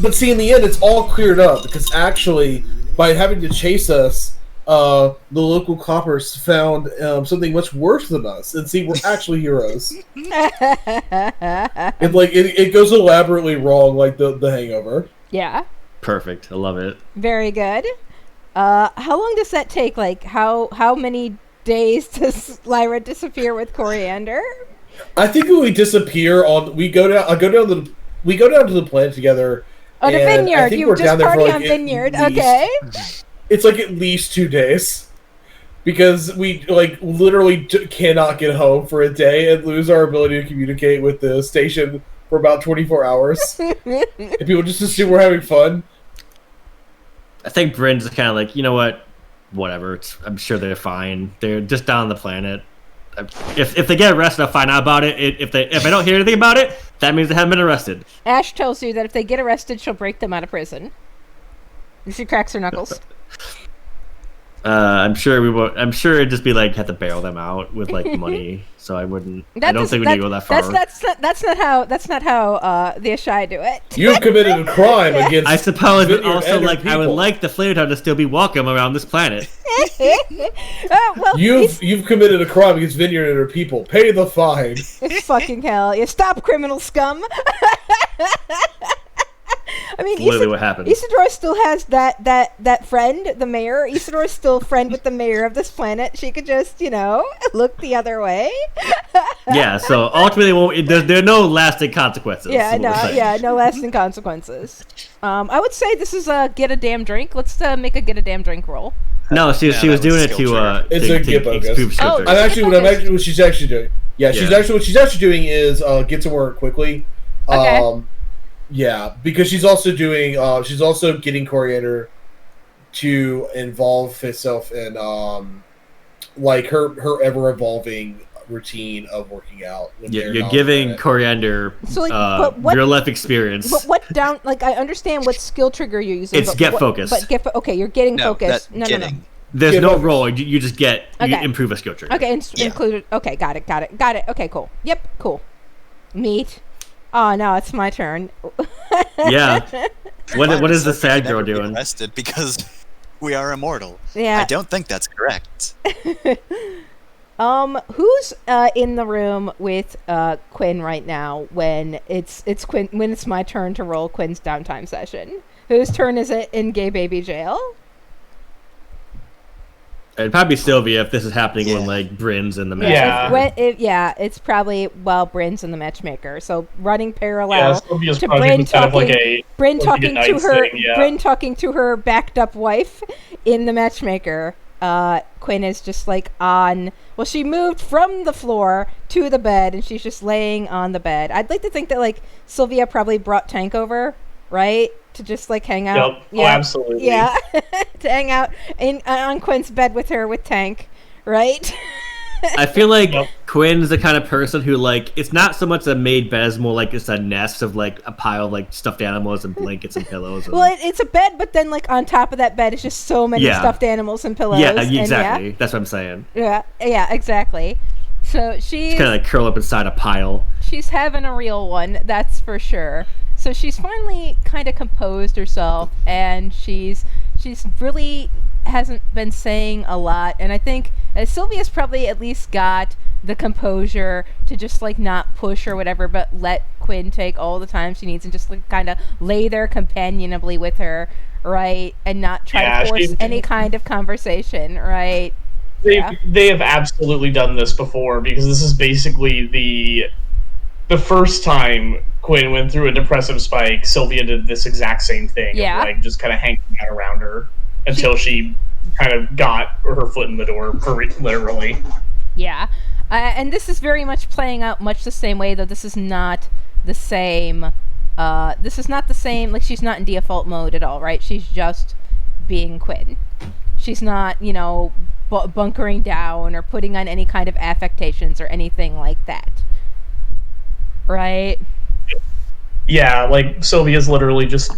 But see, in the end, it's all cleared up because actually, by having to chase us, the local coppers found something much worse than us, and see, we're actually heroes. It goes elaborately wrong, like the Hangover. Yeah, Perfect. I love it. very good. How long does that take? Like, how many days does Lyra disappear with Coriander? I think when we disappear we go down to the planet together. Oh, the and I vineyard. think You we're just down there for, party like, on at vineyard. least- Okay. It's like at least 2 days. Because we literally cannot get home for a day and lose our ability to communicate with the station for about 24 hours. And people just assume we're having fun. I think Bryn's kind of like, you know what? Whatever. I'm sure they're fine. They're just down on the planet. If they get arrested, I'll find out about it. If I don't hear anything about it, that means they haven't been arrested. Ash tells you that if they get arrested, she'll break them out of prison. And she cracks her knuckles. I'm sure we won't. I'm sure it'd just be like have to bail them out with like money. So I wouldn't. I don't think we need to go that far. That's not how the Ashai do it. You've committed a crime against. I suppose, but Vineyard also and like I would people. like the Flaretown to still be welcome around this planet. Well, You've committed a crime against Vineyard and her people. Pay the fine. fucking hell! You stop, criminal scum. I mean, Literally what happened. Isidore still has that friend, the mayor. Isidore's still friend with the mayor of this planet. She could just, look the other way. Yeah. So ultimately, there are no lasting consequences. Yeah, is what we're saying. no lasting consequences. I would say this is a get a damn drink. Let's make a get a damn drink roll. No, she Yeah, was that doing was it skill to. It's to a get bogus. improve skill Oh, trigger. What she's actually doing. Yeah, Yeah. what she's actually doing is get to work quickly. Okay. Yeah, because she's also doing. She's also getting Coriander to involve herself in like her ever evolving routine of working out. when they're You're not giving in it. Coriander So, like, but what- real life experience. But what down? Like, I understand what skill trigger you're using. It's but get what- focused. But okay, you're getting No, focused. that No. getting. There's Give no up. roll. You just get you Okay. improve a skill trigger. Okay, Yeah. included. Okay, got it. Okay, cool. Yep, cool. Meat. Oh no, it's my turn. Yeah. What is the sad girl Never be doing? arrested because we are immortal. Yeah. I don't think that's correct. Who's in the room with Quinn right now when it's Quinn when it's my turn to roll Quinn's downtime session? Whose turn is it in gay baby jail? It'd probably be Sylvia if this is happening Yeah. when like Bryn's in the match. Yeah. It's probably while Bryn's in the matchmaker. So running Yeah, parallel Sylvia's to project Bryn was kind of like a Bryn like a talking to nice her thing, yeah. Bryn talking to her backed up wife in the matchmaker. Quinn is just like she moved from the floor to the bed and she's just laying on the bed. I'd like to think that like Sylvia probably brought Tank over, right? To just like hang out. Yep. Oh, absolutely. Yeah. To hang out on Quinn's bed with her with Tank, right? I feel like Yep. Quinn's the kind of person who like it's not so much a made bed, it's more like it's a nest of like a pile of like stuffed animals and blankets and pillows. And... Well, it's a bed, but then like on top of that bed is just so many Yeah. stuffed animals and pillows. yeah, and exactly. That's what I'm saying. Yeah, exactly. So she's Kind of like curl up inside a pile. she's having a real one, that's for sure. So she's finally kind of composed herself, and she's really hasn't been saying a lot. And I think Sylvia's probably at least got the composure to just like not push or whatever, but let Quinn take all the time she needs and just like kind of lay there companionably with her, right? And not try Yeah, to force she- any kind of conversation, right? They have absolutely done this before because this is basically the first time Quinn went through a depressive spike. Sylvia did this exact same thing, Yeah. of, like just kind of hanging out around her until she kind of got her foot in the door, literally. Yeah. And this is very much playing out much the same way, though this is not the same. This is not the same. Like, she's not in default mode at all, right? She's just being Quinn. She's not, bunkering down or putting on any kind of affectations or anything like that. Right? Yeah, like Sylvia's literally just.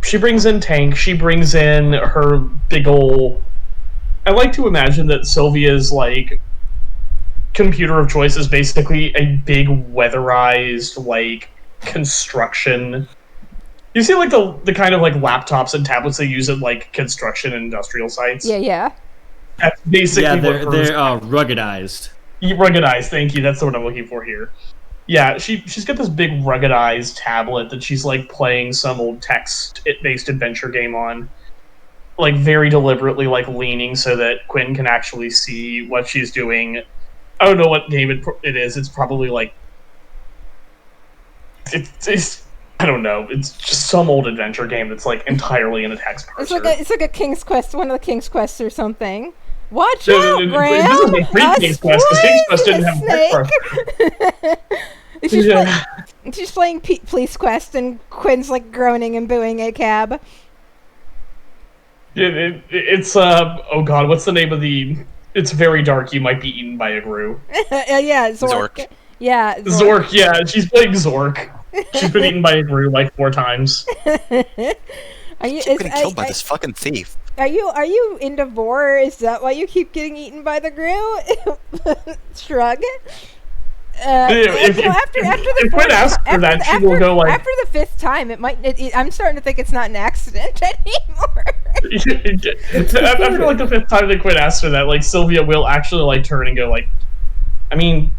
She brings in Tank. She brings in her big ol'. I like to imagine that Sylvia's like computer of choice is basically a big weatherized like construction. You see, like the kind of like laptops and tablets they use at like construction and industrial sites. Yeah. That's basically Yeah, what they're hers- ruggedized. ruggedized. Thank you. That's the word I'm looking for here. Yeah, she's got this big ruggedized tablet that she's like playing some old text-based adventure game on, like very deliberately like leaning so that Quinn can actually see what she's doing. I don't know what game it is. It's probably like it's I don't know. It's just some old adventure game that's like entirely in a text parser. It's like a King's Quest, one of the King's Quests or something. Watch No, out, no, no, Graham! this is a pre-King's Quest, 'cause King's Quest didn't have a text snake. She's, Yeah. she's playing Police Quest, and Quinn's like groaning and booing a cab. It's oh god, what's the name of the? It's very dark. You miite be eaten by a Gru. Yeah, Zork. Zork. Yeah, Zork, yeah, she's playing Zork. She's been eaten by a Gru like 4 times. Are you, Keep getting killed by this fucking thief. Are you into vor? Is that why you keep getting eaten by the Gru? Shrug. If Quinn asks her that, she will go like, after the fifth time, I'm starting to think it's not an accident anymore. after like the fifth time that Quinn asks her that, like Sylvia will actually like turn and go like, I mean,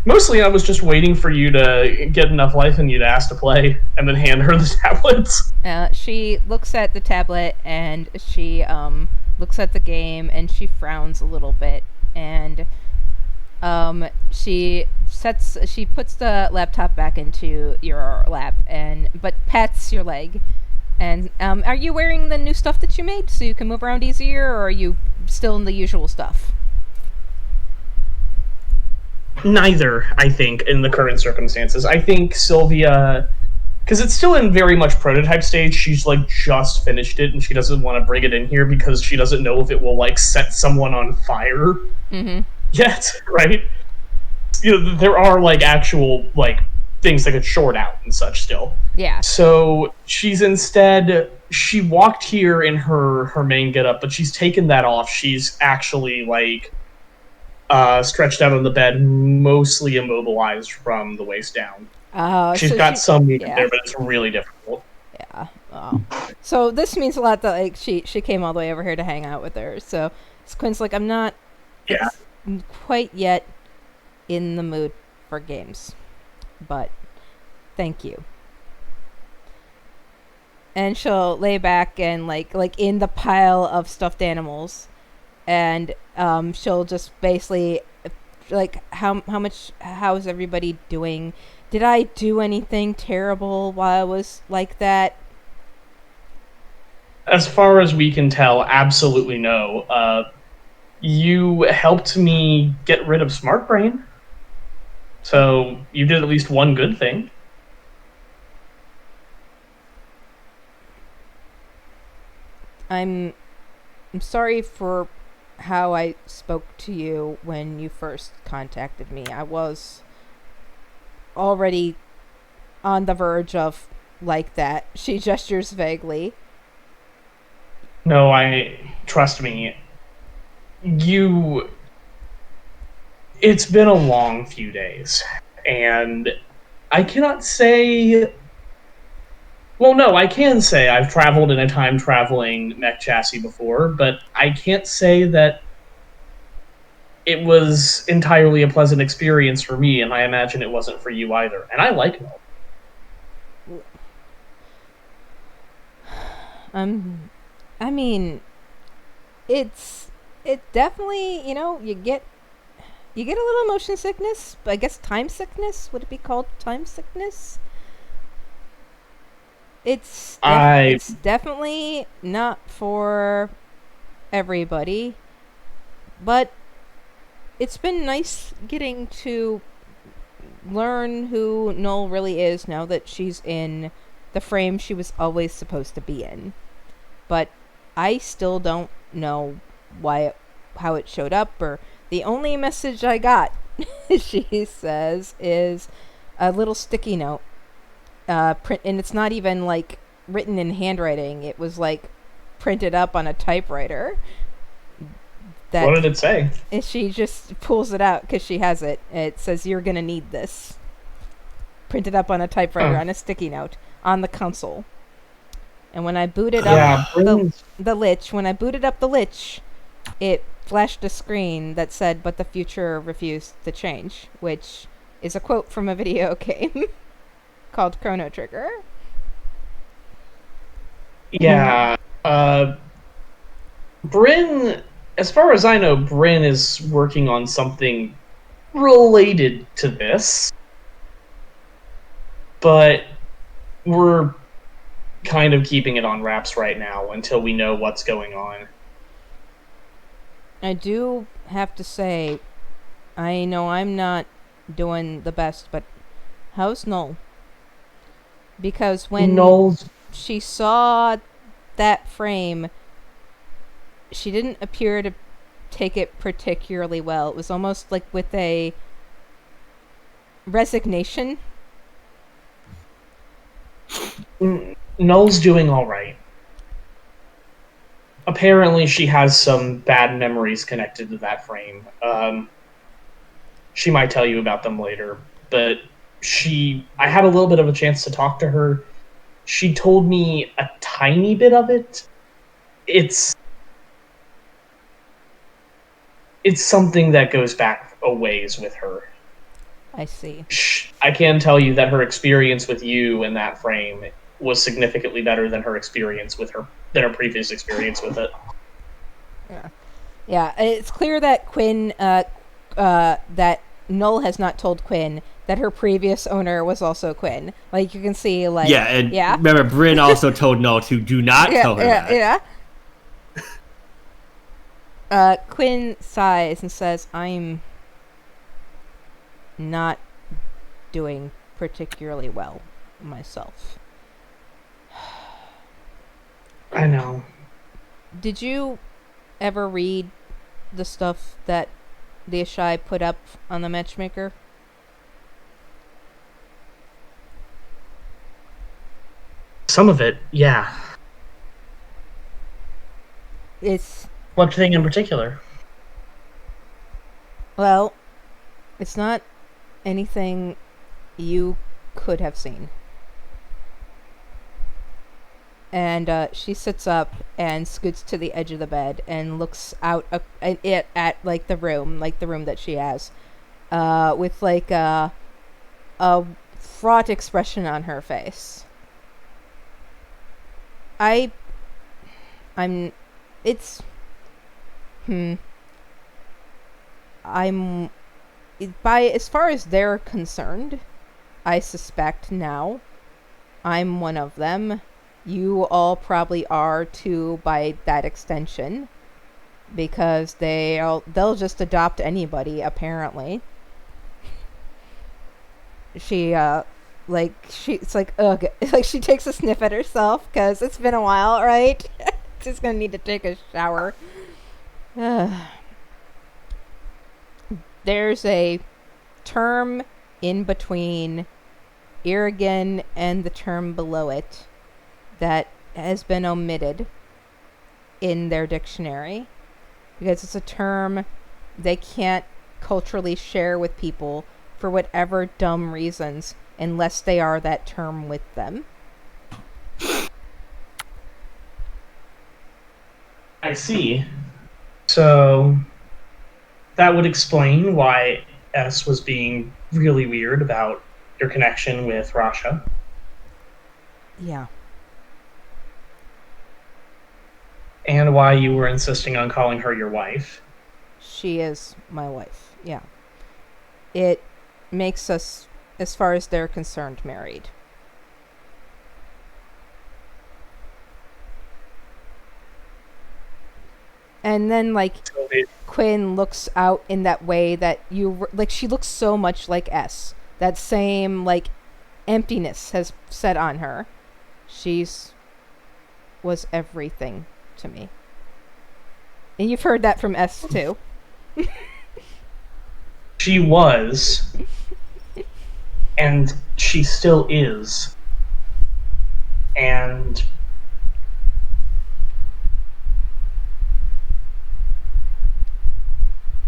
mostly I was just waiting for you to get enough life in you to ask to play, and then hand her the tablets. She looks at the tablet and she looks at the game and she frowns a little bit and she puts the laptop back into your lap but pats your leg. And are you wearing the new stuff that you made so you can move around easier, or are you still in the usual stuff? Neither, I think, in the current circumstances. I think Sylvia, because it's still in very much prototype stage, she's like just finished it and she doesn't want to bring it in here because she doesn't know if it will like set someone on fire yet, right? You know, there are like actual like things that could short out and such still. Yeah. So she walked here in her main getup, but she's taken that off. She's actually like stretched out on the bed, mostly immobilized from the waist down. She's got some movement there, but it's really difficult. Yeah. Oh. So this means a lot that like she came all the way over here to hang out with her. So Quinn's like, I'm not quite yet in the mood for games, but thank you. And she'll lay back and like in the pile of stuffed animals, and she'll just basically like how's everybody doing? Did I do anything terrible while I was like that? As far as we can tell, absolutely no. You helped me get rid of Smart Brain, so you did at least one good thing. I'm sorry for how I spoke to you when you first contacted me. I was already on the verge of like that. She gestures vaguely. No, trust me. It's been a long few days, and I cannot say. Well, no, I can say I've traveled in a time-traveling mech chassis before, but I can't say that it was entirely a pleasant experience for me, and I imagine it wasn't for you either. And I like Mel. I mean, it definitely, you get a little motion sickness. I guess time sickness. Would it be called time sickness? It's definitely not for everybody, but it's been nice getting to learn who Null really is now that she's in the frame she was always supposed to be in. But I still don't know how it showed up, or the only message I got, she says, is a little sticky note. Print, and it's not even like written in handwriting. It was like printed up on a typewriter. What did it say? And she just pulls it out because she has it. It says, "You're gonna need this." Printed up on a typewriter on a sticky note on the console. And when I booted up the Lich, it flashed a screen that said, "But the future refused to change," which is a quote from a video game called Chrono Trigger. Yeah. Bryn, as far as I know, Bryn is working on something related to this. But we're kind of keeping it on wraps right now until we know what's going on. I do have to say, I know I'm not doing the best, but how's Null? Because when she saw that frame, she didn't appear to take it particularly well. It was almost like with a resignation. Null's doing all right. apparently she has some bad memories connected to that frame. She might tell you about them later, but I had a little bit of a chance to talk to her. She told me a tiny bit of it. It's something that goes back a ways with her. I see. I can tell you that her experience with you in that frame was significantly better than her previous experience with it. Yeah, it's clear that Quinn, that Null has not told Quinn that her previous owner was also Quinn. Like, you can see, like... Yeah, and remember, Bryn also told Null to do not tell her that. Yeah. Quinn sighs and says, I'm not doing particularly well myself. I know. Did you ever read the stuff that the Ashai put up on the Matchmaker? Some of it, yeah. It's... What thing in particular? Well, it's not anything you could have seen. And she sits up and scoots to the edge of the bed and looks out at like the room that she has, with like a fraught expression on her face. I'm by as far as they're concerned, I suspect now I'm one of them. You all probably are too, by that extension, because they'll just adopt anybody, apparently. It's like, ugh, like she takes a sniff at herself because it's been a while, right? She's gonna need to take a shower. There's a term in between Irrigan and the term below it that has been omitted in their dictionary because it's a term they can't culturally share with people for whatever dumb reasons unless they are that term with them. I see. So that would explain why S was being really weird about your connection with Rasha. Yeah. And why you were insisting on calling her your wife. She is my wife, yeah. It makes us, as far as they're concerned, married. And then, like, Quinn looks out in that way that she looks so much like S. That same, like, emptiness has set on her. Was everything to me. And you've heard that from S too. She was. And she still is. And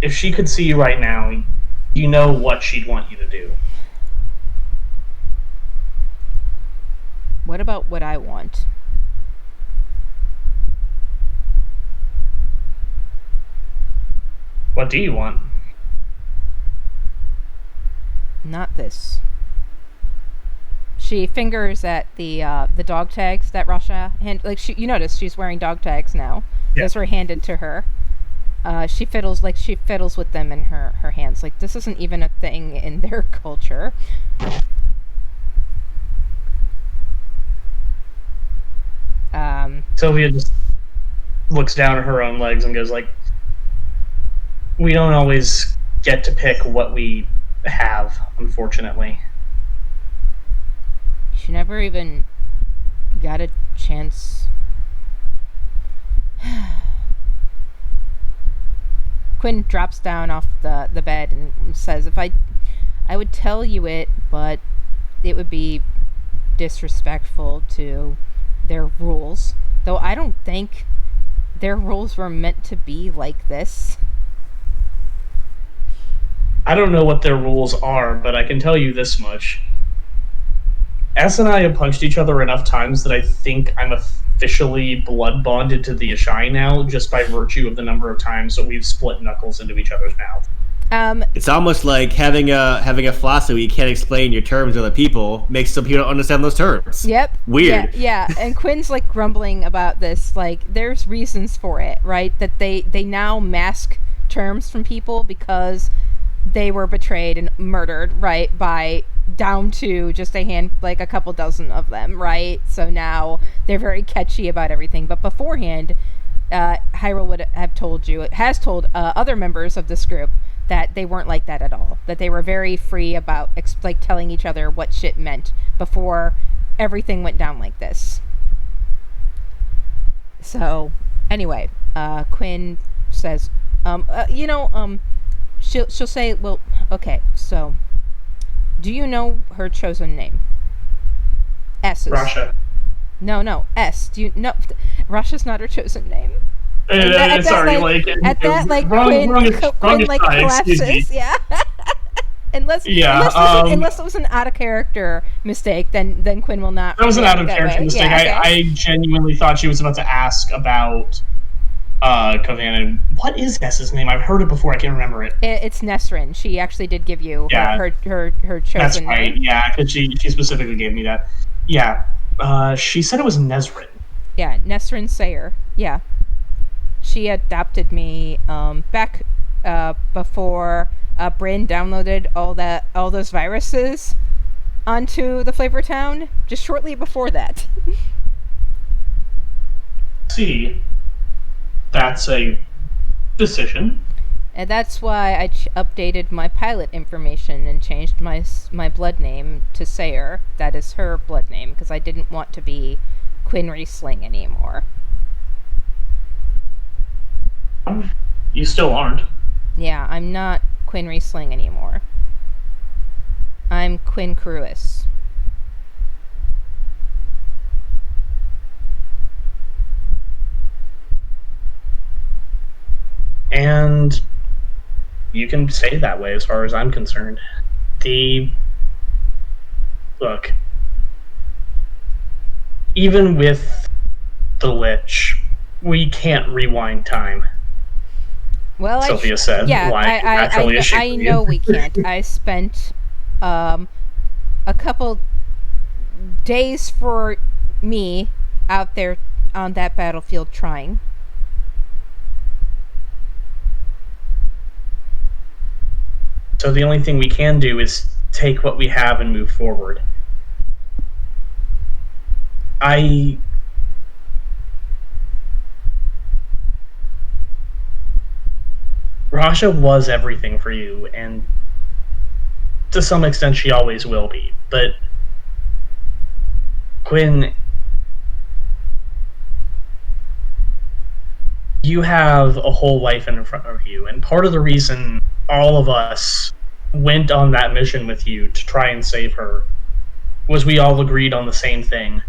if she could see you right now, you know what she'd want you to do. What about what I want? What do you want? Not this. She fingers at the dog tags that Rasha you notice she's wearing dog tags now. Yeah. Those were handed to her. She fiddles with them in her hands. Like, this isn't even a thing in their culture. Sylvia just looks down at her own legs and goes like, we don't always get to pick what we have, unfortunately. She never even got a chance. Quinn drops down off the bed and says, I would tell you it, but it would be disrespectful to their rules. Though I don't think their rules were meant to be like this? I don't know what their rules are, but I can tell you this much. S and I have punched each other enough times that I think I'm officially blood bonded to the Ashai now, just by virtue of the number of times that we've split knuckles into each other's mouth. It's almost like having a philosophy where you can't explain your terms to other people makes some people don't understand those terms. Yep. Weird. Yeah. And Quinn's like grumbling about this. Like, there's reasons for it, right? That they now mask terms from people because they were betrayed and murdered, right? By down to just a couple dozen of them, right? So now they're very catchy about everything. But beforehand, Hyrule would have told you, it has told other members of this group that they weren't like that at all. That they were very free about telling each other what shit meant before everything went down like this. So, anyway, Quinn says, she'll say, well, okay, so, do you know her chosen name? S's. Rasha. No, S. Do you know? Rasha's not her chosen name. Wrong Quinn collapses. Yeah. unless it was an out of character mistake, then Quinn will not. That was an out of character mistake. Yeah, okay. I genuinely thought she was about to ask about Kovanen. What is S's name? I've heard it before. I can't remember it. It's Nesrin. She actually did give you her chosen That's right. name. Yeah, because she specifically gave me that. Yeah. She said it was Nesrin. Yeah, Nesrin Sayer. Yeah. She adopted me back before Bryn downloaded all those viruses onto the Flavor Town. Just shortly before that. See, that's a decision. And that's why I updated my pilot information and changed my blood name to Sayer. That is her blood name, because I didn't want to be Quinn Riesling anymore. You still aren't. Yeah, I'm not Quinn Riesling anymore. I'm Quinn Cruis. And you can stay that way as far as I'm concerned. Look, even with the Lich, we can't rewind time. Well, Sophia said. Yeah, I know we can't. I spent a couple days for me out there on that battlefield trying. So the only thing we can do is take what we have and move forward. Rasha was everything for you, and to some extent she always will be. But Quinn, you have a whole life in front of you, and part of the reason all of us went on that mission with you to try and save her was we all agreed on the same thing.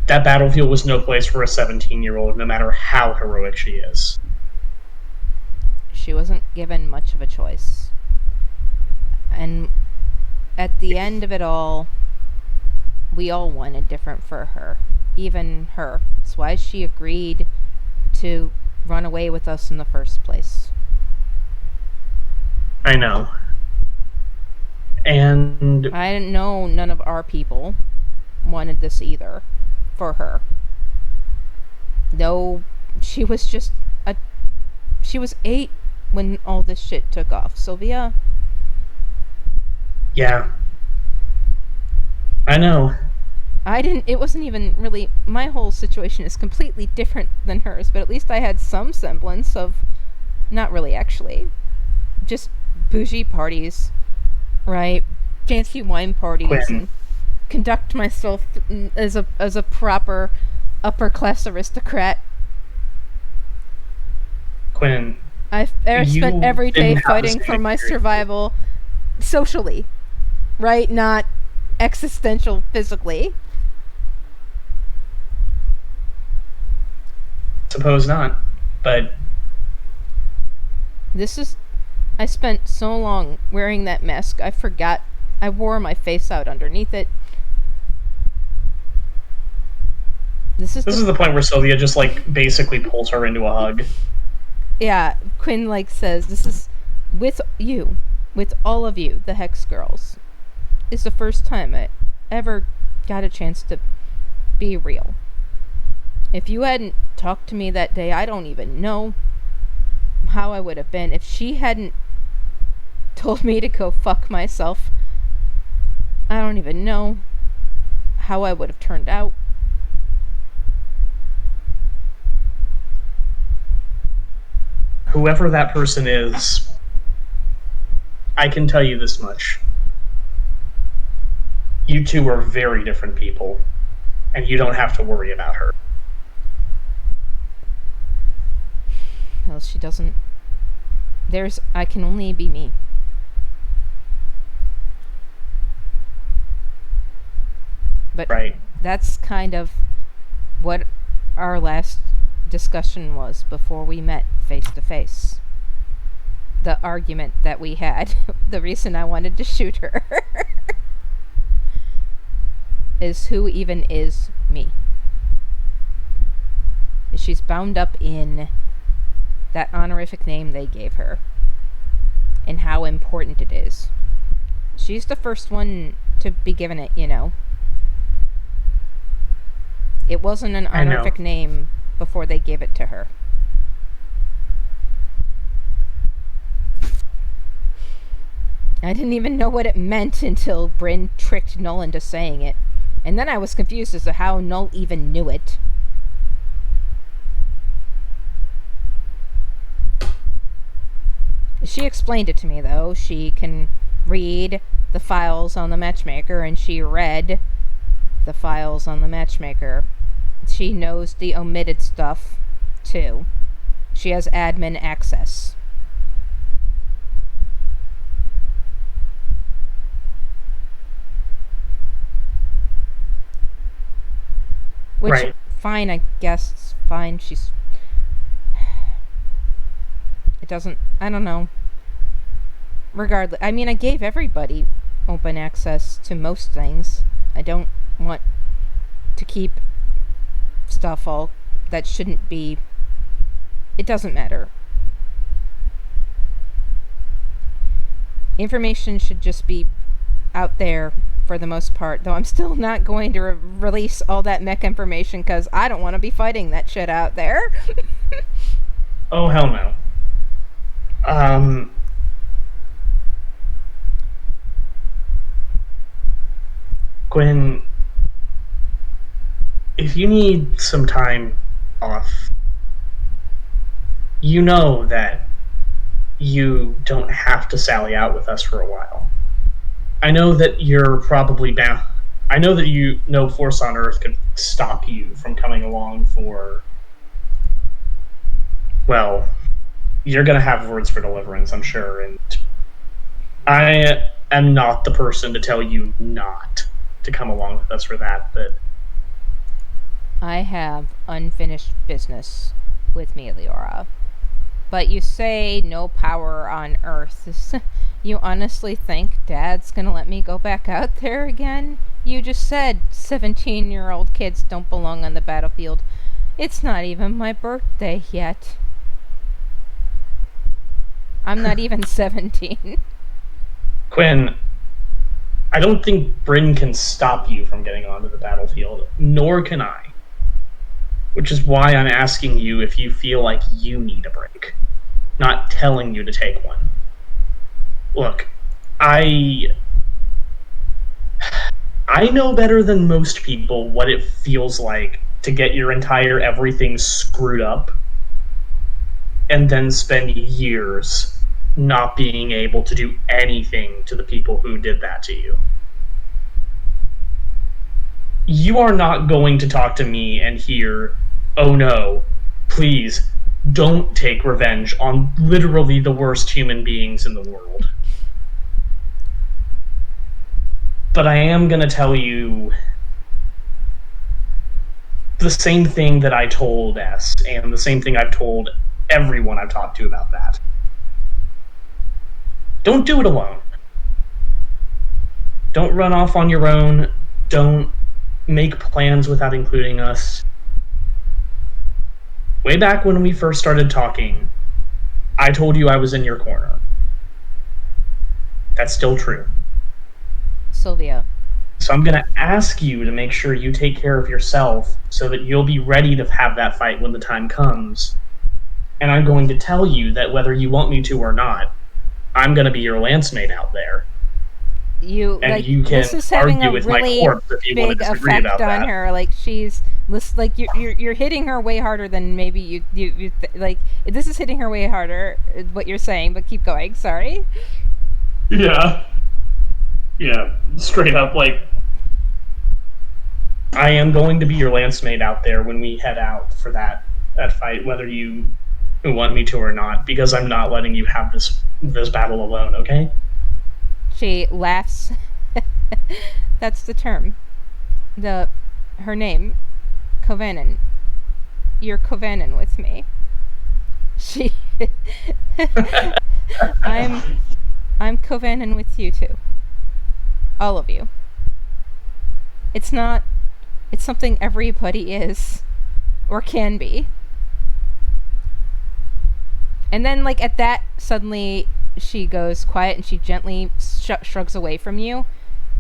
That battlefield was no place for a 17-year-old, no matter how heroic she is. She wasn't given much of a choice. And at the end of it all, we all wanted different for her. Even her. That's why she agreed to run away with us in the first place. I know. And I didn't know none of our people wanted this either for her. No, she was just she was 8 when all this shit took off. Sylvia? Yeah. I know. It wasn't even really, my whole situation is completely different than hers, but at least I had some semblance of, not really actually, just bougie parties, right? Fancy wine parties, Quinn. and conduct myself as a proper upper class aristocrat. Quinn, I've spent every day fighting for my survival socially, right? Not existential physically. Suppose not. But This is. I spent so long wearing that mask, I forgot. I wore my face out underneath it. This is the point where Sylvia just, like, basically pulls her into a hug. Yeah, Quinn, like, says, this is with you, with all of you, the Hex Girls. It's the first time I ever got a chance to be real. If you hadn't talked to me that day, I don't even know how I would have been. If she hadn't told me to go fuck myself, I don't even know how I would have turned out. Whoever that person is, I can tell you this much. You two are very different people, and you don't have to worry about her. Well, she doesn't. I can only be me. But Right. that's kind of what our last discussion was before we met face to face. The argument that we had, the reason I wanted to shoot her, is who even is me. She's bound up in that honorific name they gave her and how important it is. She's the first one to be given it, you know. It wasn't an honorific name before they gave it to her. I didn't even know what it meant until Bryn tricked Null into saying it. And then I was confused as to how Null even knew it. She explained it to me, though. She can read the files on the Matchmaker, and she read the files on the Matchmaker. She knows the omitted stuff, too. She has admin access. Which, Right. fine, I guess. It's fine. She's... It doesn't... I don't know. Regardless... I mean, I gave everybody open access to most things. I don't want to keep stuff all that shouldn't be... It doesn't matter. Information should just be out there for the most part, though I'm still not going to release all that mech information because I don't want to be fighting that shit out there. Oh, hell no. Gwen, if you need some time off, you know that you don't have to sally out with us for a while. I know that you're probably bound. I know that no force on Earth could stop you from coming along for... Well, you're going to have words for deliverance, I'm sure, and I am not the person to tell you not to come along with us for that, but... I have unfinished business with me, Leora. But you say no power on Earth. You honestly think Dad's gonna let me go back out there again? You just said 17-year-old kids don't belong on the battlefield. It's not even my birthday yet. I'm not even 17. Quinn, I don't think Bryn can stop you from getting onto the battlefield, nor can I. Which is why I'm asking you if you feel like you need a break, not telling you to take one. Look, I know better than most people what it feels like to get your entire everything screwed up and then spend years not being able to do anything to the people who did that to you. You are not going to talk to me and hear, oh no, please don't take revenge on literally the worst human beings in the world. But I am going to tell you the same thing that I told S, and the same thing I've told everyone I've talked to about that. Don't do it alone. Don't run off on your own. Don't make plans without including us. Way back when we first started talking, I told you I was in your corner. That's still true. Sylvia. So I'm going to ask you to make sure you take care of yourself so that you'll be ready to have that fight when the time comes. And I'm going to tell you that whether you want me to or not, I'm going to be your lance mate out there. You can this is having argue a with my really corpse if you want to big disagree effect about on that. her. Like she's like you're hitting her way harder than maybe you like. This is hitting her way harder. What you're saying, but keep going. Sorry. Yeah, straight up. Like, I am going to be your lance mate out there when we head out for that fight, whether you want me to or not, because I'm not letting you have this battle alone. Okay. She laughs. That's the term. Her name, Kovanen. You're Kovanen with me. She. I'm Kovanen with you too. All of you. It's something everybody is, or can be. And then, like, at that, suddenly she goes quiet and she gently shrugs away from you,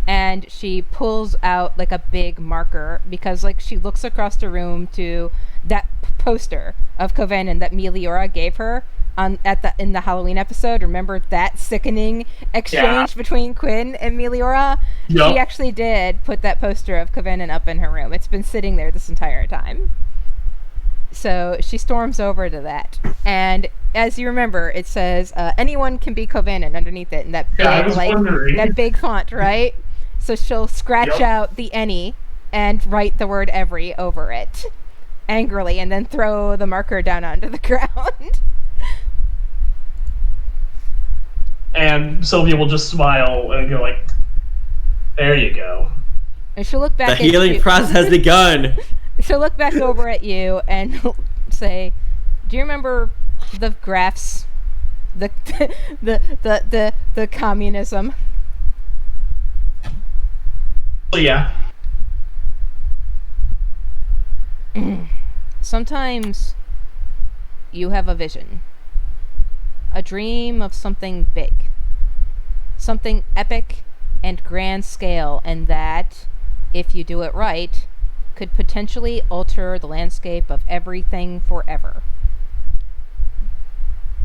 and she pulls out like a big marker because, like, she looks across the room to that poster of Kovanen that Meliora gave her in the Halloween episode. Remember that sickening exchange between Quinn and Meliora? Yep. She actually did put that poster of Kovanen up in her room. It's been sitting there this entire time. So she storms over to that, and as you remember, it says anyone can be Kovanen underneath it, and that big that big font, right? So she'll scratch out the any and write the word every over it angrily, and then throw the marker down onto the ground. And Sylvia will just smile and go like, "There you go." And she'll look back. The healing process has begun. She'll look back over at you and say, "Do you remember the graphs, the communism?" Yeah. Sometimes you have a vision, a dream of something big, something epic and grand scale, and that, if you do it right, could potentially alter the landscape of everything forever.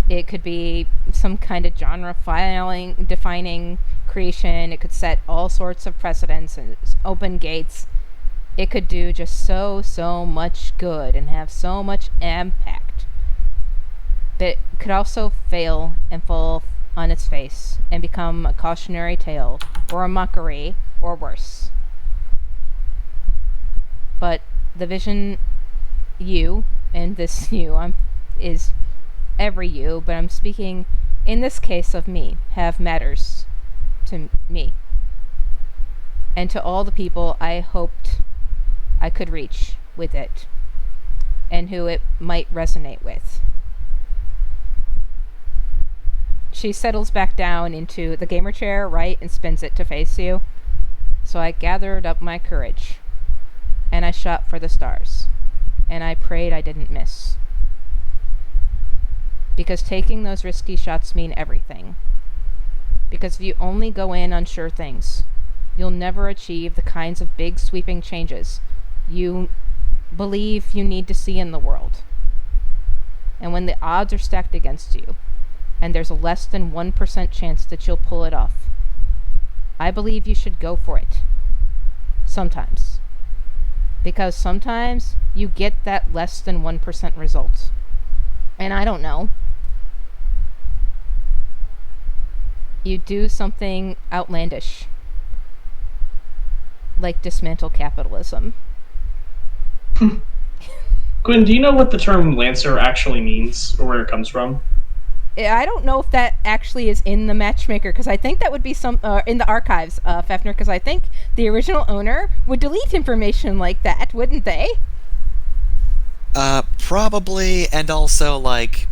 It could be some kind of genre-defining creation. It could set all sorts of precedents and open gates. It could do just so much good and have so much impact. But it could also fail and fall on its face and become a cautionary tale or a mockery or worse. But the vision you, and this you is every you, but I'm speaking in this case of me, have matters to me. And to all the people I hoped I could reach with it, and who it might resonate with. She settles back down into the gamer chair, right, and spins it to face you. So I gathered up my courage, and I shot for the stars, and I prayed I didn't miss. Because taking those risky shots mean everything. Because if you only go in on sure things, you'll never achieve the kinds of big sweeping changes you believe you need to see in the world. And when the odds are stacked against you, and there's a less than 1% chance that you'll pull it off, I believe you should go for it. Sometimes. Because sometimes you get that less than 1% result. And I don't know. You do something outlandish. Like dismantle capitalism. Gwen, do you know what the term Lancer actually means, or where it comes from? I don't know if that actually is in the Matchmaker, because I think that would be some in the archives, Fefner, because I think the original owner would delete information like that, wouldn't they? Probably, and also, like,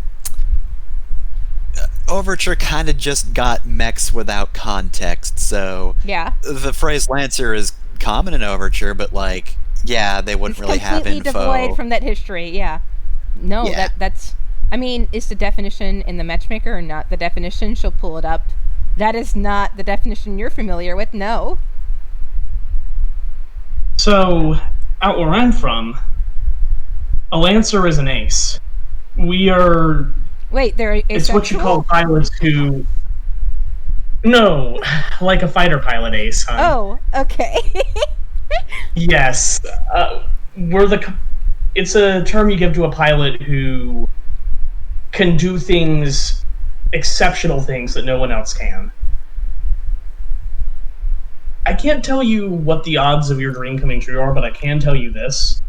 Overture kind of just got mechs without context, so Yeah. the phrase Lancer is common in Overture, but, like, yeah, they wouldn't It's really have completely info. devoid from that history, yeah. No, Yeah. that's... I mean, is the definition in the Matchmaker or not the definition? She'll pull it up. That is not the definition you're familiar with, no. So, out where I'm from, a Lancer is an ace. We are... Wait, they're asexual? It's what you call pilots who... No, like a fighter pilot ace, huh? Oh, okay. Yes. It's a term you give to a pilot who can do things, exceptional things that no one else can. I can't tell you what the odds of your dream coming true are, but I can tell you this.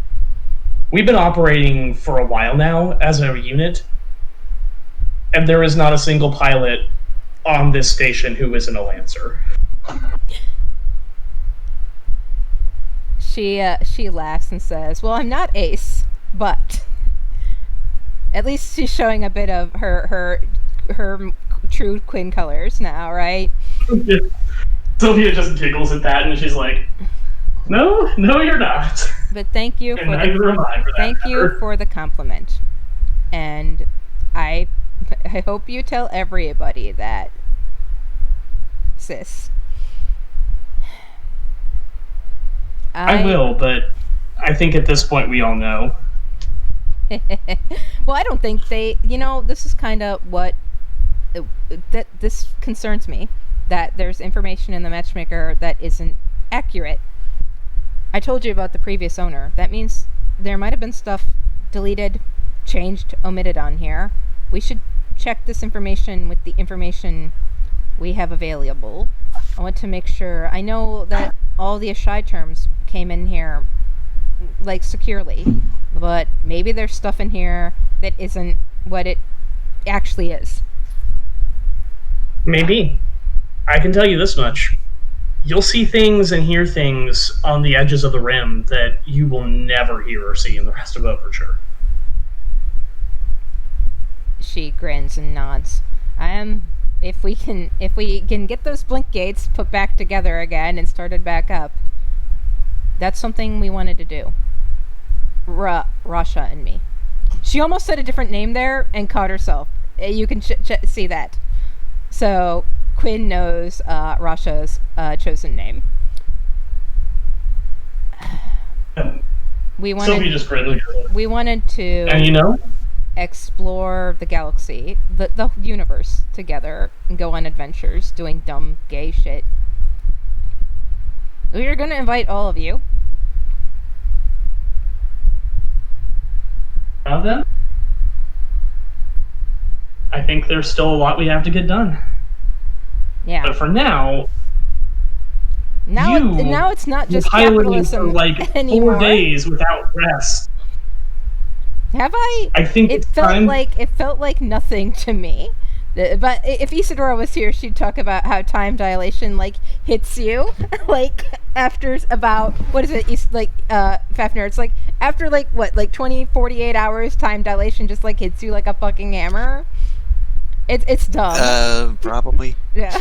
We've been operating for a while now as a unit, and there is not a single pilot on this station who isn't a Lancer. She laughs and says, "Well, I'm not ace, but at least she's showing a bit of her true Quinn colors now, right?" Sylvia just giggles at that, and she's like, "No, you're not." But thank you And neither am I, for that thank you matter. for the compliment, and I hope you tell everybody that, sis. I will, but I think at this point we all know. Well, I don't think they... this is kind of what... that this concerns me. That there's information in the Matchmaker that isn't accurate. I told you about the previous owner. That means there might have been stuff deleted, changed, omitted on here. We should check this information with the information we have available. I want to make sure... I know that all the Ashai terms came in here, like, securely, but maybe there's stuff in here that isn't what it actually is. Maybe. I can tell you this much. You'll see things and hear things on the edges of the rim that you will never hear or see in the rest of Overture. She grins and nods. If we can get those blink gates put back together again and started back up, that's something we wanted to do. Rasha and me. She almost said a different name there and caught herself. You can see that. So Quinn knows Rasha's chosen name. We Sylvia just grinned. We wanted to... And explore the galaxy, the universe together, and go on adventures doing dumb gay shit. We're gonna invite all of you. Now then, I think there's still a lot we have to get done. Yeah. But for now, now it's not just piloting for capitalism like anymore. 4 days without rest. Have I? I think It felt like nothing to me. But if Isadora was here, she'd talk about how time dilation hits you after about Fafnir. It's after 20, 48 hours, time dilation just hits you like a fucking hammer. It's dumb. Probably. Yeah.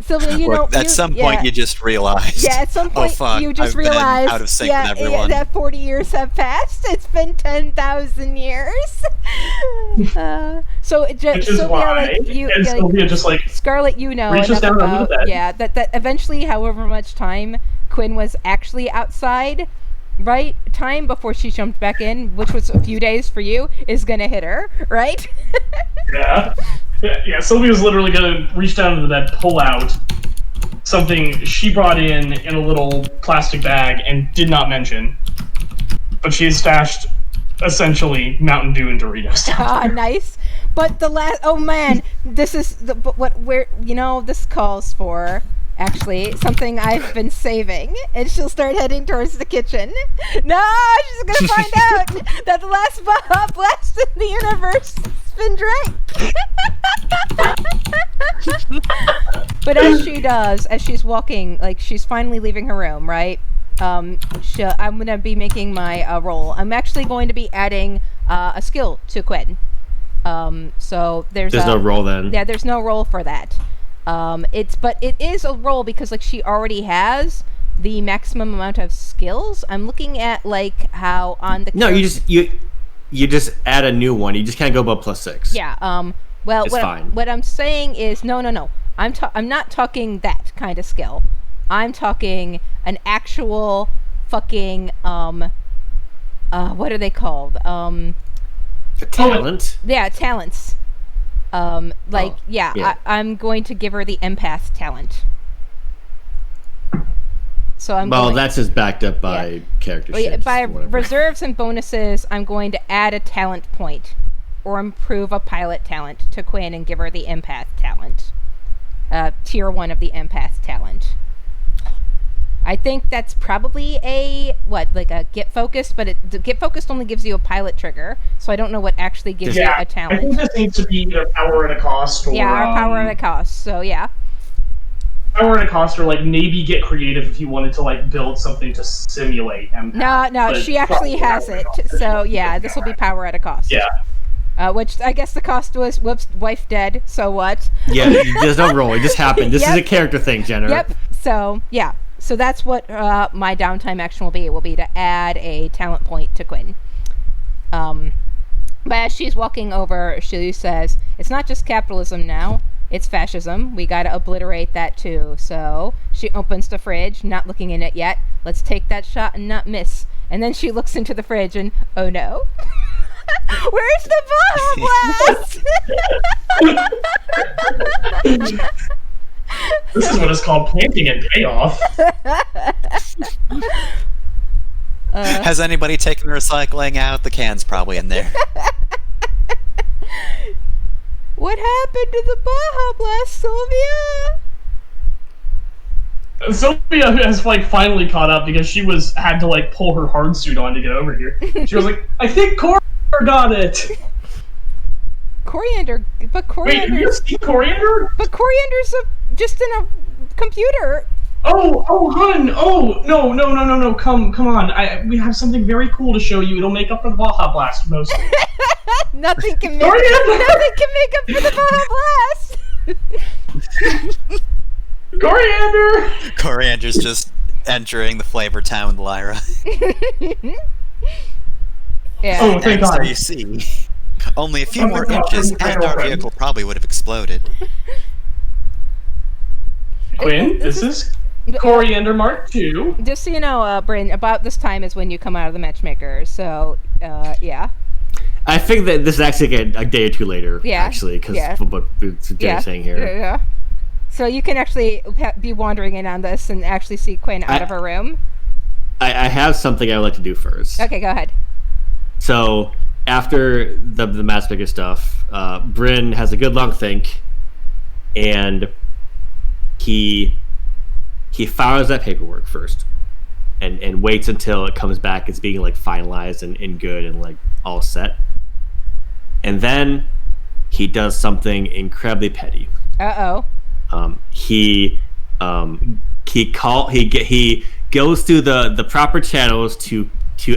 Sylvia, Look, at some point you just realized. Yeah, at some point you just I've been realized. out of sync with everyone. That 40 years have passed. It's been 10,000 years. So it just Which is Sylvia, why, Sylvia just Scarlet, reaches enough down under the about bed. that eventually, however much time Quinn was actually outside, right? Time before she jumped back in, which was a few days for you, is gonna hit her, right? Yeah, Sylvia's literally gonna reach down to the bed, pull out something she brought in a little plastic bag and did not mention. But she has stashed, essentially, Mountain Dew and Doritos down Ah, there. nice. But this is this calls for actually something I've been saving, and she'll start heading towards the kitchen. No, she's gonna find out that the last blast in the universe has been drank. But as she's walking, she's finally leaving her room, right? I'm gonna be making my roll. I'm actually going to be adding a skill to Quinn. So there's no roll then. Yeah, there's no roll for that. But it is a roll because like she already has the maximum amount of skills. I'm looking at like how on the you just add a new one. You just can't go above +6. Yeah. Well, it's fine. What I'm saying is no. I'm not talking that kind of skill. I'm talking an actual fucking what are they called? A talent. Yeah, talents. I'm going to give her the empath talent. So that's just backed up by character sheets. By reserves and bonuses, I'm going to add a talent point or improve a pilot talent to Quinn and give her the empath talent. Tier 1 of the empath talent. I think that's probably a get focused, but get focused only gives you a pilot trigger, so I don't know what actually gives you a talent. I think this needs to be either power at a cost or power at a cost. So yeah. Power at a cost, or like maybe get creative if you wanted to like build something to simulate empath. No, she actually has it. So yeah, this will be power at a cost. Yeah. Which I guess the cost was, whoops, wife dead, so what? Yeah, there's no roll, it just happened. This is a character thing, Jenner. Yep, so, yeah. So that's what my downtime action will be to add a talent point to Quinn. But as she's walking over, she says, it's not just capitalism now, it's fascism. We gotta obliterate that too. So she opens the fridge, not looking in it yet. Let's take that shot and not miss. And then she looks into the fridge and, oh no. Where's the Baja Blast? This is what is called planting and payoff. Has anybody taken recycling out? The can's probably in there. What happened to the Baja Blast, Sylvia? Sylvia has like finally caught up because she had to like pull her hard suit on to get over here. She was like, I think Coriander got it. Coriander. Wait, have you seen Coriander? But Coriander's just in a computer. Oh, hun! Oh, no! Come on! We have something very cool to show you. It'll make up for the Baja Blast mostly. Nothing can make up for the Baja Blast. Coriander! Coriander's just entering the flavor town with Lyra. Yeah. Oh, thank God. So you see, only a few more inches and our vehicle probably would have exploded. Quinn, this is Coriander Mark II. Just so you know, Bryn, about this time is when you come out of the matchmaker. So, yeah. I think that this is actually a day or two later, actually, because of what Jen's saying here. Yeah. So you can actually be wandering in on this and actually see Quinn out of her room. I have something I would like to do first. Okay, go ahead. So, after the matchmaker stuff, Bryn has a good long think, and he files that paperwork first, and waits until it comes back as being like finalized and good and like all set, and then he does something incredibly petty. He goes through the proper channels to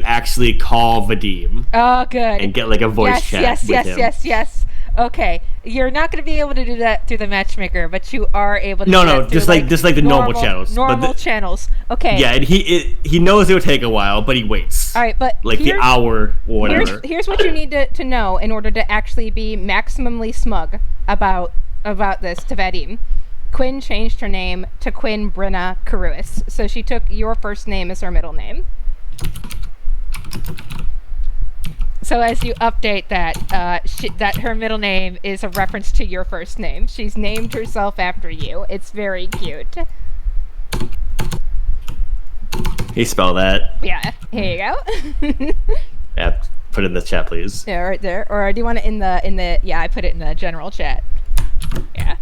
actually call Vadim. Oh, good. And get like a voice chat with him. Yes. Okay, you're not going to be able to do that through the matchmaker, but you are able to. Just like the normal channels. Normal channels. Okay. Yeah, and he knows it would take a while, but he waits. All right, but like the hour or whatever. Here's what you need to know in order to actually be maximally smug about this to Vadim. Quinn changed her name to Quinn Brenna Caruis, so she took your first name as her middle name. So as you update that, that her middle name is a reference to your first name. She's named herself after you. It's very cute. He spell that. Yeah, here you go. Yeah, put it in the chat, please. Yeah, right there. Or do you want it in the? Yeah, I put it in the general chat. Yeah.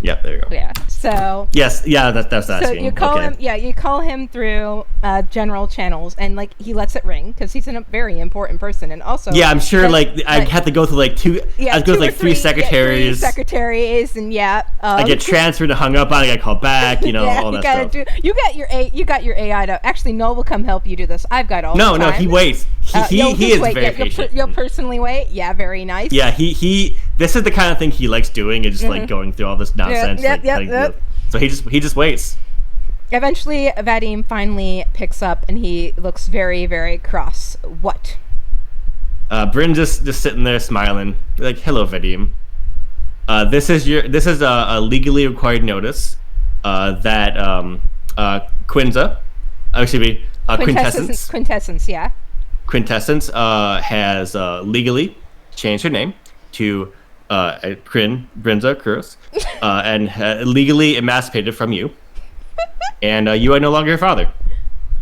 Yep, there you go. Yeah. So. Yes, yeah, that's asking. So you call him. Yeah, you call him through general channels, and like he lets it ring because he's a very important person, and also Yeah, I'm sure. I had to go through like two. Yeah, I had to go through like three secretaries. secretaries. Secretaries, and I get transferred and hung up on. I got called back. You know, yeah, all you that gotta stuff. you got your AI to actually. Noel will come help you do this. I've got all the time. No, he waits. He is wait, very patient. You'll personally wait. Yeah, very nice. Yeah, he. This is the kind of thing he likes doing. Is just like going through all this nonsense. Yep. So he just waits. Eventually, Vadim finally picks up, and he looks very, very cross. What? Bryn just sitting there smiling, like, "Hello, Vadim. This is a legally required notice that Quinza, Quintessence, yeah. Quintessence has legally changed her name to Brynza Cruz, and legally emancipated from you, and you are no longer her father.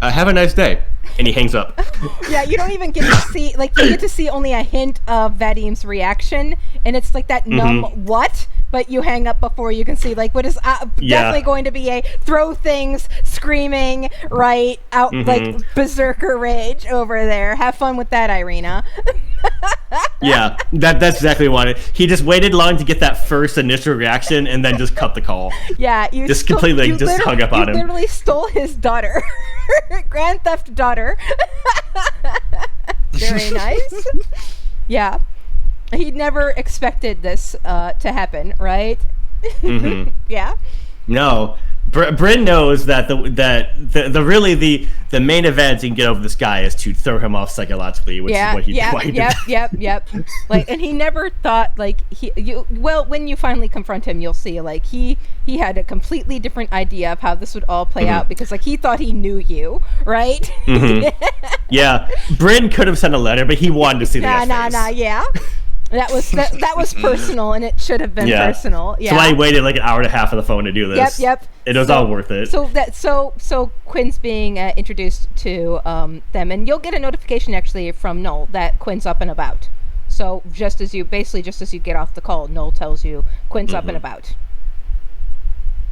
Have a nice day." And he hangs up. Yeah, you don't even get to see, like, you get to see only a hint of Vadim's reaction, and it's like that numb what? But you hang up before you can see, like, what is definitely going to be a throw things, screaming, right, out, like, berserker rage over there. Have fun with that, Irina. Yeah, that's exactly what it. He just waited long to get that first initial reaction and then just cut the call. Yeah, you just completely just hung up on him. You literally stole his daughter. Grand theft daughter. Very nice. Yeah. He never expected this to happen, right? Yeah. No, Bryn knows that the really the main event you can get over this guy is to throw him off psychologically, which is what he did. Yep. Like, and he never thought like when you finally confront him, you'll see like he had a completely different idea of how this would all play out because like he thought he knew you, right? Yeah, Bryn could have sent a letter, but he wanted to see the face. Yeah. That was personal, and it should have been personal. Yeah. So I waited like an hour and a half on the phone to do this. Yep. It was all worth it. So Quinn's being introduced to them, and you'll get a notification actually from Noel that Quinn's up and about. So just as you get off the call, Noel tells you Quinn's up and about.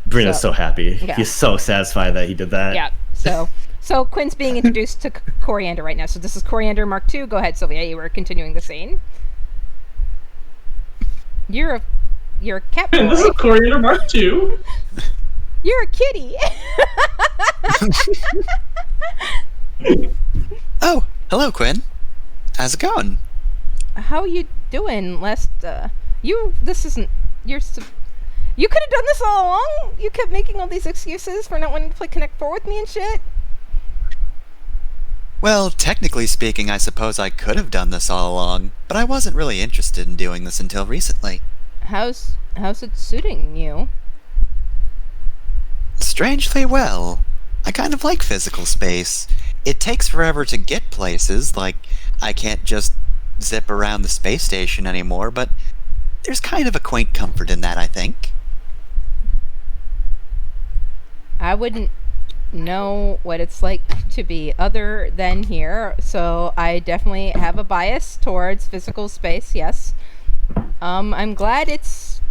Brina's so happy. Yeah. He's so satisfied that he did that. Yeah. So Quinn's being introduced to Coriander right now. So this is Coriander Mark II. Go ahead, Sylvia. You were continuing the scene. You're a cat boy. This is Coriander Mark II. You're a kitty. Oh, hello, Quinn. How's it going? How you doing? You could have done this all along. You kept making all these excuses for not wanting to play Connect 4 with me and shit. Well, technically speaking, I suppose I could have done this all along, but I wasn't really interested in doing this until recently. How's it suiting you? Strangely well. I kind of like physical space. It takes forever to get places, like I can't just zip around the space station anymore, but there's kind of a quaint comfort in that, I think. I wouldn't know what it's like to be other than here, so I definitely have a bias towards physical space, yes. I'm glad it's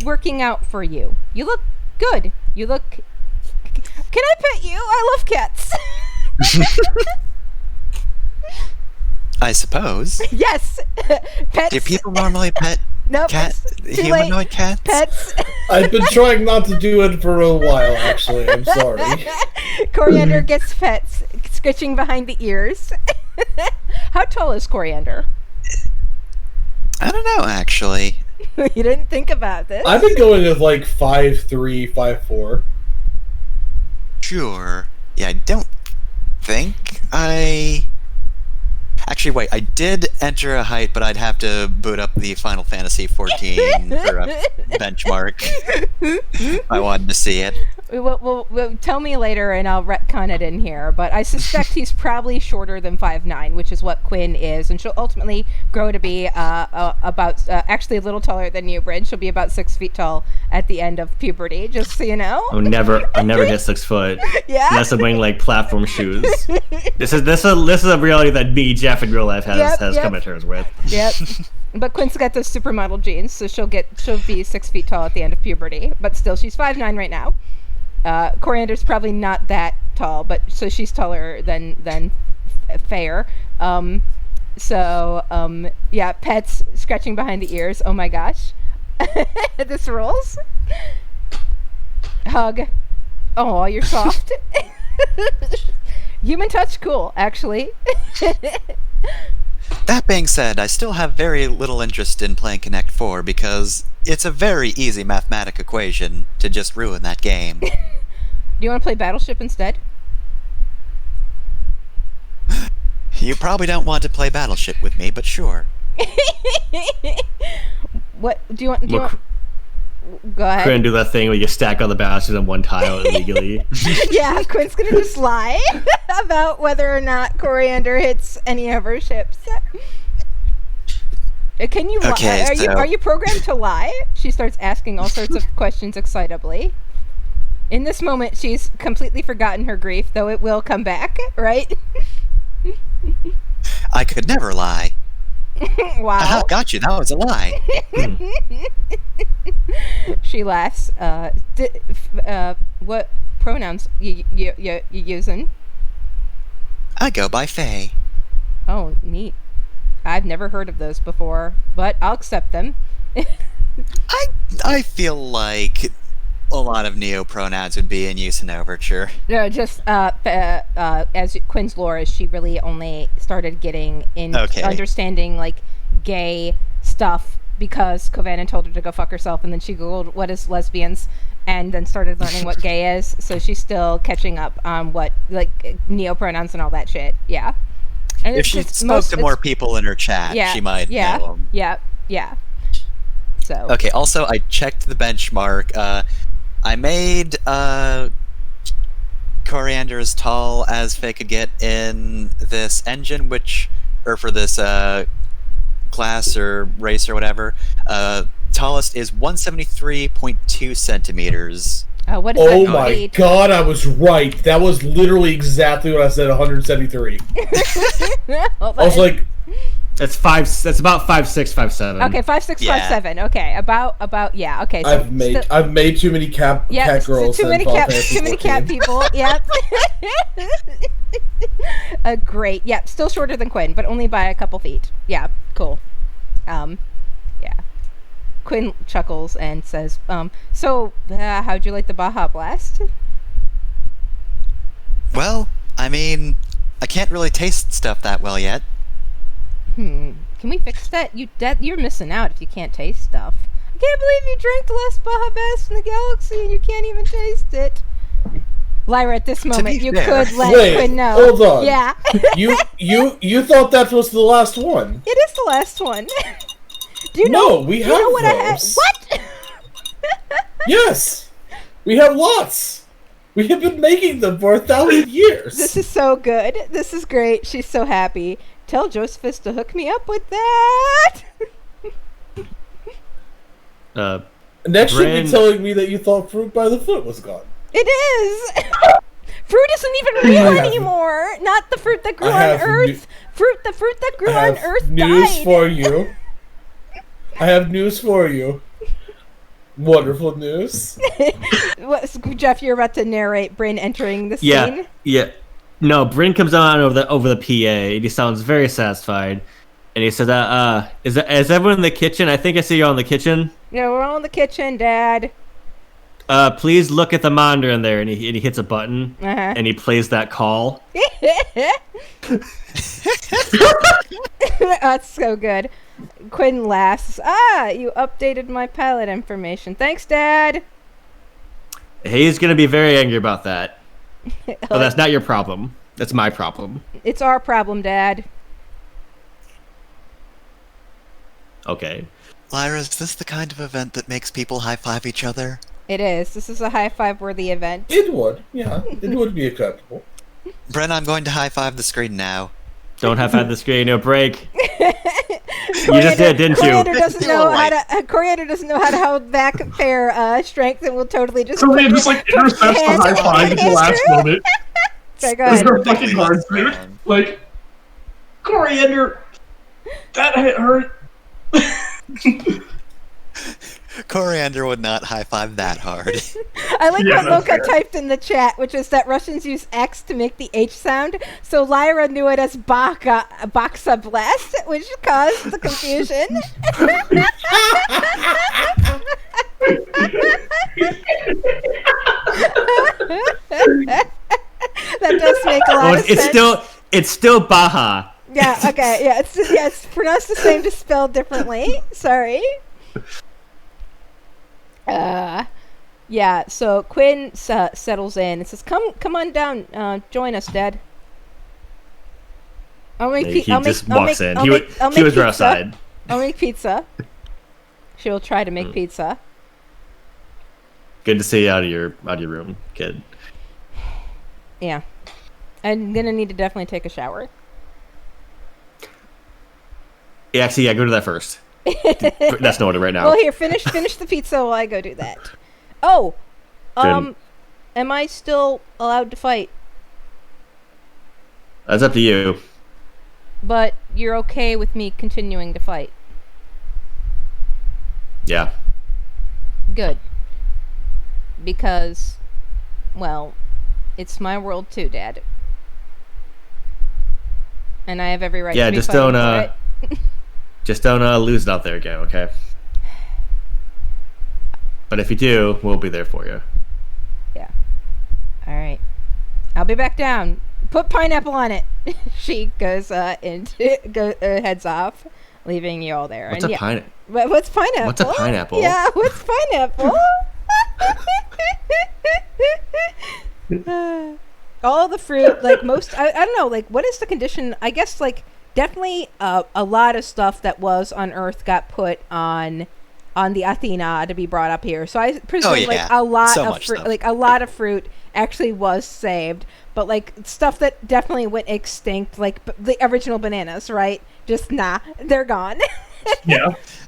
working out for you. You look good. Can I pet you? I love cats. I suppose. Yes. Pets. Do people normally pet humanoid cats? Pets. I've been trying not to do it for a while, actually. I'm sorry. Coriander gets pets, scratching behind the ears. How tall is Coriander? I don't know, actually. You didn't think about this. I've been going with like 5'3", 5'4". Sure. Yeah, I don't think Actually, wait, I did enter a height, but I'd have to boot up the Final Fantasy 14 for a benchmark. I wanted to see it. Well, tell me later, and I'll retcon it in here. But I suspect he's probably shorter than 5'9", which is what Quinn is, and she'll ultimately grow to be about actually a little taller than you, Bryn. She'll be about 6 feet tall at the end of puberty. Just so you know. I'll never hit 6 foot. Yeah. Unless I'm wearing like platform shoes. This is a reality that me, Jeff, in real life has come to terms with. Yep. But Quinn's got those supermodel genes, so she'll be 6 feet tall at the end of puberty. But still, she's 5'9" right now. Coriander's probably not that tall, but so she's taller than Fair. Yeah, pets scratching behind the ears. Oh my gosh. This rules. Hug. Oh, you're soft. Human touch, cool, actually. That being said, I still have very little interest in playing Connect 4 because it's a very easy mathematic equation to just ruin that game. Do you want to play Battleship instead? You probably don't want to play Battleship with me, but sure. What do you want? Go ahead. Quinn do that thing where you stack all the bastards on one tile illegally. Yeah, Quinn's gonna just lie about whether or not Coriander hits any of her ships. Can you? Okay, are you programmed to lie? She starts asking all sorts of questions excitably. In this moment, she's completely forgotten her grief, though it will come back, right? I could never lie. Wow. Aha, got you. That was a lie. She laughs. What pronouns you using? I go by Faye. Oh, neat. I've never heard of those before, but I'll accept them. I feel like a lot of neo pronouns would be in use in Overture. No, just as Quinn's lore is, she really only started getting in understanding like gay stuff because Kovanen told her to go fuck herself, and then she googled what is lesbians, and then started learning what gay is. So she's still catching up on what like neo pronouns and all that shit. Yeah. And if she spoke to more people in her chat, she might know them. Yeah. So. Okay, also, I checked the benchmark. I made Coriander as tall as Faye could get in this engine, or for this class or race or whatever. Tallest is 173.2 centimeters. What is oh that? My god, I was right. That was literally exactly what I said. 173. I was like, that's about 5'6", 5'7". Okay, 5'6", 5'7". Okay, about yeah. Okay, so I've made too many cat girls. Too many cat people. Yep. Great. Yep. Still shorter than Quinn, but only by a couple feet. Yeah. Cool. Yeah. Quinn chuckles and says, so, how'd you like the Baja Blast? Well, I mean, I can't really taste stuff that well yet. Can we fix that? You're missing out if you can't taste stuff. I can't believe you drank the last Baja Blast in the galaxy and you can't even taste it. Lyra, at this moment, you could let Quinn know. Hold on. Yeah. you thought that was the last one. It is the last one. Do you know? No, we have what those. I have? What? Yes, we have lots. We have been making them for 1,000 years. This is so good. This is great. She's so happy. Tell Josephus to hook me up with that. Next, you'll be telling me that you thought Fruit by the Foot was gone. It is. Fruit isn't even real anymore. Not the fruit that grew on Earth. The fruit that grew on Earth news died. for you. I have news for you. Wonderful news. Jeff, you're about to narrate Bryn entering the scene. Yeah. No, Bryn comes on over the PA, and he sounds very satisfied. And he says, is everyone in the kitchen? I think I see you all in the kitchen. Yeah, we're all in the kitchen, Dad. Please look at the monitor in there. And he hits a button, and he plays that call. That's so good. Quinn laughs. You updated my pilot information. Thanks, Dad. He's going to be very angry about that. But that's not your problem. That's my problem. It's our problem, Dad. Okay. Lyra, is this the kind of event that makes people high-five each other? It is. This is a high-five-worthy event. It would. Yeah, it would be acceptable. Bren, I'm going to high-five the screen now. Don't high-five the screen. No break. You just did, didn't you? Coriander doesn't know how to hold back fair strength, and will totally just. So they just like intercepts the high five at the last moment. Sorry, go ahead. They're fucking hard, dude. Like, Coriander, that hurt. Coriander would not high five that hard. I like Yeah, what that's Loka fair. typed in the chat, which is that Russians use X to make the H sound, so Lyra knew it as Baksa Blast, which caused the confusion. That does make a lot of sense. It's still Baja. Yeah, okay, yeah, it's pronounced the same, just spelled differently. Sorry. Yeah, so Quinn settles in and says, come on down, join us, Dad. He just walks in. He was right outside. I'll make pizza. She'll try to make pizza. Good to see you out of your room, kid. Yeah. I'm gonna need to definitely take a shower. Yeah, actually, go to that first. That's no order right now. Well, here, finish the pizza while I go do that. Oh, am I still allowed to fight? That's up to you. But you're okay with me continuing to fight? Yeah. Good. Because, well, it's my world too, Dad. And I have every right to be just fighting don't for it. just don't lose it out there again, okay? But if you do, we'll be there for you. Yeah. All right. I'll be back down. Put pineapple on it. She goes heads off, leaving you all there. What's and a pineapple? What's pineapple? What's a pineapple? Yeah, what's pineapple? All the fruit, like most, I don't know, like what is the condition? I guess like definitely a lot of stuff that was on Earth got put on the Athena to be brought up here. So I presume like a lot of fruit, like a lot of fruit actually was saved, but like stuff that definitely went extinct, like the original bananas, right? Just they're gone.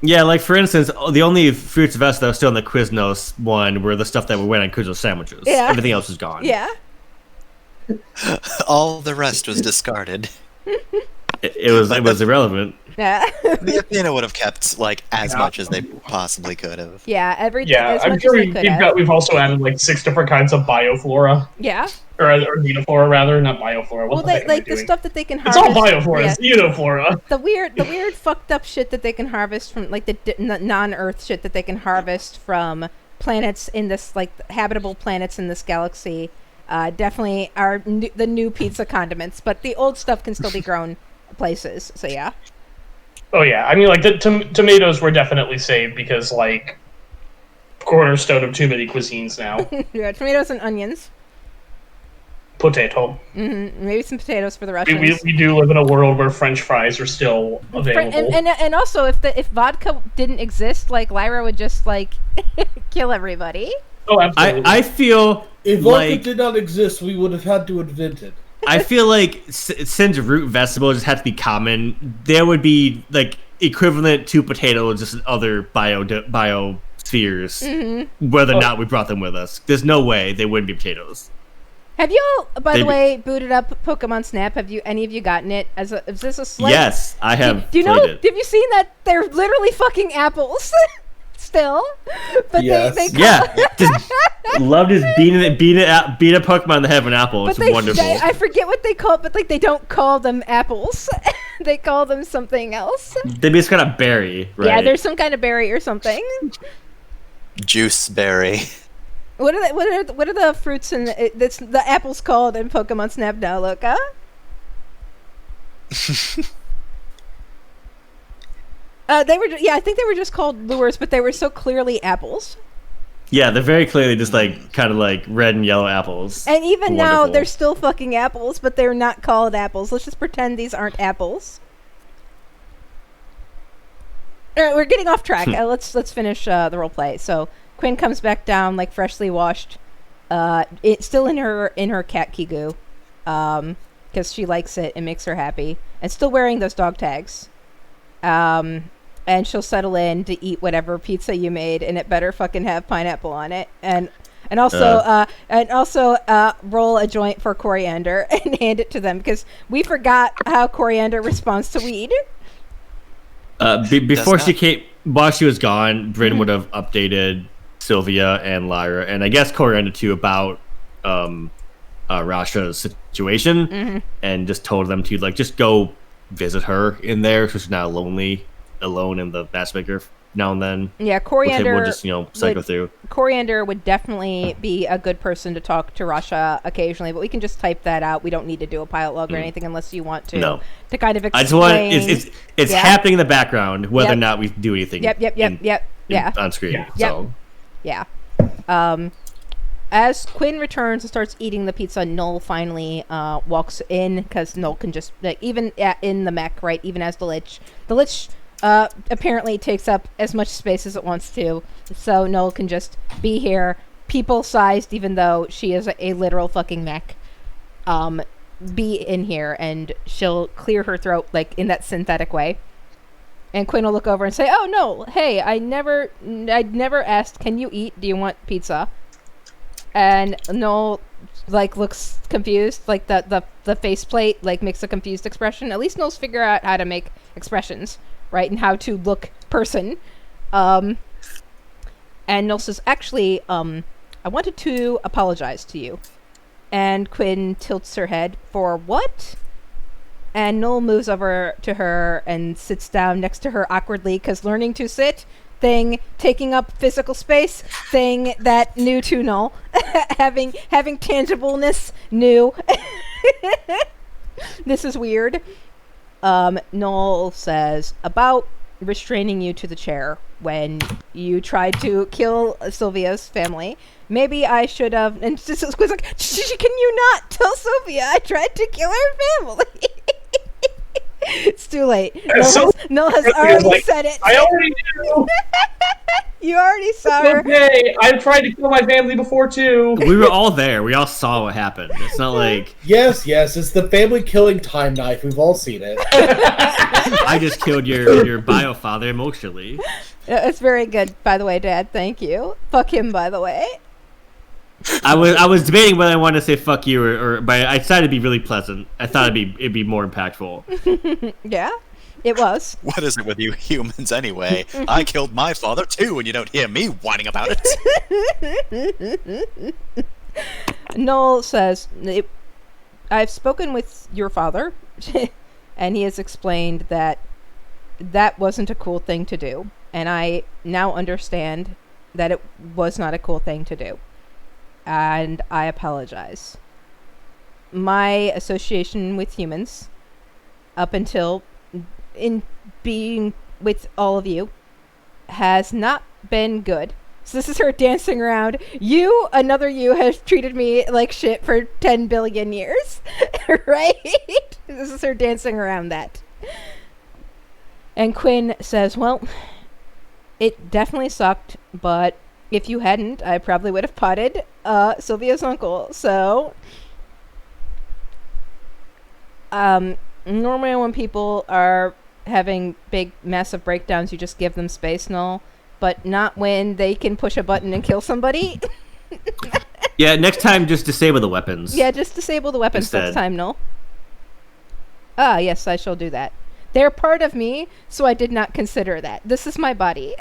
Yeah, like for instance, the only fruits of us that are still in the Quiznos one were the stuff that went on Quiznos sandwiches. Yeah. Everything else is gone. Yeah. All the rest was discarded. It was irrelevant. Yeah. The Athena would have kept like as much as they possibly could have. Yeah, everything. Yeah, as I'm much sure as they could have. we've also added like 6 different kinds of bioflora. Yeah. Or xenoflora, rather, not bioflora. What the heck am I like the doing? stuff that they can It's harvest. all bioflora, Yeah. it's xenoflora. The weird fucked up shit that they can harvest from, like the non-Earth shit that they can harvest from planets in this, like habitable planets in this galaxy, definitely are the new pizza condiments. But the old stuff can still be grown places. So yeah. Oh yeah, I mean like the tomatoes were definitely saved because like cornerstone of too many cuisines now. Yeah, tomatoes and onions. Potato. Maybe some potatoes for the Russians. We do live in a world where French fries are still available. And also, if vodka didn't exist, like Lyra would just like kill everybody. Oh, absolutely. I feel If like vodka did not exist, we would have had to invent it. I feel like since root vegetables just have to be common, there would be like equivalent to potatoes just in other biospheres, whether or not we brought them with us. There's no way they wouldn't be potatoes. Have you all, by the way, booted up Pokemon Snap? Have any of you gotten it? Is this a slight? Yes, I have. Do you know? played it. Have you seen that? They're literally fucking apples. Still, but Yes. they call, Yeah, just love just beat a Pokemon in the head with an apple. but It's wonderful. I forget what they call it, but like they don't call them apples. They call them something else. They just got a berry, right? Yeah, there's some kind of berry or something. Juice berry. What are the fruits and the apples called in Pokemon Snap now, Loka? I think they were just called lures, but they were so clearly apples. Yeah, they're very clearly just like kind of like red and yellow apples. And even now, Wonderful. they're still fucking apples, but they're not called apples. Let's just pretend these aren't apples. We're getting off track. Let's finish the role play. So Quinn comes back down, like freshly washed, it's still in her cat Kigu, because she likes it. It makes her happy, and still wearing those dog tags. And she'll settle in to eat whatever pizza you made, and it better fucking have pineapple on it. And also roll a joint for Coriander and hand it to them, because we forgot how Coriander responds to weed. Before while she was gone, Bryn would have updated Sylvia and Lyra, and I guess Coriander too, about Rasha's situation, and just told them to just go visit her in there, so she's not alone in the matchmaker now and then. Yeah, Coriander will just cycle through. Coriander would definitely be a good person to talk to Rasha occasionally, but we can just type that out. We don't need to do a pilot log or anything unless you want to. No. To kind of explain. I just want it's happening in the background, whether or not we do anything. On screen. So. Yeah. As Quinn returns and starts eating the pizza, Null finally walks in, because Null can just, even in the mech, right, even as the Lich apparently takes up as much space as it wants to, so Null can just be here, people-sized, even though she is a literal fucking mech, be in here, and she'll clear her throat, in that synthetic way. And Quinn will look over and say, "Oh, no, hey, I'd never asked, can you eat? Do you want pizza?" And Noel, looks confused, the faceplate, makes a confused expression. At least Noel's figure out how to make expressions, right? And how to look person. And Noel says, "Actually, I wanted to apologize to you." And Quinn tilts her head. "For what?" And Noel moves over to her and sits down next to her awkwardly, because learning to sit, thing, taking up physical space, thing that new to Noel, having tangibleness, new. This is weird. Noel says, about restraining you to the chair when you tried to kill Sylvia's family. Maybe I should have. And Squid's like, can you not tell Sylvia I tried to kill her family? It's too late. Noel has already said it. I already knew. You already saw her. Okay, I've tried to kill my family before too. We were all there. We all saw what happened. It's not like yes, it's the family killing time knife. We've all seen it. I just killed your bio father emotionally. It's very good, by the way, Dad. Thank you. Fuck him, by the way. I was debating whether I wanted to say fuck you or but I decided to be really pleasant. I thought it'd be more impactful. Yeah, it was. What is it with you humans anyway? I killed my father too, and you don't hear me whining about it. Noel says, "I've spoken with your father, and he has explained that wasn't a cool thing to do, and I now understand that it was not a cool thing to do. And I apologize. My association with humans, up until in being with all of you, has not been good." So this is her dancing around. "You, another you, has treated me like shit for 10 billion years." Right? This is her dancing around that. And Quinn says, "Well, it definitely sucked, but if you hadn't, I probably would have potted Sylvia's uncle." So, normally when people are having big, massive breakdowns, you just give them space and all, but not when they can push a button and kill somebody. Yeah, next time just disable the weapons. Yeah, just disable the weapons Instead. next time, Noel. Ah, yes, I shall do that. They're part of me, so I did not consider that. This is my body.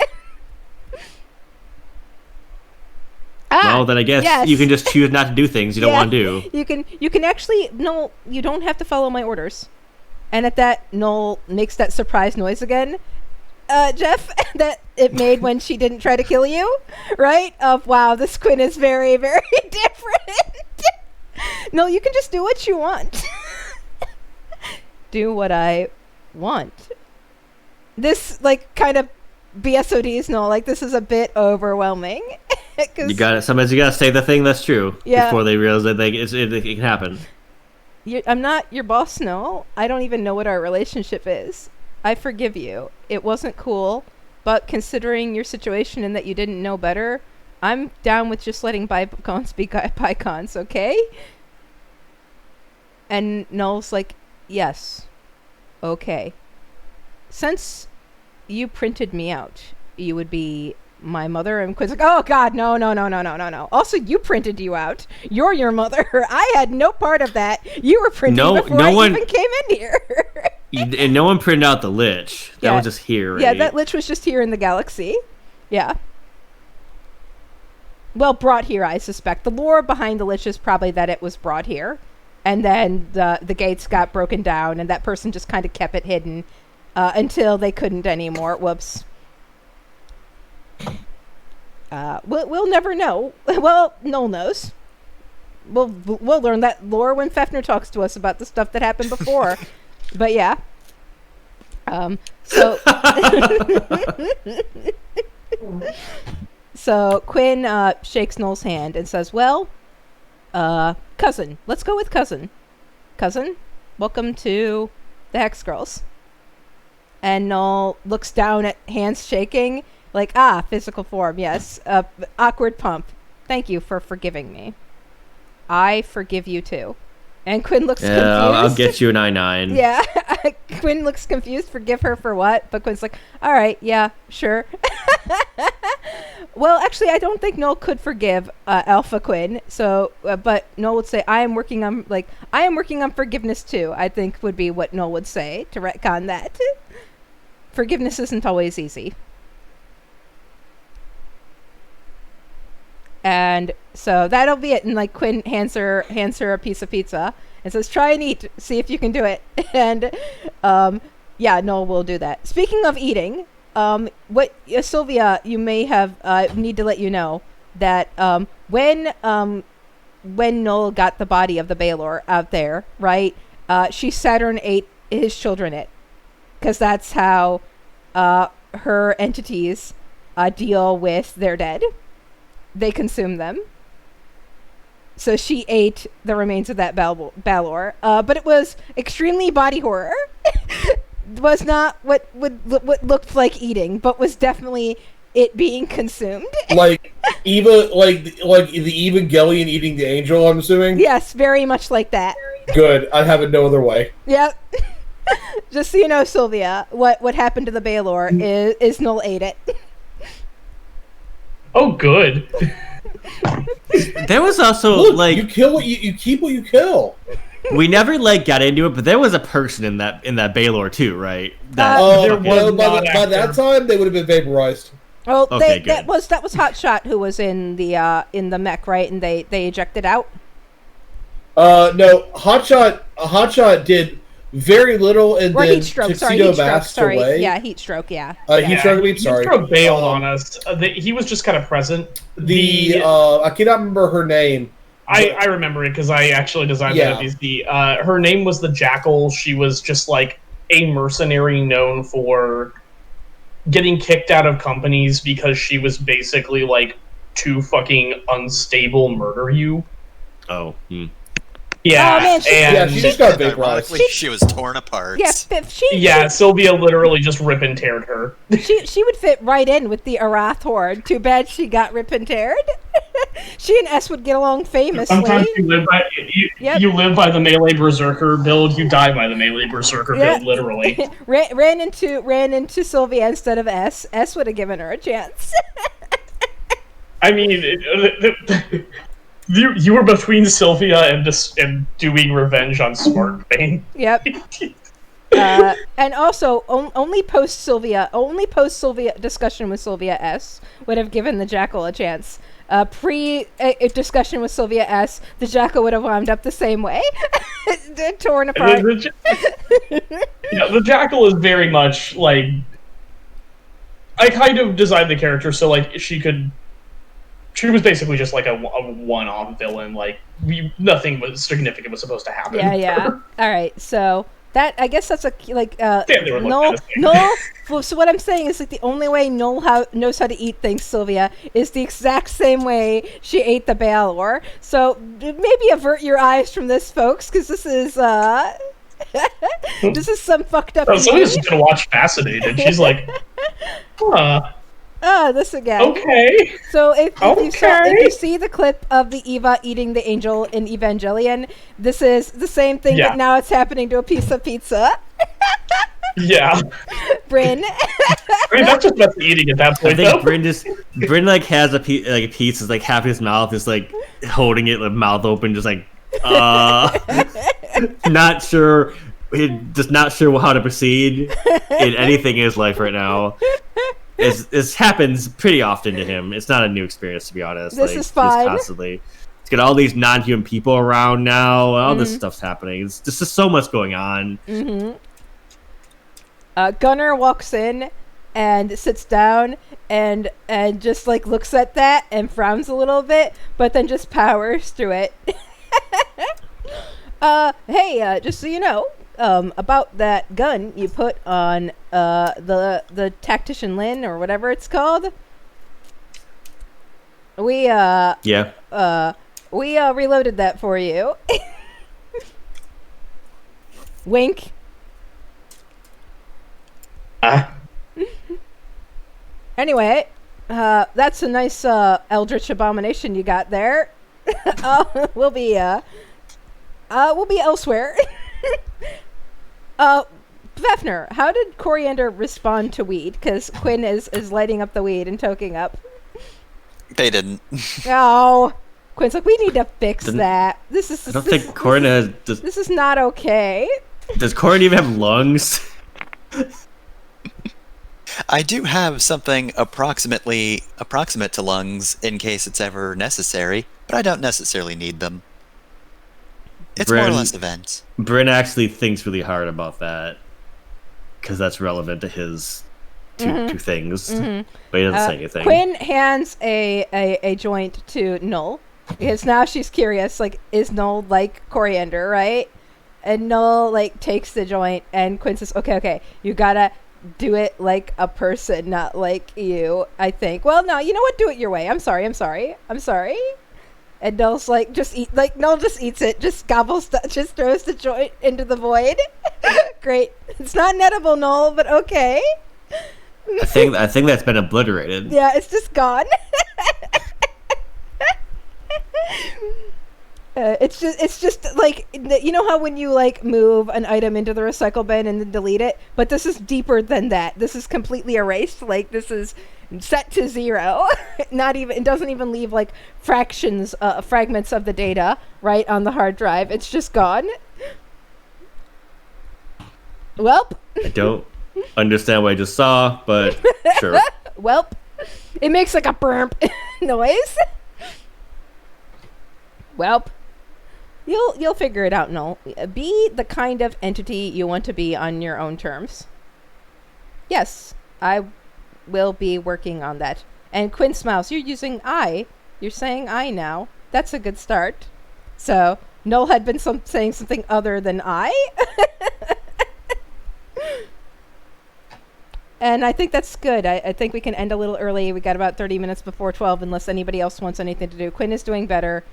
Well, then I guess yes. you can just choose not to do things you don't want to do. You can actually, no, you don't have to follow my orders. And at that, Noel makes that surprise noise again. Jeff, that it made when she didn't try to kill you, right? Of, wow, this Quinn is very, very different. No, you can just do what you want. Do what I want. This, kind of BSODs, no, this is a bit overwhelming. You got it. Sometimes you gotta say the thing that's true before they realize that it can happen. I'm not your boss, no. I don't even know what our relationship is. I forgive you. It wasn't cool, but considering your situation and that you didn't know better, I'm down with just letting bygones be bygones, okay? And Noel's like, yes, okay. Since you printed me out, you would be my mother. And Quinn's like, oh God, no. Also, you printed you out. You're your mother. I had no part of that. You were printed before I even came in here. And no one printed out the Lich. That Yeah. was just here, right? Yeah, that Lich was just here in the galaxy. Yeah. Well, brought here, I suspect. The lore behind the Lich is probably that it was brought here. And then the gates got broken down, and that person just kind of kept it hidden until they couldn't anymore. Whoops. We'll never know. Well, Noel knows. We'll learn that lore when Fefner talks to us about the stuff that happened before. But yeah. So so Quinn shakes Noel's hand and says, "Well, cousin, let's go with cousin. Cousin, welcome to the Hex Girls." And Noel looks down at hands shaking, like, physical form, yes. Awkward pump. Thank you for forgiving me. I forgive you too. And Quinn looks confused. I'll get you an I-9. Yeah, Quinn looks confused. Forgive her for what? But Quinn's like, all right, yeah, sure. Well, actually, I don't think Noel could forgive Alpha Quinn. So, but Noel would say, I am working on forgiveness too. I think would be what Noel would say to retcon that. Forgiveness isn't always easy. And so that'll be it. And like Quinn hands her a piece of pizza and says, "Try and eat. See if you can do it." And yeah, Noel will do that. Speaking of eating, Sylvia, you may have need to let you know that when Noel got the body of the Baelor out there, right? She Saturn ate his children it, because that's how her entities deal with their dead. They consume them. So she ate the remains of that Balor. But it was extremely body horror. It was not what looked like eating, but was definitely it being consumed. Like Eva, like the Evangelion eating the angel, I'm assuming? Yes, very much like that. Good. I have it no other way. Yep. Just so you know, Sylvia, what happened to the Baelor is Noel ate it. Oh, good. There was also Look, you kill what you keep what you kill. we never got into it, but there was a person in that Baelor too, right? There was not by that time they would have been vaporized. Well, Okay, that good. was Hotshot who was in the mech, right? And they ejected out. No, Hotshot did very little, and Or then heat stroke. Tuxedo Masked away. Yeah, heat stroke. Yeah. Heat stroke. He Sorry, sort of bailed on us. He was just kind of present. I cannot remember her name. I remember it because I actually designed Yeah. that. Her name was the Jackal. She was just like a mercenary known for getting kicked out of companies because she was basically like too fucking unstable murder you. Oh. Yeah, Oh, man, She just got vaporized. Ironically, she was torn apart. Yeah, Sylvia literally just rip and teared her. she would fit right in with the Arath horde. Too bad she got rip and teared. She and S would get along famously. Sometimes you live by Yep. you live by the melee berserker build. You die by the melee berserker Yeah. build. Literally. ran into Sylvia instead of S. S would have given her a chance. I mean, you were between Sylvia and doing revenge on Smart Bane. Yep. And also, only post Sylvia discussion with Sylvia S would have given the Jackal a chance. Pre discussion with Sylvia S, the Jackal would have wound up the same way, torn apart. The Jackal is very much like, I kind of designed the character so like she was basically just like a one-off villain. Like nothing was significant was supposed to happen. Yeah. All right, so. That I guess that's Noel. So what I'm saying is like the only way Noel knows how to eat things, Sylvia, is the exact same way she ate the Baelor. So maybe avert your eyes from this, folks, because this is this is some fucked up. Sylvia's just gonna watch Fascinated. She's like, huh. This again. Okay. So if you see the clip of the Eva eating the angel in Evangelion, this is the same thing, Yeah. but now it's happening to a piece of pizza. Yeah. Bryn. I mean, that's just about eating at that I point, think though. Bryn like has a piece is like half his mouth is like holding it, like mouth open, just like not sure just not sure how to proceed in anything in his life right now. This happens pretty often to him. It's not a new experience, to be honest. This is fine. Just constantly. It's got all these non-human people around now. All this stuff's happening. It's just so much going on. Gunnar walks in and sits down and just like looks at that and frowns a little bit, but then just powers through it. Hey, just so you know, about that gun you put on the Tactician Lin or whatever it's called. We reloaded that for you. Wink. Anyway, that's a nice Eldritch Abomination you got there. We'll be elsewhere. Fefner, how did Coriander respond to weed? Because Quinn is lighting up the weed and toking up. They didn't. Oh, Quinn's like, we need to fix that. I don't think Corin has. This is not okay. Does Corin even have lungs? I do have something approximate to lungs in case it's ever necessary, but I don't necessarily need them. It's more or less events. Bryn actually thinks really hard about that because that's relevant to his two things, but he doesn't say anything. Quinn hands a joint to Null because now she's curious. Like, is Null like Coriander, right? And Null like takes the joint, and Quinn says, "Okay, you gotta do it like a person, not like you. I think. Well, no, you know what? Do it your way. I'm sorry. And Null's like, Null just eats it, just gobbles, just throws the joint into the void. Great. It's not nettable, Null, but okay. I think that's been obliterated. Yeah, it's just gone. It's just like, you know how when you like move an item into the recycle bin and then delete it, but this is deeper than that. This is completely erased. Like, this is set to 0. Not even, it doesn't even leave like fragments of the data right on the hard drive. It's just gone. Welp. I don't understand what I just saw, but sure. Welp. It makes like a burp noise. Welp. You'll figure it out, Null. Be the kind of entity you want to be on your own terms. Yes, I will be working on that. And Quinn smiles. You're using I. You're saying I now. That's a good start. So, Null had been saying something other than I. And I think that's good. I think we can end a little early. We got about 30 minutes before 12 unless anybody else wants anything to do. Quinn is doing better.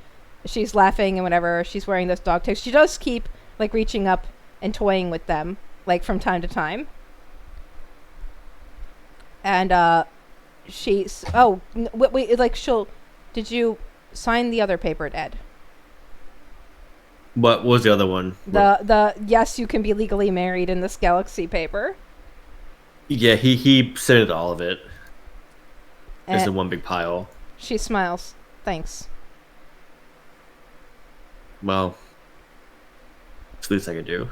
She's laughing and whatever. She's wearing those dog tags. She does keep like reaching up and toying with them like from time to time. And she's did you sign the other paper, Ed? What was the other one? The yes, you can be legally married in this galaxy paper. Yeah, he sent all of it. It's in one big pile. She smiles. Thanks. Well, it's the least I could do.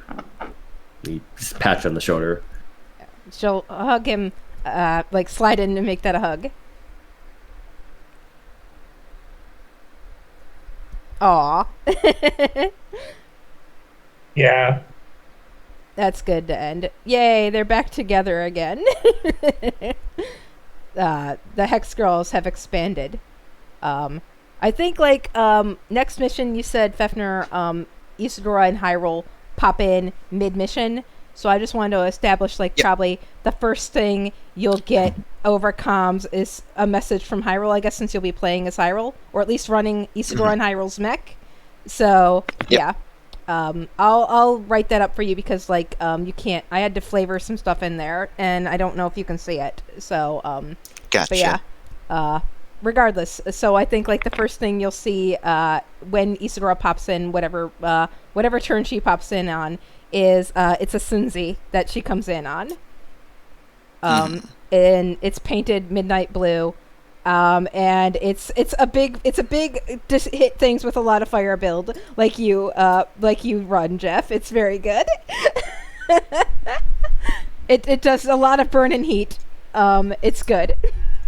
He just patch on the shoulder. She'll hug him, like slide in and make that a hug. Aw. Yeah. That's good to end. Yay, they're back together again. The Hex Girls have expanded. I think, like, next mission, you said, Fefner, Isadora and Hyrule pop in mid-mission. So I just wanted to establish, like, probably the first thing you'll get over comms is a message from Hyrule, I guess, since you'll be playing as Hyrule. Or at least running Isadora and Hyrule's mech. So, yeah. I'll write that up for you because, like, you can't... I had to flavor some stuff in there, and I don't know if you can see it. So, Gotcha. But yeah. Regardless, so I think like the first thing you'll see when Isadora pops in, whatever turn she pops in on, is it's a Sunzi that she comes in on, and it's painted midnight blue, and it's a big just hit things with a lot of fire build like you run, Jeff. It's very good. It does a lot of burn and heat. It's good.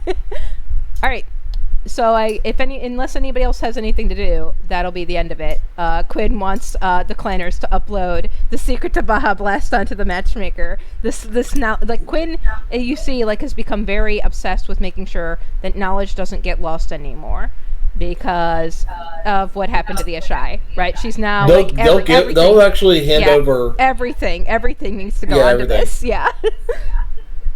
All right. So unless anybody else has anything to do, that'll be the end of it. Quinn wants the clanners to upload the secret to Baja Blast onto the matchmaker. This now, like Quinn, you see, like has become very obsessed with making sure that knowledge doesn't get lost anymore because of what happened to the Ashai. Right? She's now they'll actually hand over everything. Everything needs to go onto this. Yeah.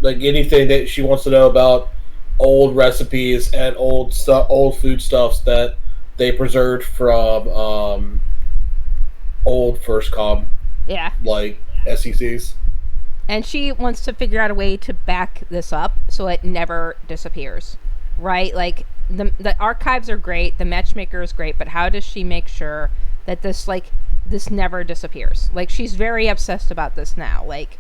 Like anything that she wants to know about old recipes and old foodstuffs that they preserved from old first com, like SECs. And she wants to figure out a way to back this up so it never disappears, right? Like the archives are great, the matchmaker is great, but how does she make sure that this never disappears? Like she's very obsessed about this now. Like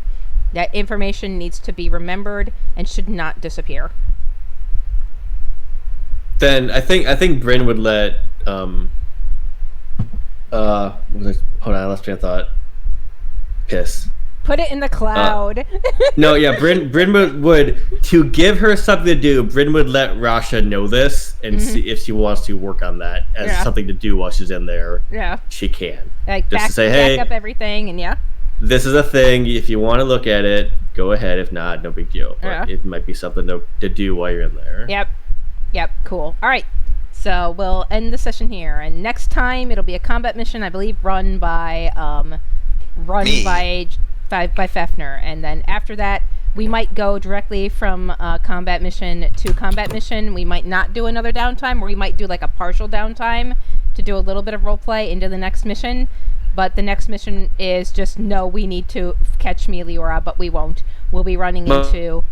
that information needs to be remembered and should not disappear. Then I think Bryn would let hold on, I lost train of thought. Piss. Put it in the cloud. No, yeah, Bryn would to give her something to do. Bryn would let Rasha know this and see if she wants to work on that as something to do while she's in there. Yeah, she can. Like just to say, hey, back up everything, and this is a thing. If you want to look at it, go ahead. If not, no big deal. But it might be something to do while you're in there. Yep, cool. All right, so we'll end the session here, and next time it'll be a combat mission, I believe, run by Fafner, and then after that, we might go directly from combat mission to combat mission. We might not do another downtime, or we might do like a partial downtime to do a little bit of roleplay into the next mission. But the next mission is just, no, we need to catch Meliora, but we won't. We'll be running into...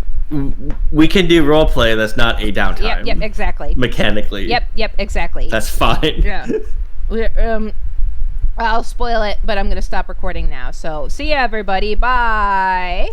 We can do roleplay that's not a downtime. Yep, exactly. Mechanically. Yep, exactly. That's fine. Yeah. I'll spoil it, but I'm going to stop recording now. So, see ya, everybody. Bye!